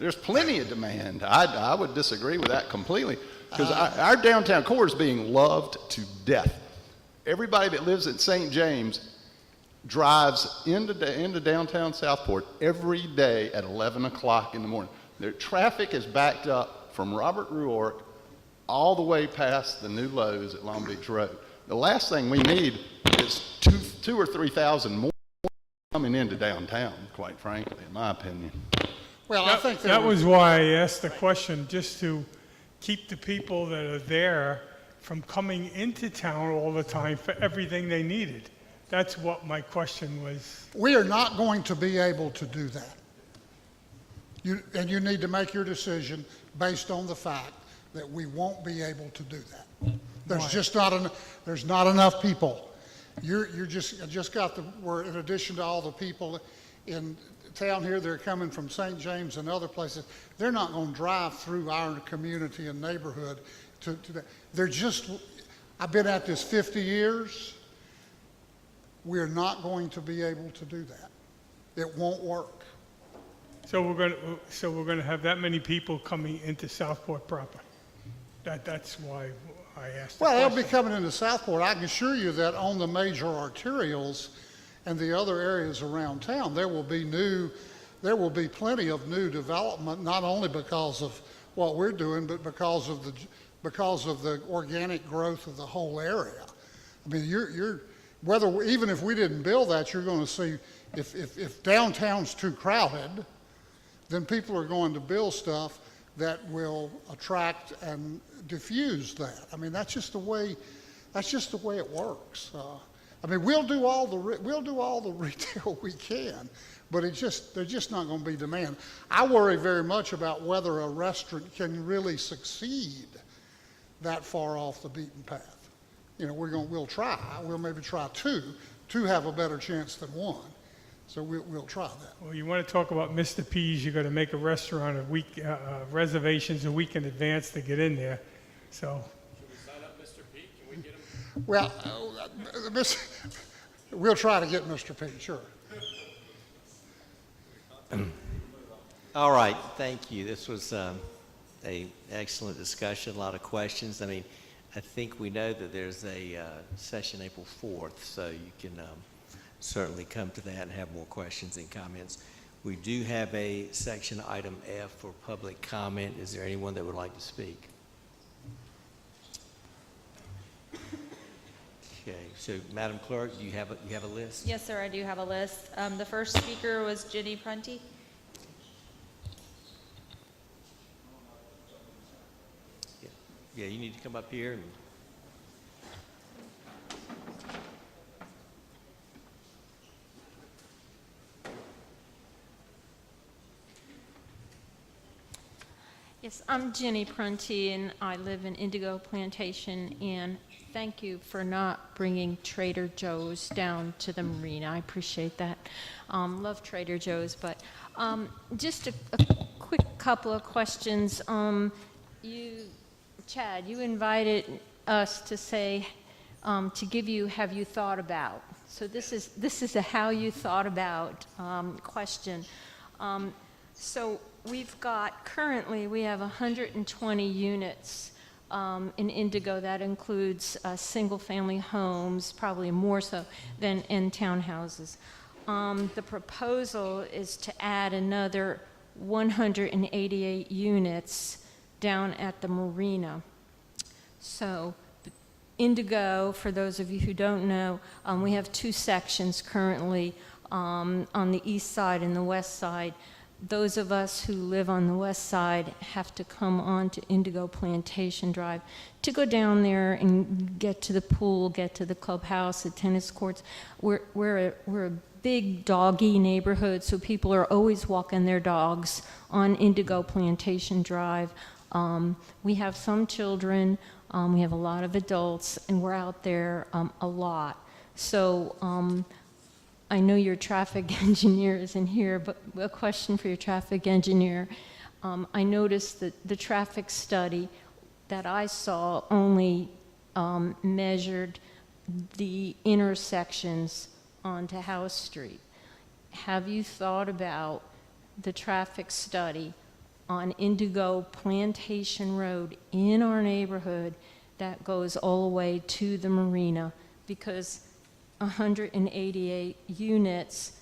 There's plenty of demand. I would disagree with that completely because our downtown core is being loved to death. Everybody that lives at St. James drives into downtown Southport every day at 11 o'clock in the morning. Their traffic is backed up from Robert Ruark all the way past the new Lowe's at Long Beach Road. The last thing we need is 2,000 or 3,000 more coming into downtown, quite frankly, in my opinion. Well, I think that was why I asked the question, just to keep the people that are there from coming into town all the time for everything they needed. That's what my question was. We are not going to be able to do that. You need to make your decision based on the fact that we won't be able to do that. There's not enough people. We're in addition to all the people in town here, they're coming from St. James and other places. They're not going to drive through our community and neighborhood to that. I've been at this 50 years. We're not going to be able to do that. It won't work. So we're going to have that many people coming into Southport proper. That's why I asked. Well, they'll be coming into Southport. I can assure you that on the major arterials and the other areas around town, there will be plenty of new development, not only because of what we're doing, but because of the organic growth of the whole area. I mean, even if we didn't build that, you're going to see, if downtown's too crowded, then people are going to build stuff that will attract and diffuse that. I mean, that's just the way it works. I mean, we'll do all the retail we can, but there's just not going to be demand. I worry very much about whether a restaurant can really succeed that far off the beaten path. You know, we'll try. We'll maybe try two. Two have a better chance than one. So we'll try that. Well, you want to talk about Mr. P's, you got to make a restaurant reservations a week in advance to get in there. So. Should we sign up Mr. P? Can we get him? Well, we'll try to get Mr. P, sure. All right, thank you. This was a excellent discussion, a lot of questions. I mean, I think we know that there's a session April 4th, so you can certainly come to that and have more questions and comments. We do have a section item F for public comment. Is there anyone that would like to speak? Okay, so Madam Clerk, you have a list? Yes, sir, I do have a list. The first speaker was Jenny Prunty. Yeah, you need to come up here and Yes, I'm Jenny Prunty, and I live in Indigo Plantation, and thank you for not bringing Trader Joe's down to the marina. I appreciate that. Love Trader Joe's, but just a quick couple of questions. Chad, you invited us to say, to give you, have you thought about? So this is a how you thought about question. So currently we have 120 units in Indigo. That includes single-family homes, probably more so than in townhouses. The proposal is to add another 188 units down at the marina. So Indigo, for those of you who don't know, we have two sections currently on the east side and the west side. Those of us who live on the west side have to come on to Indigo Plantation Drive to go down there and get to the pool, get to the clubhouse, the tennis courts. We're a big doggy neighborhood, so people are always walking their dogs on Indigo Plantation Drive. We have some children, we have a lot of adults, and we're out there a lot. So I know your traffic engineer isn't here, but a question for your traffic engineer. I noticed that the traffic study that I saw only measured the intersections onto House Street. Have you thought about the traffic study on Indigo Plantation Road in our neighborhood that goes all the way to the marina? Because 188 units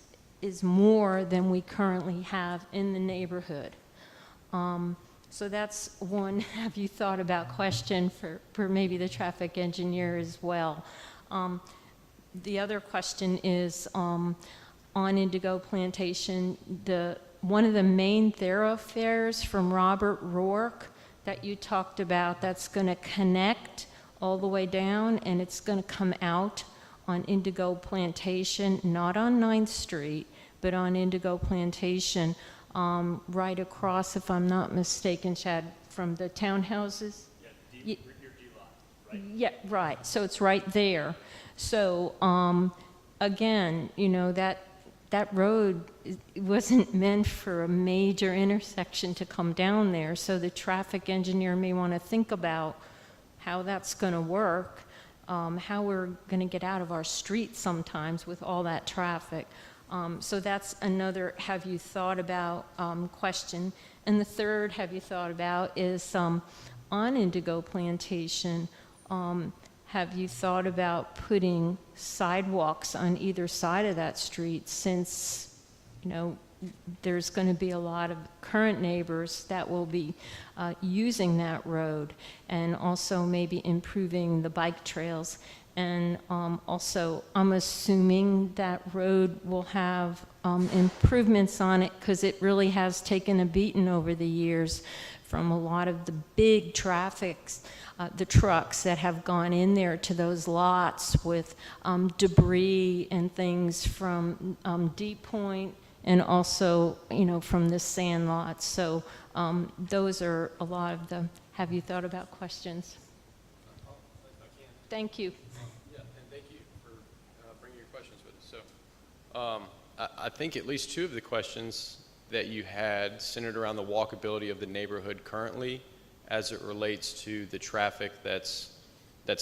is more than we currently have in the neighborhood. So that's one have you thought about question for maybe the traffic engineer as well. The other question is on Indigo Plantation, one of the main thoroughfares from Robert Rourke that you talked about that's going to connect all the way down, and it's going to come out on Indigo Plantation, not on 9th Street, but on Indigo Plantation, right across, if I'm not mistaken, Chad, from the townhouses? Yeah, your D-lot, right? Yeah, right. So it's right there. So again, you know, that road wasn't meant for a major intersection to come down there. So the traffic engineer may want to think about how that's going to work. How we're going to get out of our streets sometimes with all that traffic. So that's another have you thought about question. And the third have you thought about is on Indigo Plantation, have you thought about putting sidewalks on either side of that street, since, you know, there's going to be a lot of current neighbors that will be using that road, and also maybe improving the bike trails. And also, I'm assuming that road will have improvements on it because it really has taken a beating over the years from a lot of the big traffics, the trucks that have gone in there to those lots with debris and things from D Point and also, from the sand lots. So those are a lot of the have you thought about questions. Thank you. Yeah, and thank you for bringing your questions with us. So I think at least two of the questions that you had centered around the walkability of the neighborhood currently as it relates to the traffic that's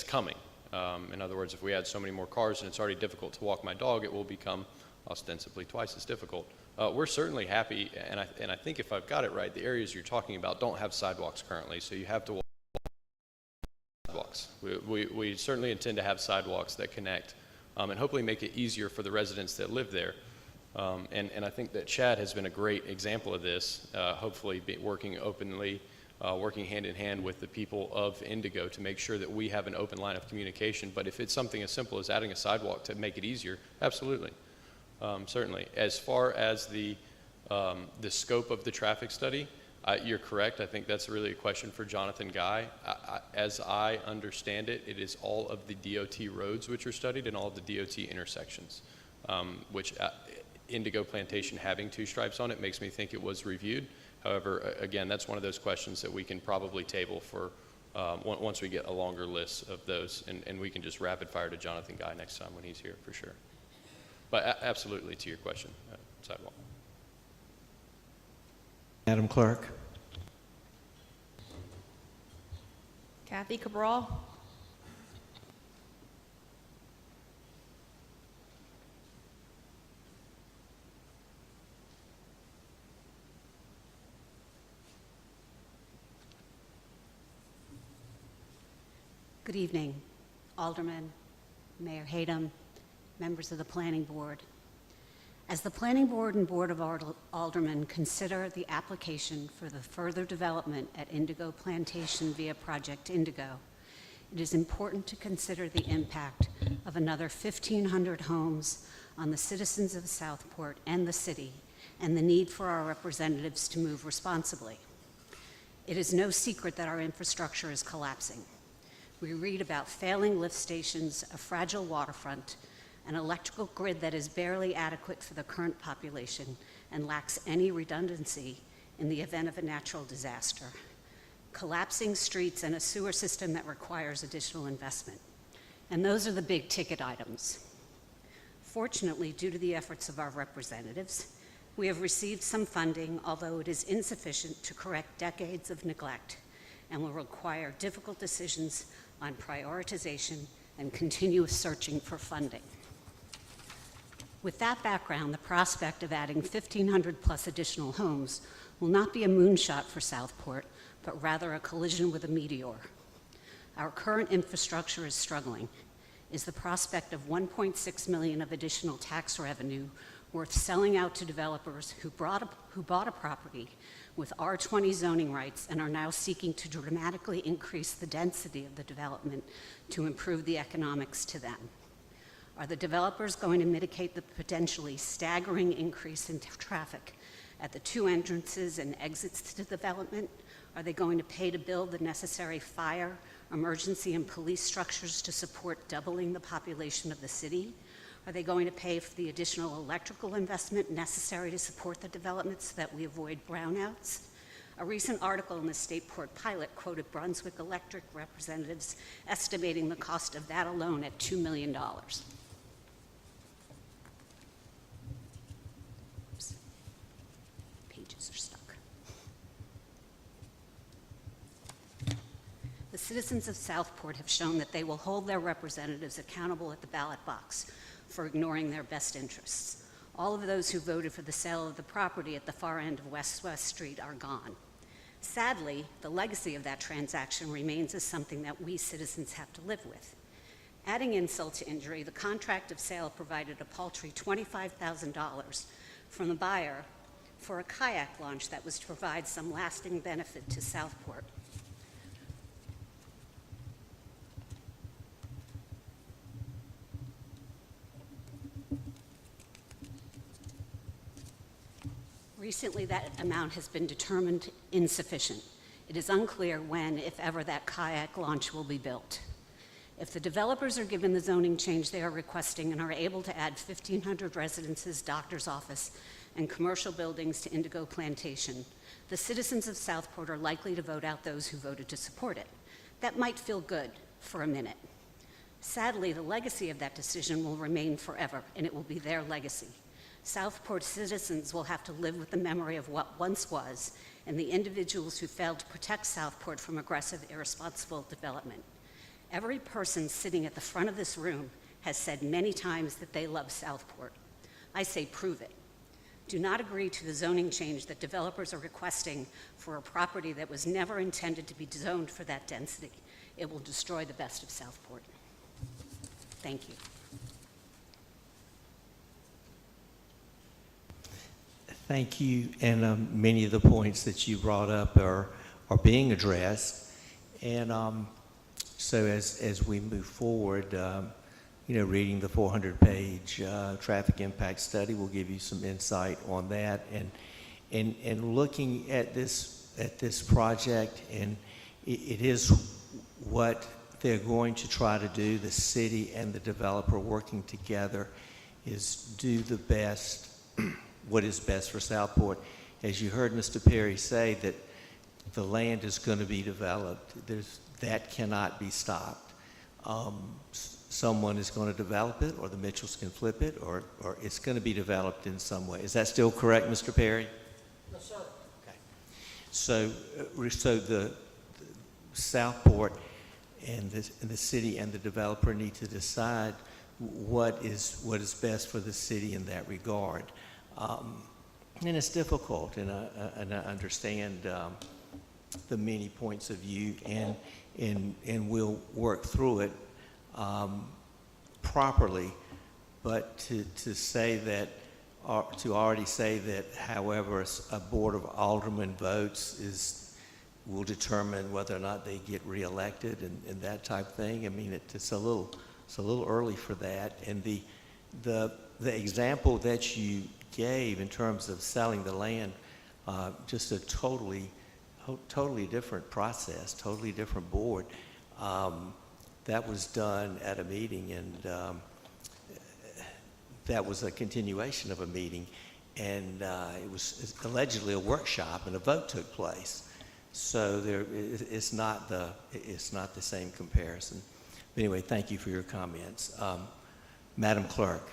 coming. In other words, if we add so many more cars and it's already difficult to walk my dog, it will become ostensibly twice as difficult. We're certainly happy, and I think if I've got it right, the areas you're talking about don't have sidewalks currently, so you have to walk sidewalks. We certainly intend to have sidewalks that connect and hopefully make it easier for the residents that live there. And I think that Chad has been a great example of this, hopefully working openly, working hand in hand with the people of Indigo to make sure that we have an open line of communication. But if it's something as simple as adding a sidewalk to make it easier, absolutely, certainly. As far as the scope of the traffic study, you're correct. I think that's really a question for Jonathan Guy. As I understand it, it is all of the DOT roads which are studied and all of the DOT intersections, which Indigo Plantation having two stripes on it makes me think it was reviewed. However, again, that's one of those questions that we can probably table for once we get a longer list of those, and we can just rapid fire to Jonathan Guy next time when he's here for sure. But absolutely to your question, sidewalk. Madam Clerk. Kathy Cabral. Good evening, Alderman, Mayor Hayden, members of the Planning Board. As the Planning Board and Board of Aldermen consider the application for the further development at Indigo Plantation via Project Indigo, it is important to consider the impact of another 1,500 homes on the citizens of Southport and the city, and the need for our representatives to move responsibly. It is no secret that our infrastructure is collapsing. We read about failing lift stations, a fragile waterfront, an electrical grid that is barely adequate for the current population and lacks any redundancy in the event of a natural disaster, collapsing streets, and a sewer system that requires additional investment. And those are the big ticket items. Fortunately, due to the efforts of our representatives, we have received some funding, although it is insufficient to correct decades of neglect and will require difficult decisions on prioritization and continuous searching for funding. With that background, the prospect of adding 1,500 plus additional homes will not be a moonshot for Southport, but rather a collision with a meteor. Our current infrastructure is struggling. Is the prospect of $1.6 million of additional tax revenue worth selling out to developers who bought a property with R20 zoning rights and are now seeking to dramatically increase the density of the development to improve the economics to them? Are the developers going to mitigate the potentially staggering increase in traffic at the two entrances and exits to the development? Are they going to pay to build the necessary fire, emergency, and police structures to support doubling the population of the city? Are they going to pay for the additional electrical investment necessary to support the development so that we avoid brownouts? A recent article in the Stateport Pilot quoted Brunswick Electric representatives estimating the cost of that alone at $2 million. Oops. Pages are stuck. The citizens of Southport have shown that they will hold their representatives accountable at the ballot box for ignoring their best interests. All of those who voted for the sale of the property at the far end of West Street are gone. Sadly, the legacy of that transaction remains as something that we citizens have to live with. Adding insult to injury, the contract of sale provided a paltry $25,000 from the buyer for a kayak launch that was to provide some lasting benefit to Southport. Recently, that amount has been determined insufficient. It is unclear when, if ever, that kayak launch will be built. If the developers are given the zoning change they are requesting and are able to add 1,500 residences, doctor's office, and commercial buildings to Indigo Plantation, the citizens of Southport are likely to vote out those who voted to support it. That might feel good for a minute. Sadly, the legacy of that decision will remain forever, and it will be their legacy. Southport citizens will have to live with the memory of what once was and the individuals who failed to protect Southport from aggressive, irresponsible development. Every person sitting at the front of this room has said many times that they love Southport. I say prove it. Do not agree to the zoning change that developers are requesting for a property that was never intended to be zoned for that density. It will destroy the best of Southport. Thank you. Thank you, and many of the points that you brought up are being addressed. And so as we move forward, reading the 400-page traffic impact study will give you some insight on that. And looking at this project, and it is what they're going to try to do, the city and the developer working together, is do the best, what is best for Southport. As you heard Mr. Perry say, that the land is going to be developed. That cannot be stopped. Someone is going to develop it, or the Mitchells can flip it, or it's going to be developed in some way. Is that still correct, Mr. Perry? Yes, sir. Okay. So the Southport and the city and the developer need to decide what is best for the city in that regard. And it's difficult, and I understand the many points of view, and we'll work through it properly. But to say that, to already say that, however a Board of Aldermen votes will determine whether or not they get reelected and that type of thing. I mean, it's a little early for that. And the example that you gave in terms of selling the land, just a totally different process, totally different board. That was done at a meeting, and that was a continuation of a meeting, and it was allegedly a workshop, and a vote took place. So it's not the same comparison. But anyway, thank you for your comments. Madam Clerk.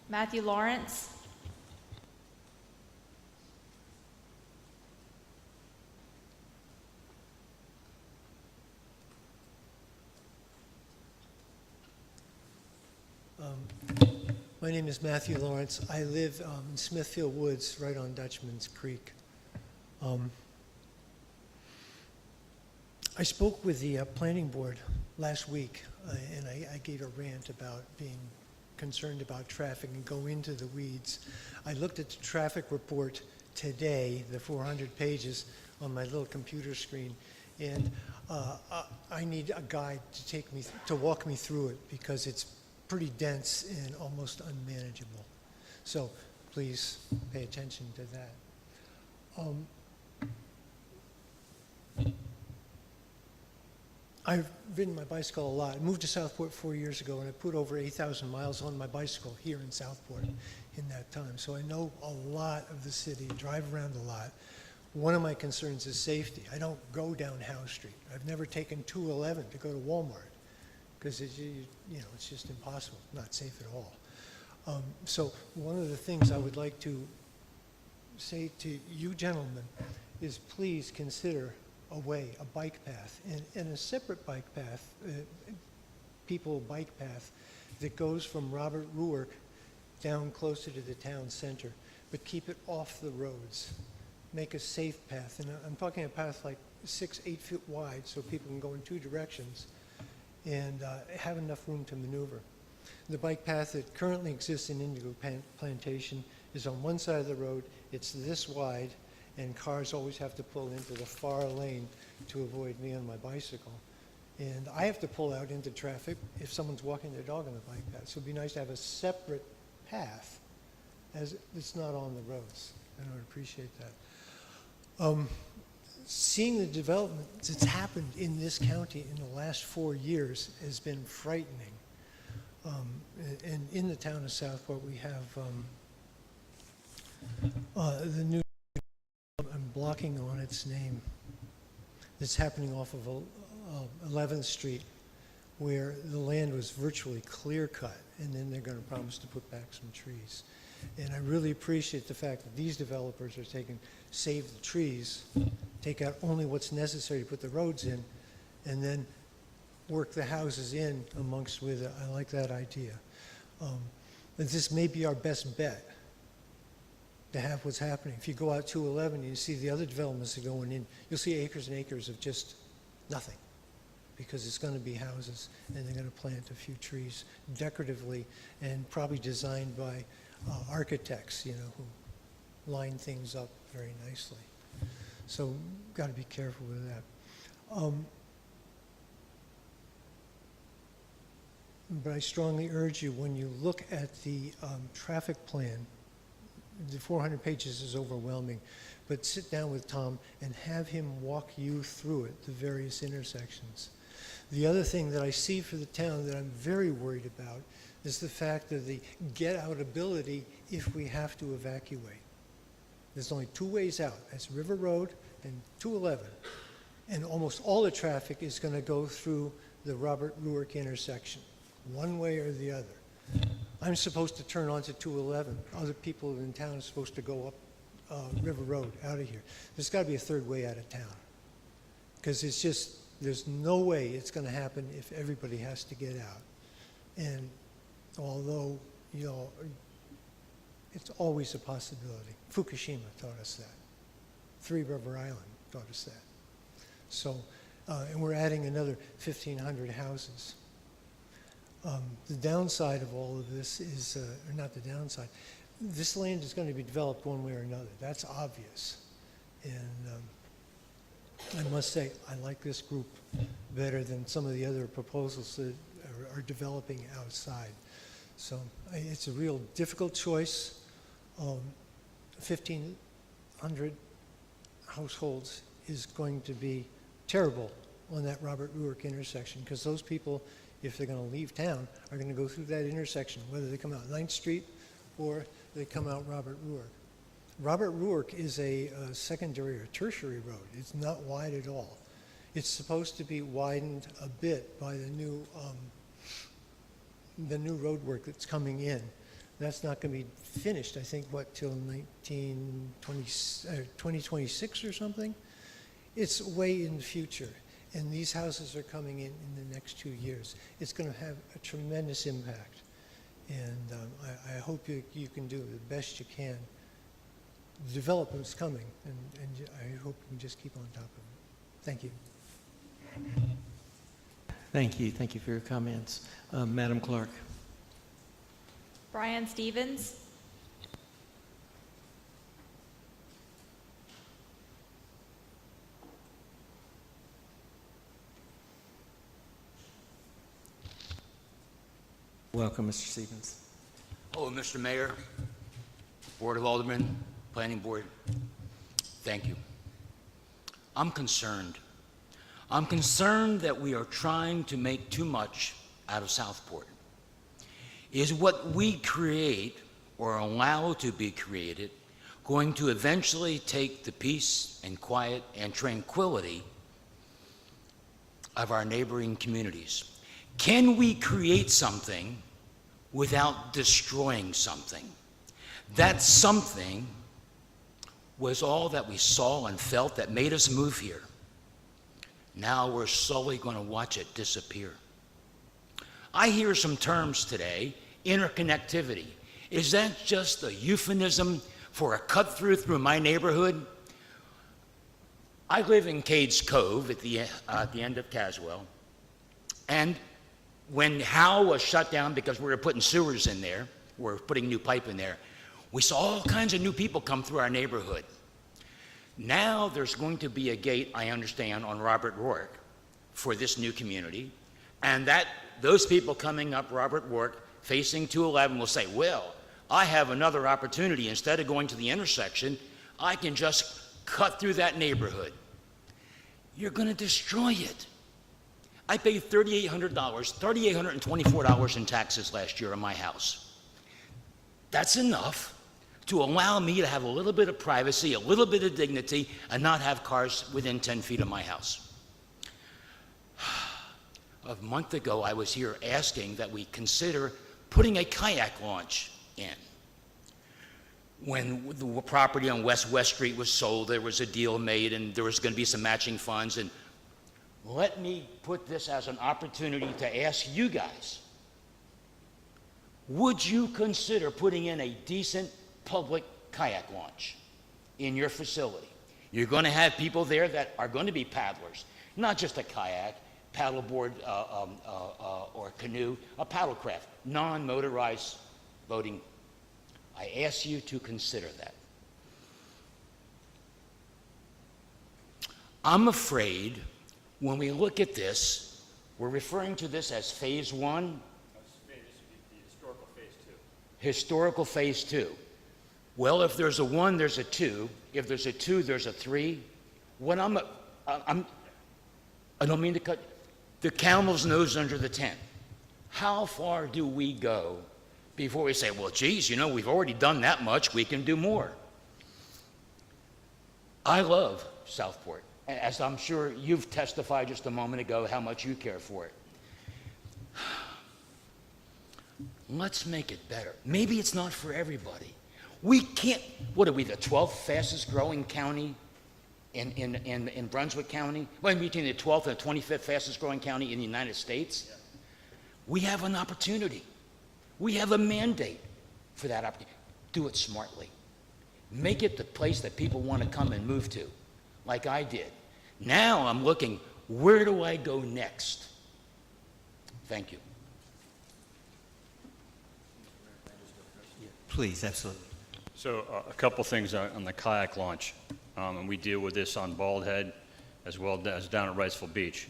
Matthew Lawrence. My name is Matthew Lawrence. I live in Smithfield Woods, right on Dutchman's Creek. I spoke with the planning board last week, and I gave a rant about being concerned about traffic and go into the weeds. I looked at the traffic report today, the 400 pages on my little computer screen, and I need a guide to walk me through it, because it's pretty dense and almost unmanageable. So please pay attention to that. I've ridden my bicycle a lot. I moved to Southport 4 years ago, and I put over 8,000 miles on my bicycle here in Southport in that time. So I know a lot of the city, drive around a lot. One of my concerns is safety. I don't go down Howe Street. I've never taken 211 to go to Walmart, because it's just impossible, not safe at all. So one of the things I would like to say to you gentlemen is please consider a bike path, and a separate bike path, bike path that goes from Robert Ruark down closer to the town center, but keep it off the roads. Make a safe path, and I'm talking a path like 6-8 feet wide so people can go in two directions and have enough room to maneuver. The bike path that currently exists in Indigo Plantation is on one side of the road. It's this wide, and cars always have to pull into the far lane to avoid me on my bicycle. And I have to pull out into traffic if someone's walking their dog on the bike path. So it'd be nice to have a separate path as it's not on the roads. I would appreciate that. Seeing the development that's happened in this county in the last 4 years has been frightening. And in the town of Southport, we have the new, I'm blocking on its name, that's happening off of 11th Street, where the land was virtually clear-cut, and then they're going to promise to put back some trees. And I really appreciate the fact that these developers are save the trees, take out only what's necessary to put the roads in, and then work the houses in amongst with it. I like that idea. But this may be our best bet to have what's happening. If you go out 211, you see the other developments that are going in, you'll see acres and acres of just nothing, because it's going to be houses, and they're going to plant a few trees decoratively and probably designed by architects, you know, who line things up very nicely. So got to be careful with that. But I strongly urge you, when you look at the traffic plan, the 400 pages is overwhelming, but sit down with Tom and have him walk you through it, the various intersections. The other thing that I see for the town that I'm very worried about is the fact of the get-out ability if we have to evacuate. There's only two ways out. That's River Road and 211. And almost all the traffic is going to go through the Robert Ruark intersection, one way or the other. I'm supposed to turn onto 211. Other people in town are supposed to go up River Road out of here. There's got to be a third way out of town, because it's just, there's no way it's going to happen if everybody has to get out. And although, you know, it's always a possibility. Fukushima taught us that. Three River Island taught us that. So, and we're adding another 1,500 houses. The downside of all of this is, or not the downside, this land is going to be developed one way or another. That's obvious. And I must say, I like this group better than some of the other proposals that are developing outside. So it's a real difficult choice. 1,500 households is going to be terrible on that Robert Ruark intersection, because those people, if they're going to leave town, are going to go through that intersection, whether they come out 9th Street or they come out Robert Ruark. Robert Ruark is a secondary or tertiary road. It's not wide at all. It's supposed to be widened a bit by the new road work that's coming in. That's not going to be finished, I think, what, till 2026 or something? It's way in the future. And these houses are coming in the next 2 years. It's going to have a tremendous impact. And I hope you can do the best you can. The development's coming, and I hope you can just keep on top of it. Thank you. Thank you. Thank you for your comments. Madam Clerk. Brian Stevens. Welcome, Mr. Stevens. Hello, Mr. Mayor, Board of Aldermen, Planning Board. Thank you. I'm concerned. I'm concerned that we are trying to make too much out of Southport. Is what we create or allow to be created going to eventually take the peace and quiet and tranquility of our neighboring communities? Can we create something without destroying something? That something was all that we saw and felt that made us move here. Now we're slowly going to watch it disappear. I hear some terms today, interconnectivity. Is that just a euphemism for a cut through my neighborhood? I live in Cades Cove at the end of Caswell, and when Howe was shut down because we were putting sewers in there, we're putting new pipe in there, we saw all kinds of new people come through our neighborhood. Now there's going to be a gate, I understand, on Robert Ruark for this new community, and that those people coming up Robert Ruark facing 211 will say, well, I have another opportunity. Instead of going to the intersection, I can just cut through that neighborhood. You're going to destroy it. I paid $3,824 in taxes last year on my house. That's enough to allow me to have a little bit of privacy, a little bit of dignity, and not have cars within 10 feet of my house. A month ago, I was here asking that we consider putting a kayak launch in. When the property on West Street was sold, there was a deal made, and there was going to be some matching funds. And let me put this as an opportunity to ask you guys, would you consider putting in a decent public kayak launch in your facility? You're going to have people there that are going to be paddlers, not just a kayak, paddleboard or canoe, a paddlecraft, non-motorized boating. I ask you to consider that. I'm afraid when we look at this, we're referring to this as phase 1. Historical phase 2. Historical phase 2. Well, if there's a 1, there's a 2. If there's a 2, there's a 3. What I don't mean to cut the camel's nose under the tent. How far do we go before we say, well, geez, you know, we've already done that much, we can do more? I love Southport, as I'm sure you've testified just a moment ago how much you care for it. Let's make it better. Maybe it's not for everybody. We can't, what are we, the 12th fastest growing county in Brunswick County? Well, between the 12th and the 25th fastest growing county in the United States? Yeah. We have an opportunity. We have a mandate for that opportunity. Do it smartly. Make it the place that people want to come and move to, like I did. Now I'm looking, where do I go next? Thank you. Please, absolutely. So a couple things on the kayak launch, and we deal with this on Bald Head as well as down at Wrightsville Beach.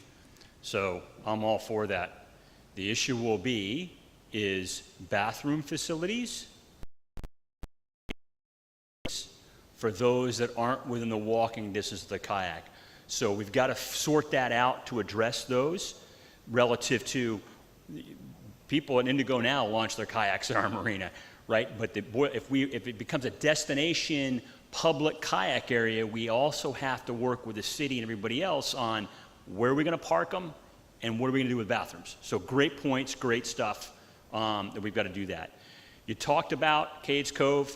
So I'm all for that. The issue will be is bathroom facilities for those that aren't within the walking distance of the kayak. So we've got to sort that out to address those relative to people in Indigo now launch their kayaks in our marina, right? But if it becomes a destination public kayak area, we also have to work with the city and everybody else on where are we going to park them and what are we going to do with bathrooms. So great points, great stuff that we've got to do that. You talked about Cades Cove.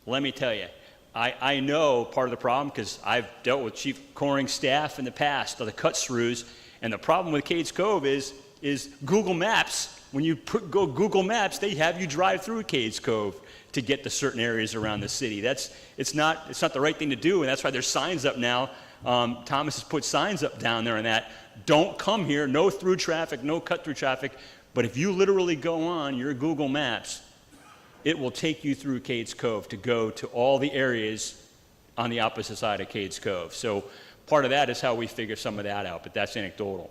Let me tell you, I know part of the problem because I've dealt with chief coring staff in the past of the cut-throughs, and the problem with Cades Cove is Google Maps. When you go Google Maps, they have you drive through Cades Cove to get to certain areas around the city. It's not the right thing to do, and that's why there's signs up now. Thomas has put signs up down there on that. Don't come here, no through traffic, no cut through traffic. But if you literally go on your Google Maps, it will take you through Cades Cove to go to all the areas on the opposite side of Cades Cove. So part of that is how we figure some of that out, but that's anecdotal.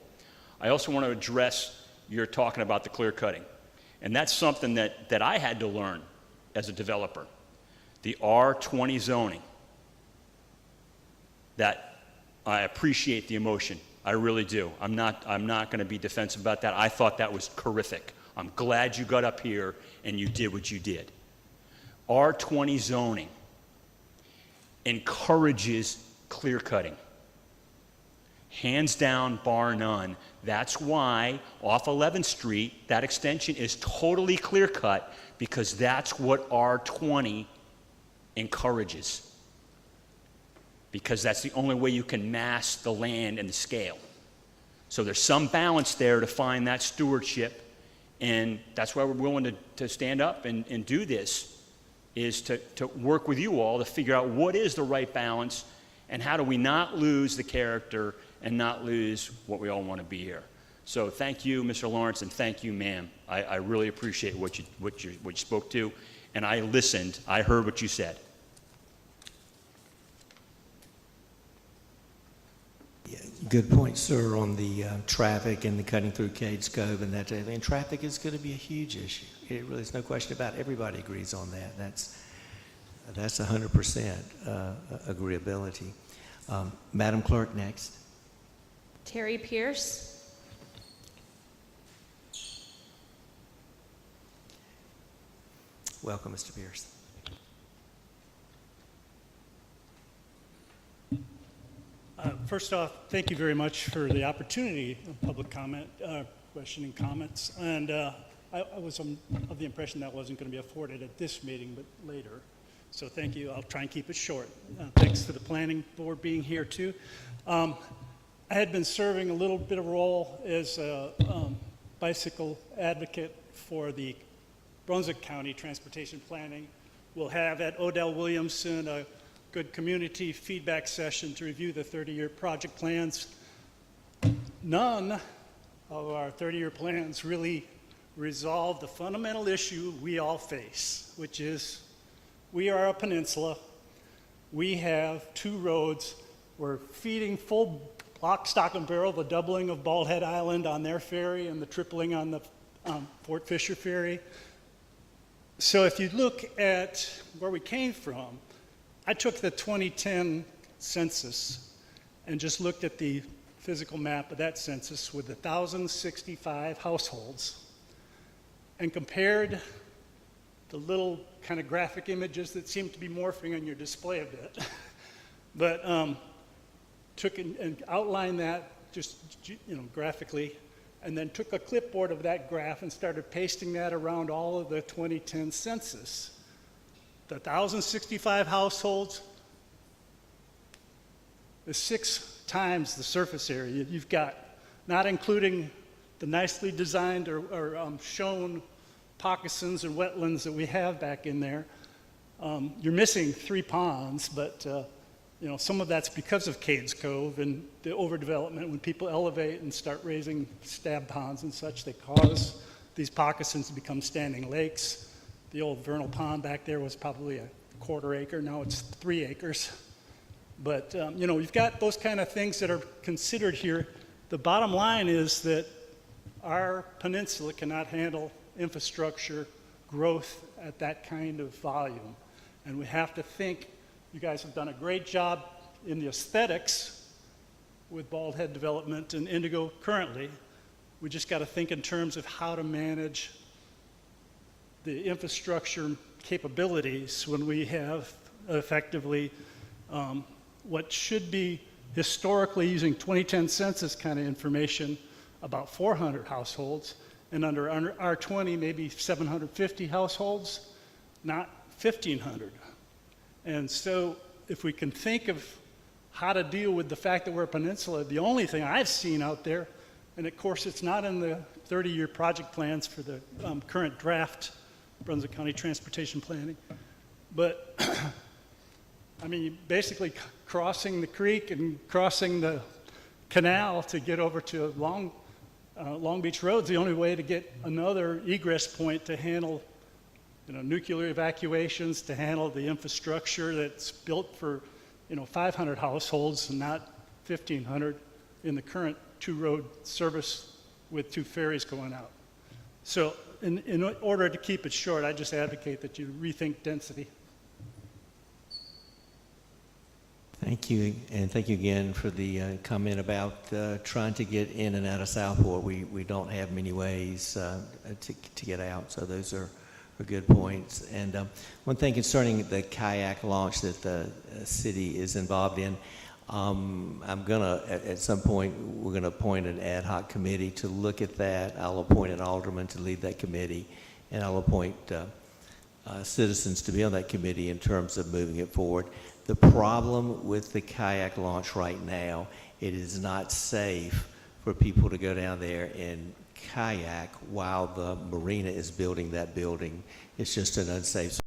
I also want to address, you're talking about the clear cutting. And that's something that I had to learn as a developer. The R20 zoning. That I appreciate the emotion. I really do. I'm not going to be defensive about that. I thought that was horrific. I'm glad you got up here and you did what you did. R20 zoning encourages clear cutting. Hands down, bar none. That's why off 11th Street, that extension is totally clear cut because that's what R20 encourages. Because that's the only way you can mass the land and the scale. So there's some balance there to find that stewardship, and that's why we're willing to stand up and do this, is to work with you all to figure out what is the right balance and how do we not lose the character and not lose what we all want to be here. So thank you, Mr. Lawrence, and thank you, ma'am. I really appreciate what you spoke to, and I listened. I heard what you said. good point, sir, on the traffic and the cutting through Cades Cove and that. And traffic is going to be a huge issue. It really is no question about it. Everybody agrees on that. That's 100% agreeability. Madam Clerk, next. Terry Pierce. Welcome, Mr. Pierce. First off, thank you very much for the opportunity of public comment, question and comments. And I was of the impression that wasn't going to be afforded at this meeting, but later. So thank you. I'll try and keep it short. Thanks to the planning board being here too. I had been serving a little bit of role as a bicycle advocate for the Brunswick County Transportation Planning. We'll have at Odell Williamson a good community feedback session to review the 30-year project plans. None of our 30-year plans really resolve the fundamental issue we all face, which is we are a peninsula. We have 2 roads. We're feeding full lock, stock, and barrel the doubling of Bald Head Island on their ferry and the tripling on the Fort Fisher ferry. So if you look at where we came from, I took the 2010 census and just looked at the physical map of that census with 1,065 households and compared the little kind of graphic images that seem to be morphing on your display a bit, but took and outlined that just graphically, and then took a clipboard of that graph and started pasting that around all of the 2010 census. The 1,065 households is 6 times the surface area you've got, not including the nicely designed or shown moccasins and wetlands that we have back in there. You're missing 3 ponds, but some of that's because of Cades Cove and the overdevelopment. When people elevate and start raising stab ponds and such, they cause these moccasins to become standing lakes. The old vernal pond back there was probably a 1/4 acre. Now it's 3 acres. But, you've got those kind of things that are considered here. The bottom line is that our peninsula cannot handle infrastructure growth at that kind of volume. And we have to think, you guys have done a great job in the aesthetics with Bald Head development and Indigo currently. We just got to think in terms of how to manage the infrastructure capabilities when we have effectively what should be historically using 2010 census kind of information about 400 households, and under R20 maybe 750 households, not 1,500. And so if we can think of how to deal with the fact that we're a peninsula, the only thing I've seen out there, and of course it's not in the 30-year project plans for the current draft Brunswick County Transportation Planning, but basically crossing the creek and crossing the canal to get over to Long Beach Road's the only way to get another egress point to handle nuclear evacuations, to handle the infrastructure that's built for 500 households and not 1,500 in the current 2-road service with 2 ferries going out. So in order to keep it short, I just advocate that you rethink density. Thank you, and thank you again for the comment about trying to get in and out of Southport. We don't have many ways to get out, so those are good points. And one thing concerning the kayak launch that the city is involved in, I'm gonna, at some point, we're gonna appoint an ad hoc committee to look at that. I'll appoint an alderman to lead that committee, and I'll appoint citizens to be on that committee in terms of moving it forward. The problem with the kayak launch right now, it is not safe for people to go down there and kayak while the marina is building that building. It's just an unsafe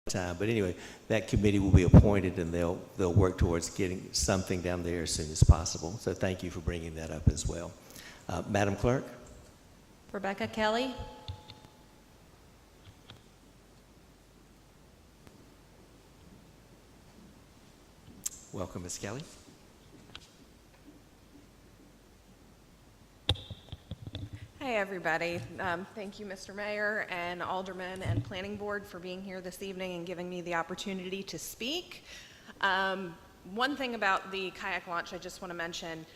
time. But anyway, that committee will be appointed, and they'll work towards getting something down there as soon as possible. So thank you for bringing that up as well. Madam Clerk? Rebecca Kelly. Welcome, Ms. Kelly. Hey, everybody. Thank you, Mr. Mayor and Aldermen and Planning Board for being here this evening and giving me the opportunity to speak. One thing about the kayak launch I just want to mention,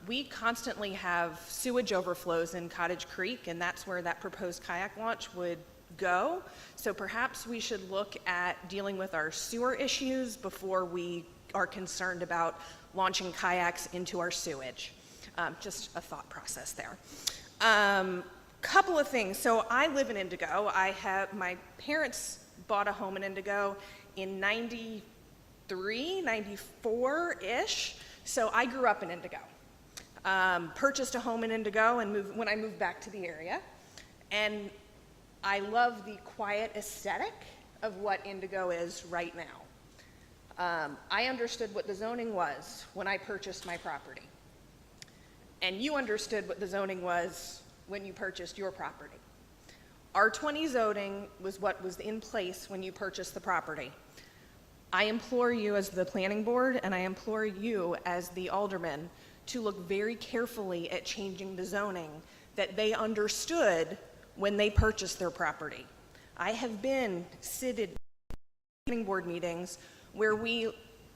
we constantly have sewage overflows in Cottage Creek, and that's where that proposed kayak launch would go. So perhaps we should look at dealing with our sewer issues before we are concerned about launching kayaks into our sewage. Just a thought process there. Couple of things. So I live in Indigo. My parents bought a home in Indigo in 93, 94-ish. So I grew up in Indigo. Purchased a home in Indigo and when I moved back to the area. And I love the quiet aesthetic of what Indigo is right now. I understood what the zoning was when I purchased my property. And you understood what the zoning was when you purchased your property. R20 zoning was what was in place when you purchased the property. I implore you as the planning board, and I implore you as the aldermen, to look very carefully at changing the zoning that they understood when they purchased their property. I have been seated in planning board meetings where we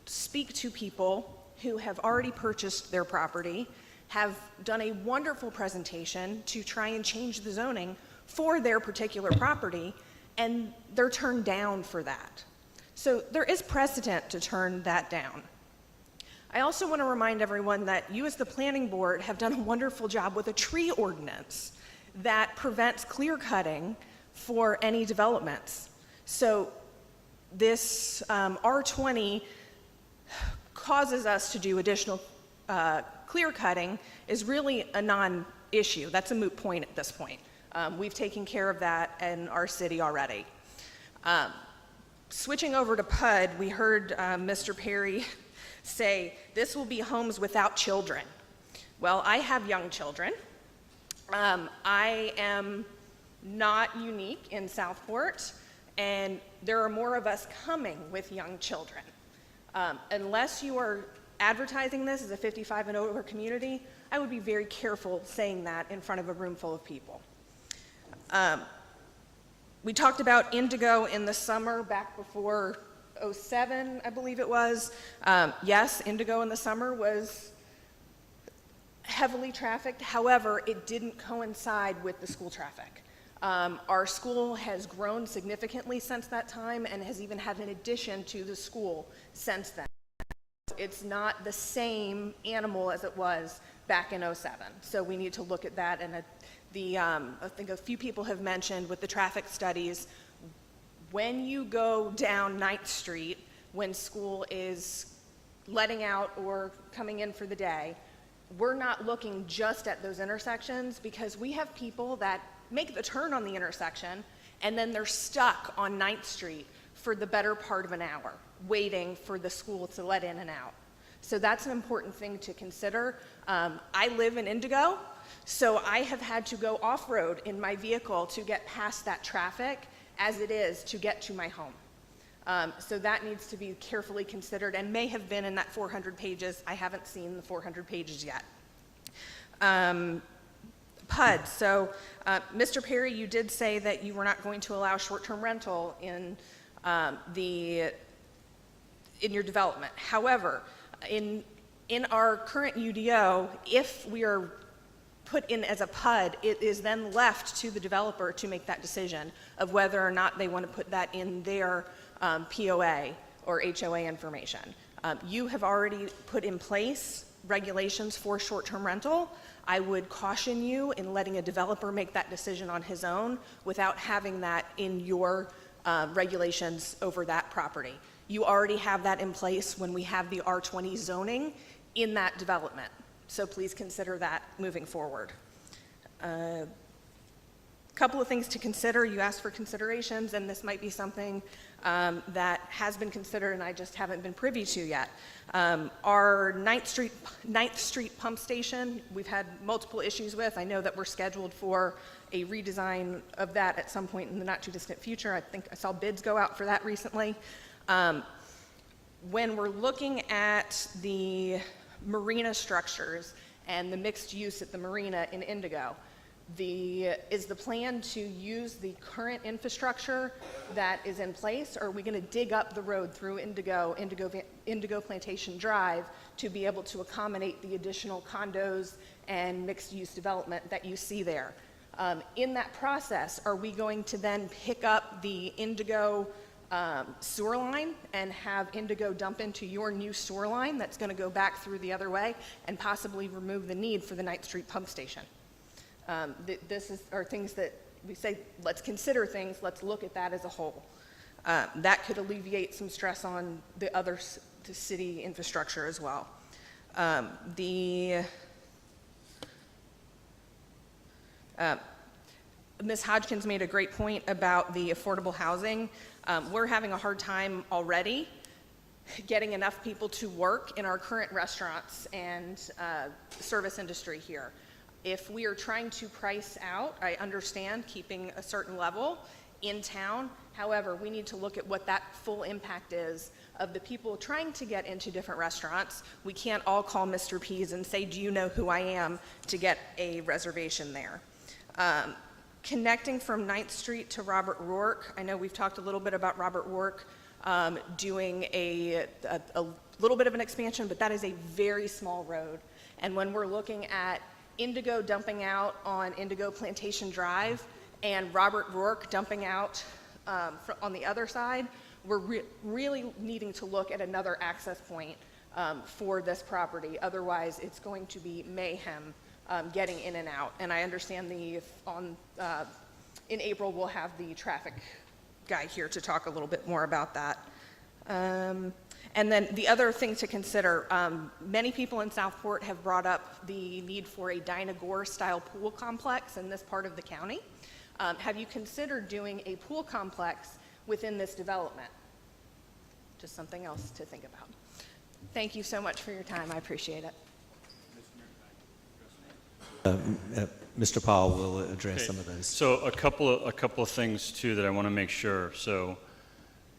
speak to people who have already purchased their property, have done a wonderful presentation to try and change the zoning for their particular property, and they're turned down for that. So there is precedent to turn that down. I also want to remind everyone that you as the planning board have done a wonderful job with a tree ordinance that prevents clear cutting for any developments. So this R20 causes us to do additional clear cutting is really a non-issue. That's a moot point at this point. We've taken care of that in our city already. Switching over to PUD, we heard Mr. Perry say, this will be homes without children. Well, I have young children. I am not unique in Southport, and there are more of us coming with young children. Unless you are advertising this as a 55 and over community, I would be very careful saying that in front of a room full of people. We talked about Indigo in the summer back before '07, I believe it was. Yes, Indigo in the summer was heavily trafficked. However, it didn't coincide with the school traffic. Our school has grown significantly since that time and has even had an addition to the school since then. It's not the same animal as it was back in '07. So we need to look at that. And I think a few people have mentioned with the traffic studies, when you go down 9th Street, when school is letting out or coming in for the day, we're not looking just at those intersections because we have people that make the turn on the intersection and then they're stuck on 9th Street for the better part of an hour, waiting for the school to let in and out. So that's an important thing to consider. I live in Indigo, so I have had to go off-road in my vehicle to get past that traffic as it is to get to my home. So that needs to be carefully considered and may have been in that 400 pages. I haven't seen the 400 pages yet. PUD, so Mr. Perry, you did say that you were not going to allow short-term rental in your development. However, in our current UDO, if we are put in as a PUD, it is then left to the developer to make that decision of whether or not they want to put that in their POA or HOA information. You have already put in place regulations for short-term rental. I would caution you in letting a developer make that decision on his own without having that in your regulations over that property. You already have that in place when we have the R20 zoning in that development. So please consider that moving forward. A couple of things to consider. You asked for considerations, and this might be something that has been considered and I just haven't been privy to yet. Our 9th Street pump station, we've had multiple issues with. I know that we're scheduled for a redesign of that at some point in the not too distant future. I think I saw bids go out for that recently. When we're looking at the marina structures and the mixed use at the marina in Indigo, Is the plan to use the current infrastructure that is in place, or are we going to dig up the road through Indigo Plantation Drive to be able to accommodate the additional condos and mixed-use development that you see there? In that process, are we going to then pick up the Indigo sewer line and have Indigo dump into your new sewer line that's going to go back through the other way and possibly remove the need for the Ninth Street pump station? Are things that we say, let's consider things, let's look at that as a whole. That could alleviate some stress on the city infrastructure as well. Ms. Hodgkins made a great point about the affordable housing. We're having a hard time already getting enough people to work in our current restaurants and service industry here. If we are trying to price out, I understand keeping a certain level in town. However, we need to look at what that full impact is of the people trying to get into different restaurants. We can't all call Mr. Pease and say, do you know who I am, to get a reservation there. Connecting from 9th Street to Robert Rourke, I know we've talked a little bit about Robert Rourke doing a little bit of an expansion, but that is a very small road. And when we're looking at Indigo dumping out on Indigo Plantation Drive and Robert Rourke dumping out on the other side, we're really needing to look at another access point for this property. Otherwise, it's going to be mayhem getting in and out. And I understand in April, we'll have the traffic guy here to talk a little bit more about that. And then the other thing to consider, many people in Southport have brought up the need for a Dinah Gore-style pool complex in this part of the county. Have you considered doing a pool complex within this development? Just something else to think about. Thank you so much for your time. I appreciate it. Mr. Paul will address Okay. some of those. So a couple of things too that I want to make sure. So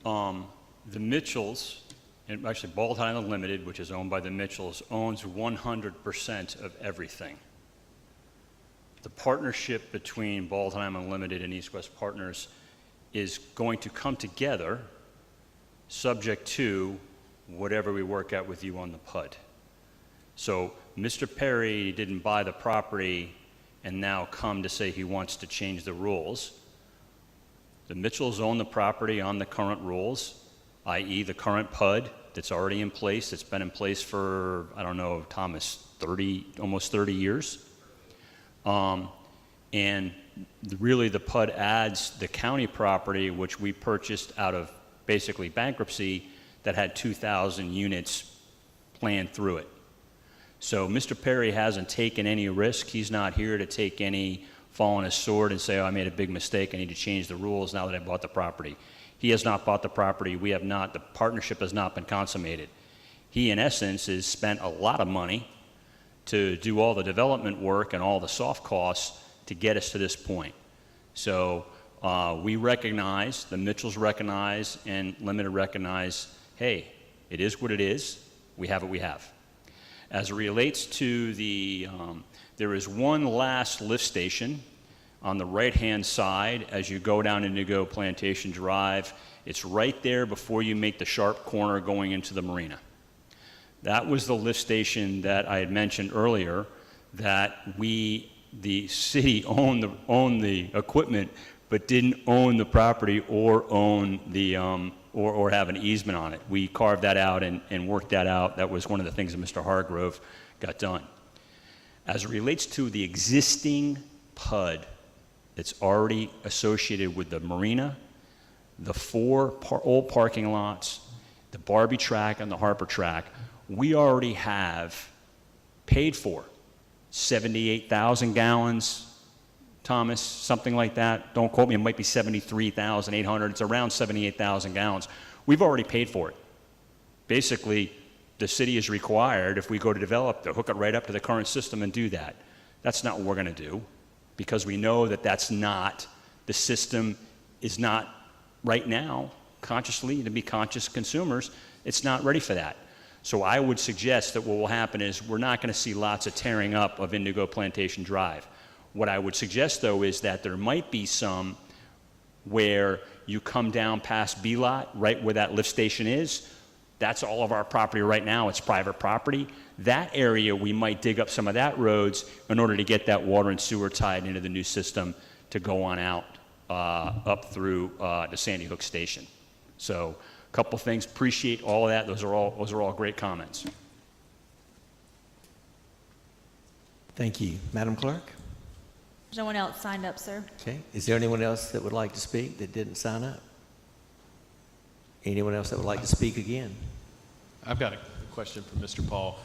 the Mitchells, and actually Bald Highland Limited, which is owned by the Mitchells, owns 100% of everything. The partnership between Bald Highland Limited and East West Partners is going to come together subject to whatever we work out with you on the PUD. So Mr. Perry didn't buy the property and now come to say he wants to change the rules. The Mitchells own the property on the current rules, i.e. the current PUD that's already in place, that's been in place for, I don't know, Thomas, almost 30 years. And really the PUD adds the county property, which we purchased out of basically bankruptcy, that had 2,000 units planned through it. So Mr. Perry hasn't taken any risk. He's not here to take any fall on his sword and say, oh, I made a big mistake, I need to change the rules now that I bought the property. He has not bought the property. We have not. The partnership has not been consummated. He, in essence, has spent a lot of money to do all the development work and all the soft costs to get us to this point. So we recognize, the Mitchells recognize, and Limited recognize, hey, it is what it is. We have what we have. As it relates to there is one last lift station on the right-hand side as you go down Indigo Plantation Drive. It's right there before you make the sharp corner going into the marina. That was the lift station that I had mentioned earlier, that the city owned the equipment, but didn't own the property or own the or have an easement on it. We carved that out and worked that out. That was one of the things that Mr. Hargrove got done. As it relates to the existing PUD that's already associated with the marina, the four old parking lots, the Barbie track and the Harper track, we already have paid for 78,000 gallons, Thomas, something like that. Don't quote me, it might be 73,800. It's around 78,000 gallons. We've already paid for it. Basically, the city is required, if we go to develop, to hook it right up to the current system and do that. That's not what we're going to do, because we know that the system is not right now, consciously, to be conscious consumers, it's not ready for that. So I would suggest that what will happen is we're not going to see lots of tearing up of Indigo Plantation Drive. What I would suggest, though, is that there might be some where you come down past B-Lot, right where that lift station is. That's all of our property right now. It's private property. That area, we might dig up some of that roads in order to get that water and sewer tied into the new system to go on out up through the Sandy Hook Station. So a couple things. Appreciate all of that. Those are all great comments. Thank you. Madam Clerk? There's no one else signed up, sir. Okay. Is there anyone else that would like to speak that didn't sign up? Anyone else that would like to speak again? I've got a question for Mr. Paul.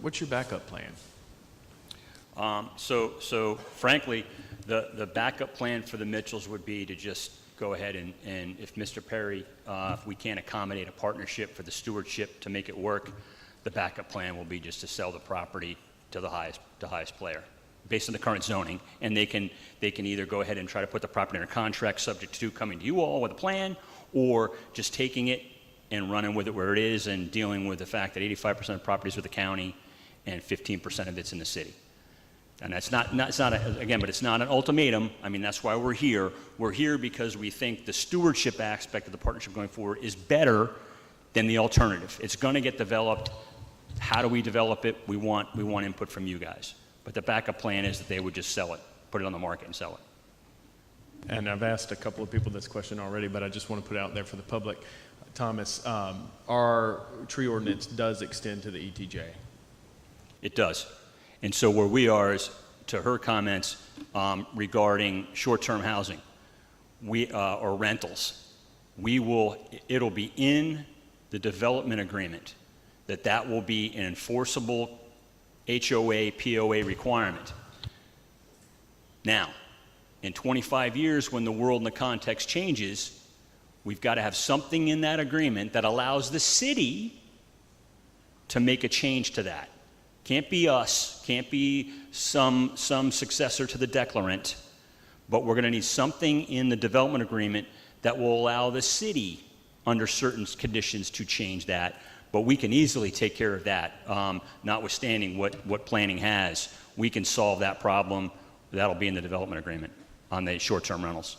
What's your backup plan? So frankly, the backup plan for the Mitchells would be to just go ahead and if Mr. Perry, if we can't accommodate a partnership for the stewardship to make it work, the backup plan will be just to sell the property to the highest player based on the current zoning, and they can either go ahead and try to put the property under contract subject to coming to you all with a plan, or just taking it and running with it where it is and dealing with the fact that 85% of properties with the county and 15% of it's in the city. And that's not again, but it's not an ultimatum. I mean, that's why we're here. We're here because we think the stewardship aspect of the partnership going forward is better than the alternative. It's going to get developed. How do we develop it? We want input from you guys. But the backup plan is that they would just sell it, put it on the market and sell it. And I've asked a couple of people this question already, but I just want to put it out there for the public. Thomas, our tree ordinance does extend to the ETJ. It does. And so where we are is, to her comments regarding short-term housing or rentals, it'll be in the development agreement that will be an enforceable HOA, POA requirement. Now, in 25 years, when the world and the context changes, we've got to have something in that agreement that allows the city to make a change to that. Can't be us, can't be some successor to the declarant, but we're going to need something in the development agreement that will allow the city, under certain conditions, to change that. But we can easily take care of that, notwithstanding what planning has. We can solve that problem. That'll be in the development agreement on the short-term rentals.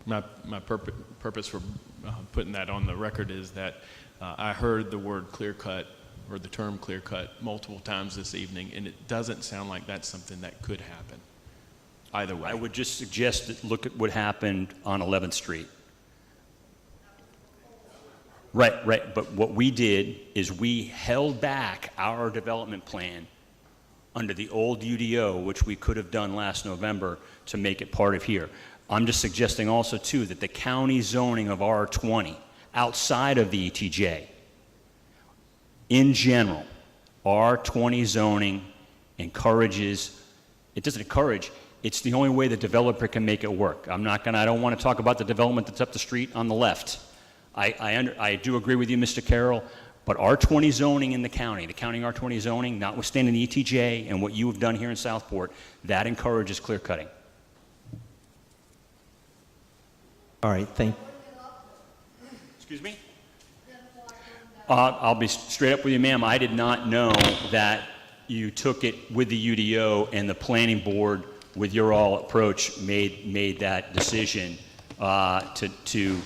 My purpose for putting that on the record is that I heard the word clear-cut or the term clear-cut multiple times this evening, and it doesn't sound like that's something that could happen either way. I would just suggest that look at what happened on 11th Street. Right. But what we did is we held back our development plan under the old UDO, which we could have done last November, to make it part of here. I'm just suggesting also, too, that the county zoning of R20 outside of the ETJ, in general, R20 zoning encourages, it doesn't encourage, it's the only way the developer can make it work. I don't want to talk about the development that's up the street on the left. I do agree with you, Mr. Carroll, but R20 zoning in the county R20 zoning, notwithstanding the ETJ and what you have done here in Southport, that encourages clear cutting. All right, Excuse me? I'll be straight up with you, ma'am. I did not know that you took it with the UDO and the planning board, with your all approach, made that decision to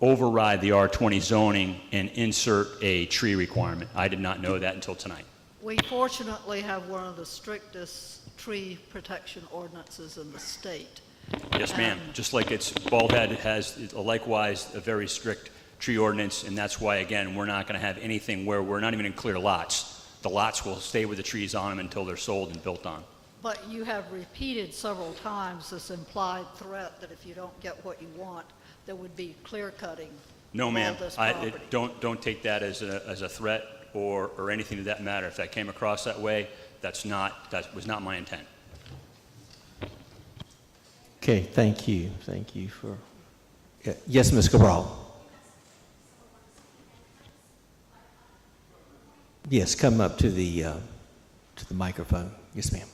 override the R20 zoning and insert a tree requirement. I did not know that until tonight. We fortunately have one of the strictest tree protection ordinances in the state. Yes, ma'am. Just like Bald Head has likewise a very strict tree ordinance, and that's why, again, we're not going to have anything where we're not even in clear lots. The lots will stay with the trees on them until they're sold and built on. But you have repeated several times this implied threat that if you don't get what you want, there would be clear cutting. No, ma'am. Don't take that as a threat or anything to that matter. If that came across that way, that was not my intent. Okay, thank you. Thank you for... Yes, Ms. Cabral. Yes, come up to the microphone. Yes, ma'am.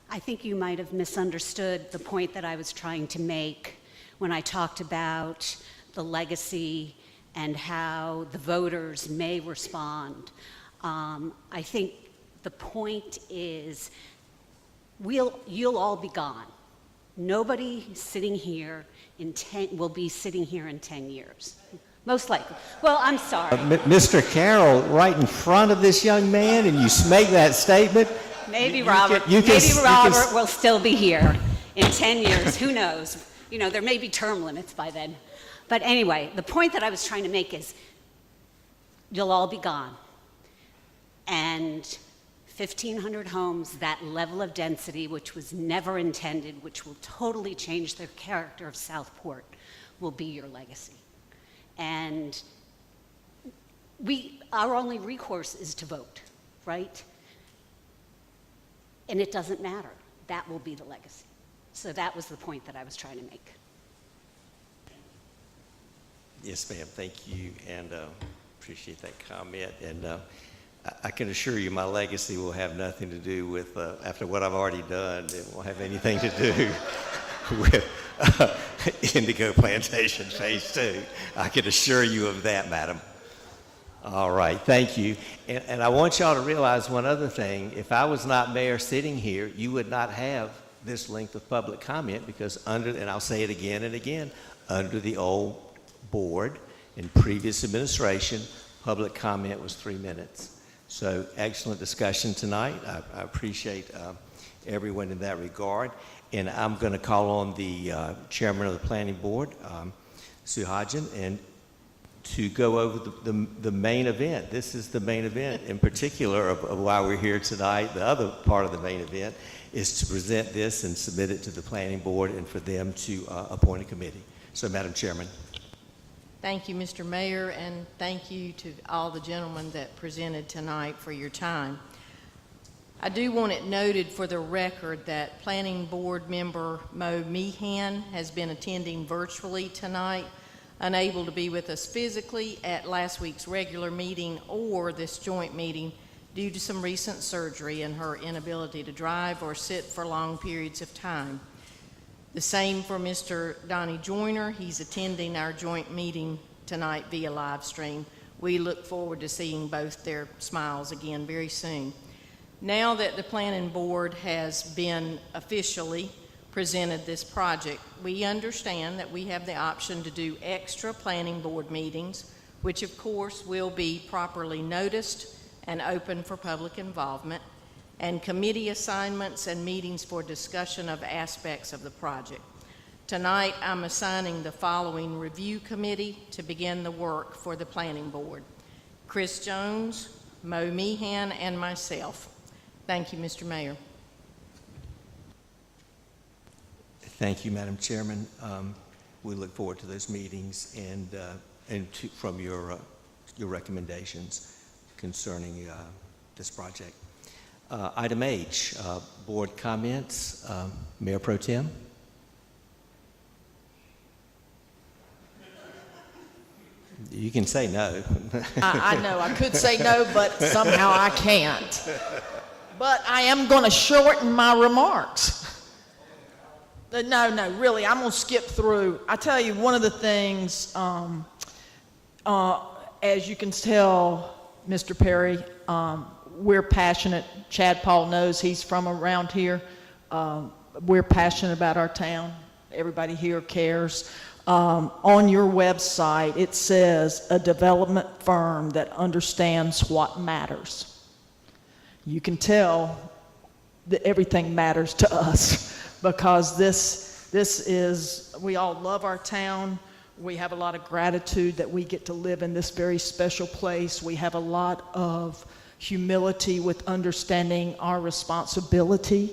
I think you might have misunderstood the point that I was trying to make when I talked about the legacy and how the voters may respond. I think the point is you'll all be gone. Nobody sitting here will be sitting here in 10 years. Most likely. Well, I'm sorry. Mr. Carroll, right in front of this young man, and you make that statement? Maybe Robert will still be here in 10 years. Who knows? You know, there may be term limits by then. But anyway, the point that I was trying to make is you'll all be gone. And 1,500 homes, that level of density, which was never intended, which will totally change the character of Southport, will be your legacy. And our only recourse is to vote, right? And it doesn't matter. That will be the legacy. So that was the point that I was trying to make. Yes, ma'am. Thank you, and appreciate that comment. And I can assure you my legacy will have nothing to do with, after what I've already done, it won't have anything to do with Indigo Plantation Phase 2. I can assure you of that, madam. All right, thank you. And I want y'all to realize one other thing. If I was not mayor sitting here, you would not have this length of public comment, because and I'll say it again and again, under the old board in previous administration, public comment was 3 minutes. So excellent discussion tonight. I appreciate everyone in that regard. And I'm going to call on the chairman of the planning board, Sue Hodgen, and to go over the main event. This is the main event in particular of why we're here tonight. The other part of the main event is to present this and submit it to the planning board and for them to appoint a committee. So, Madam Chairman. Thank you, Mr. Mayor, and thank you to all the gentlemen that presented tonight for your time. I do want it noted for the record that Planning Board member Mo Meehan has been attending virtually tonight, unable to be with us physically at last week's regular meeting or this joint meeting due to some recent surgery and her inability to drive or sit for long periods of time. The same for Mr. Donnie Joyner. He's attending our joint meeting tonight via live stream. We look forward to seeing both their smiles again very soon. Now that the planning board has been officially presented this project, we understand that we have the option to do extra planning board meetings, which of course will be properly noticed and open for public involvement, and committee assignments and meetings for discussion of aspects of the project. Tonight, I'm assigning the following review committee to begin the work for the planning board: Chris Jones, Mo Meehan, and myself. Thank you, Mr. Mayor. Thank you, Madam Chairman. We look forward to those meetings and from your recommendations concerning this project. Item H, board comments. Mayor Pro Tem. You can say no. I know I could say no, but somehow I can't. But I am going to shorten my remarks. No, really, I'm going to skip through. I tell you, one of the things, as you can tell, Mr. Perry, we're passionate. Chad Paul knows, he's from around here. We're passionate about our town. Everybody here cares. On your website, it says a development firm that understands what matters. You can tell that everything matters to us because this is, we all love our town. We have a lot of gratitude that we get to live in this very special place. We have a lot of humility with understanding our responsibility.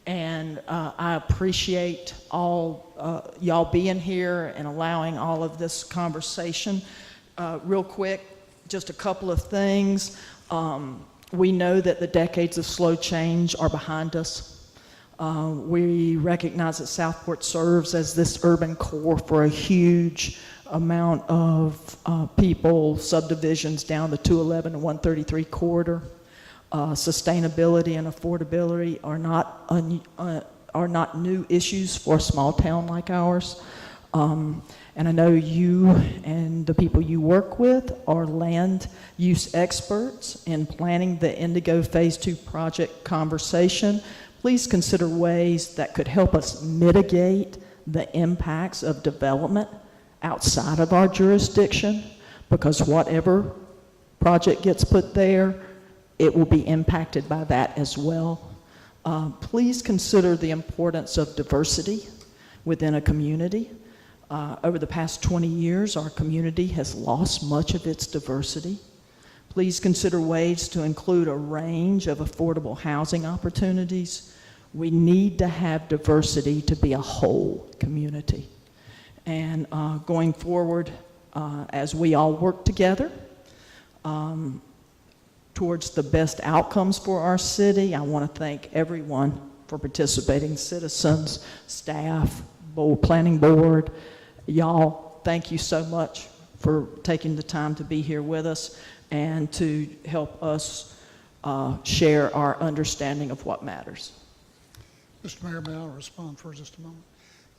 And I appreciate all y'all being here and allowing all of this conversation. Real quick, just a couple of things. We know that the decades of slow change are behind us. We recognize that Southport serves as this urban core for a huge amount of people, subdivisions down the 211 and 133 corridor. Sustainability and affordability are not new issues for a small town like ours. And I know you and the people you work with are land use experts in planning the Indigo Phase 2 project conversation. Please consider ways that could help us mitigate the impacts of development outside of our jurisdiction, because whatever project gets put there, it will be impacted by that as well. Please consider the importance of diversity within a community. Over the past 20 years, our community has lost much of its diversity. Please consider ways to include a range of affordable housing opportunities. We need to have diversity to be a whole community. And going forward, as we all work together towards the best outcomes for our city, I want to thank everyone for participating, citizens, staff, planning board. Y'all, thank you so much for taking the time to be here with us and to help us share our understanding of what matters. Mr. Mayor, may I respond for just a moment?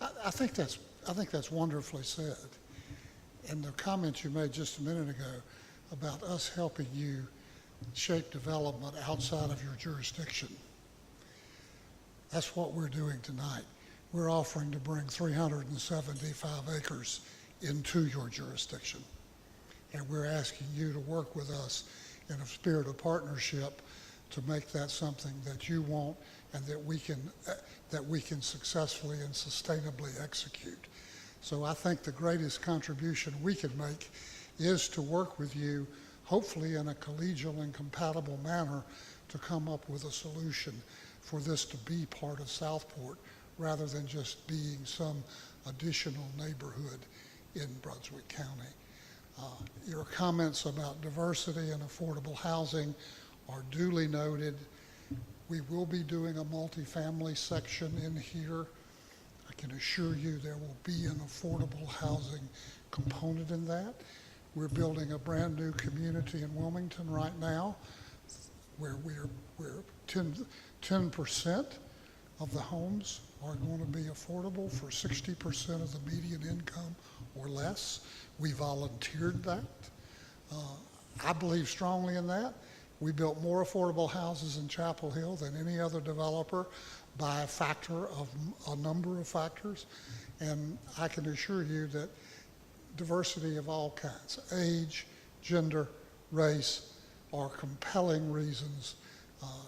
I think that's wonderfully said. And the comments you made just a minute ago about us helping you shape development outside of your jurisdiction, that's what we're doing tonight. We're offering to bring 375 acres into your jurisdiction. And we're asking you to work with us in a spirit of partnership to make that something that you want and that we can successfully and sustainably execute. So I think the greatest contribution we can make is to work with you, hopefully in a collegial and compatible manner, to come up with a solution for this to be part of Southport, rather than just being some additional neighborhood in Brunswick County. Your comments about diversity and affordable housing are duly noted. We will be doing a multifamily section in here. I can assure you there will be an affordable housing component in that. We're building a brand new community in Wilmington right now where we're 10% of the homes are going to be affordable for 60% of the median income or less. We volunteered that. I believe strongly in that. We built more affordable houses in Chapel Hill than any other developer by a factor of a number of factors. And I can assure you that diversity of all kinds, age, gender, race, are compelling reasons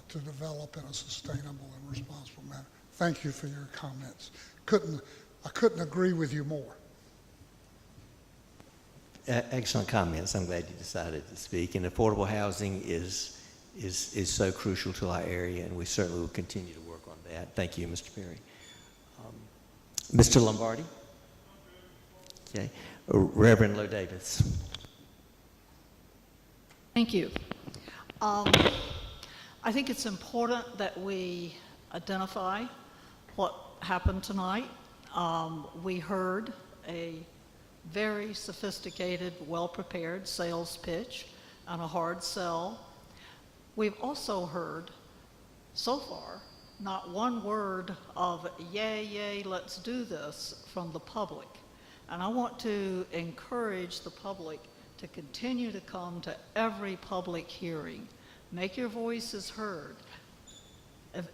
to develop in a sustainable and responsible manner. Thank you for your comments. I couldn't agree with you more. Excellent comments. I'm glad you decided to speak. And affordable housing is so crucial to our area, and we certainly will continue to work on that. Thank you, Mr. Perry. Mr. Lombardi? Okay. Reverend Lowe Davis. Thank you. I think it's important that we identify what happened tonight. We heard a very sophisticated, well-prepared sales pitch and a hard sell. We've also heard, so far, not one word of yay, yay, let's do this from the public. And I want to encourage the public to continue to come to every public hearing. Make your voices heard.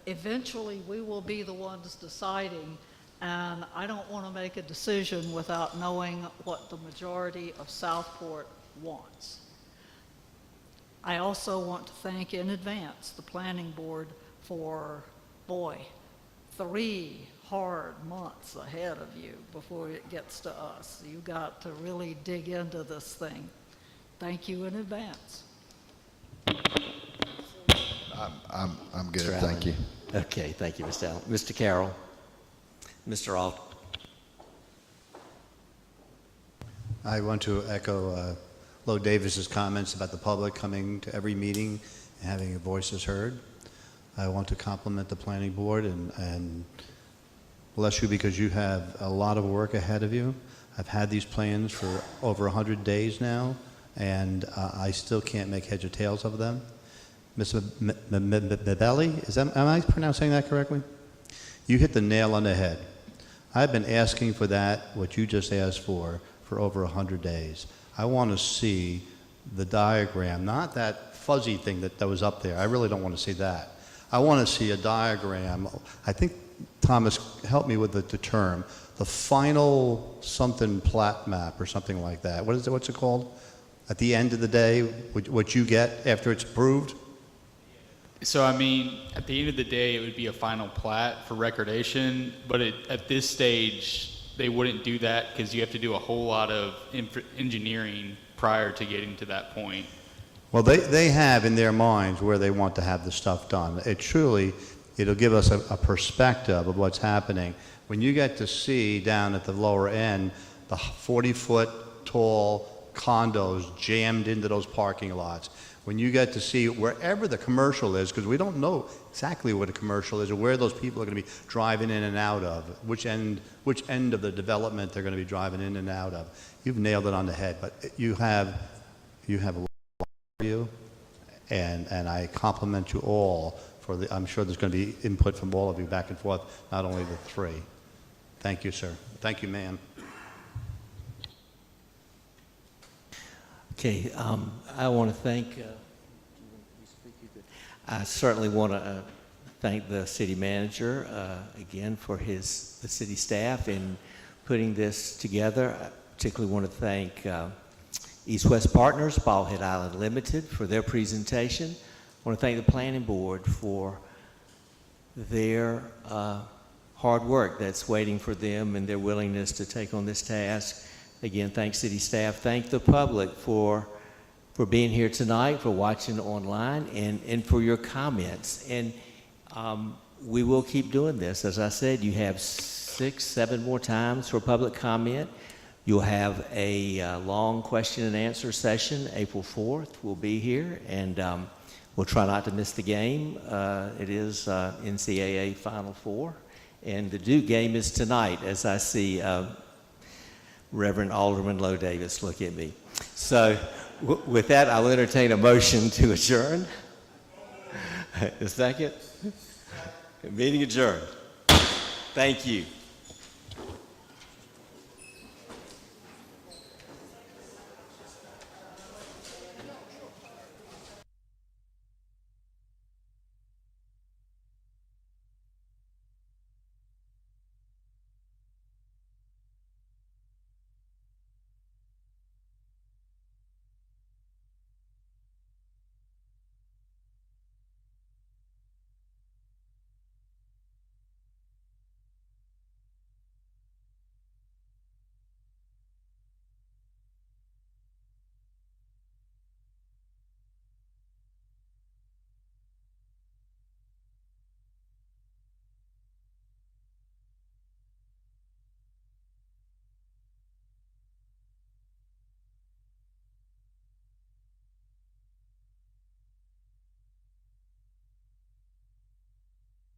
Eventually, we will be the ones deciding, and I don't want to make a decision without knowing what the majority of Southport wants. I also want to thank in advance the Planning Board for, 3 hard months ahead of you before it gets to us. You got to really dig into this thing. Thank you in advance. I'm good, Mr. thank you. Okay, thank you, Mr. Allen. Mr. Carroll. Mr. Alt. I want to echo Lowe Davis's comments about the public coming to every meeting and having your voices heard. I want to compliment the planning board and bless you because you have a lot of work ahead of you. I've had these plans for over 100 days now, and I still can't make heads or tails of them. Ms. Mabelli, am I pronouncing that correctly? You hit the nail on the head. I've been asking for that, what you just asked for over 100 days. I want to see the diagram, not that fuzzy thing that was up there. I really don't want to see that. I want to see a diagram. I think, Thomas, help me with the term. The final something plat map or something like that. What's it called? At the end of the day, what you get after it's approved? So, I mean, at the end of the day, it would be a final plat for recordation, but at this stage, they wouldn't do that because you have to do a whole lot of engineering prior to getting to that point. Well, they have in their minds where they want to have the stuff done. It'll give us a perspective of what's happening. When you get to see down at the lower end, the 40-foot tall condos jammed into those parking lots, when you get to see wherever the commercial is, because we don't know exactly what a commercial is or where those people are going to be driving in and out of, which end of the development they're going to be driving in and out of. You've nailed it on the head, but you have a lot for you, and I compliment you all for I'm sure there's going to be input from all of you back and forth, not only the three. Thank you, sir. Thank you, ma'am. Okay, I want to thank, I certainly want to thank the city manager again for the city staff in putting this together. I particularly want to thank East West Partners, Ballhead Island Limited for their presentation. I want to thank the planning board for their hard work that's waiting for them and their willingness to take on this task. Again, thank city staff. Thank the public for being here tonight, for watching online, and for your comments. And we will keep doing this. As I said, you have 6-7 more times for public comment. You'll have a long question and answer session. April 4th, we'll be here, and we'll try not to miss the game. It is NCAA Final Four, and the Duke game is tonight, as I see Reverend Alderman Lowe Davis look at me. So with that, I'll entertain a motion to adjourn. A second? Meeting adjourned. Thank you.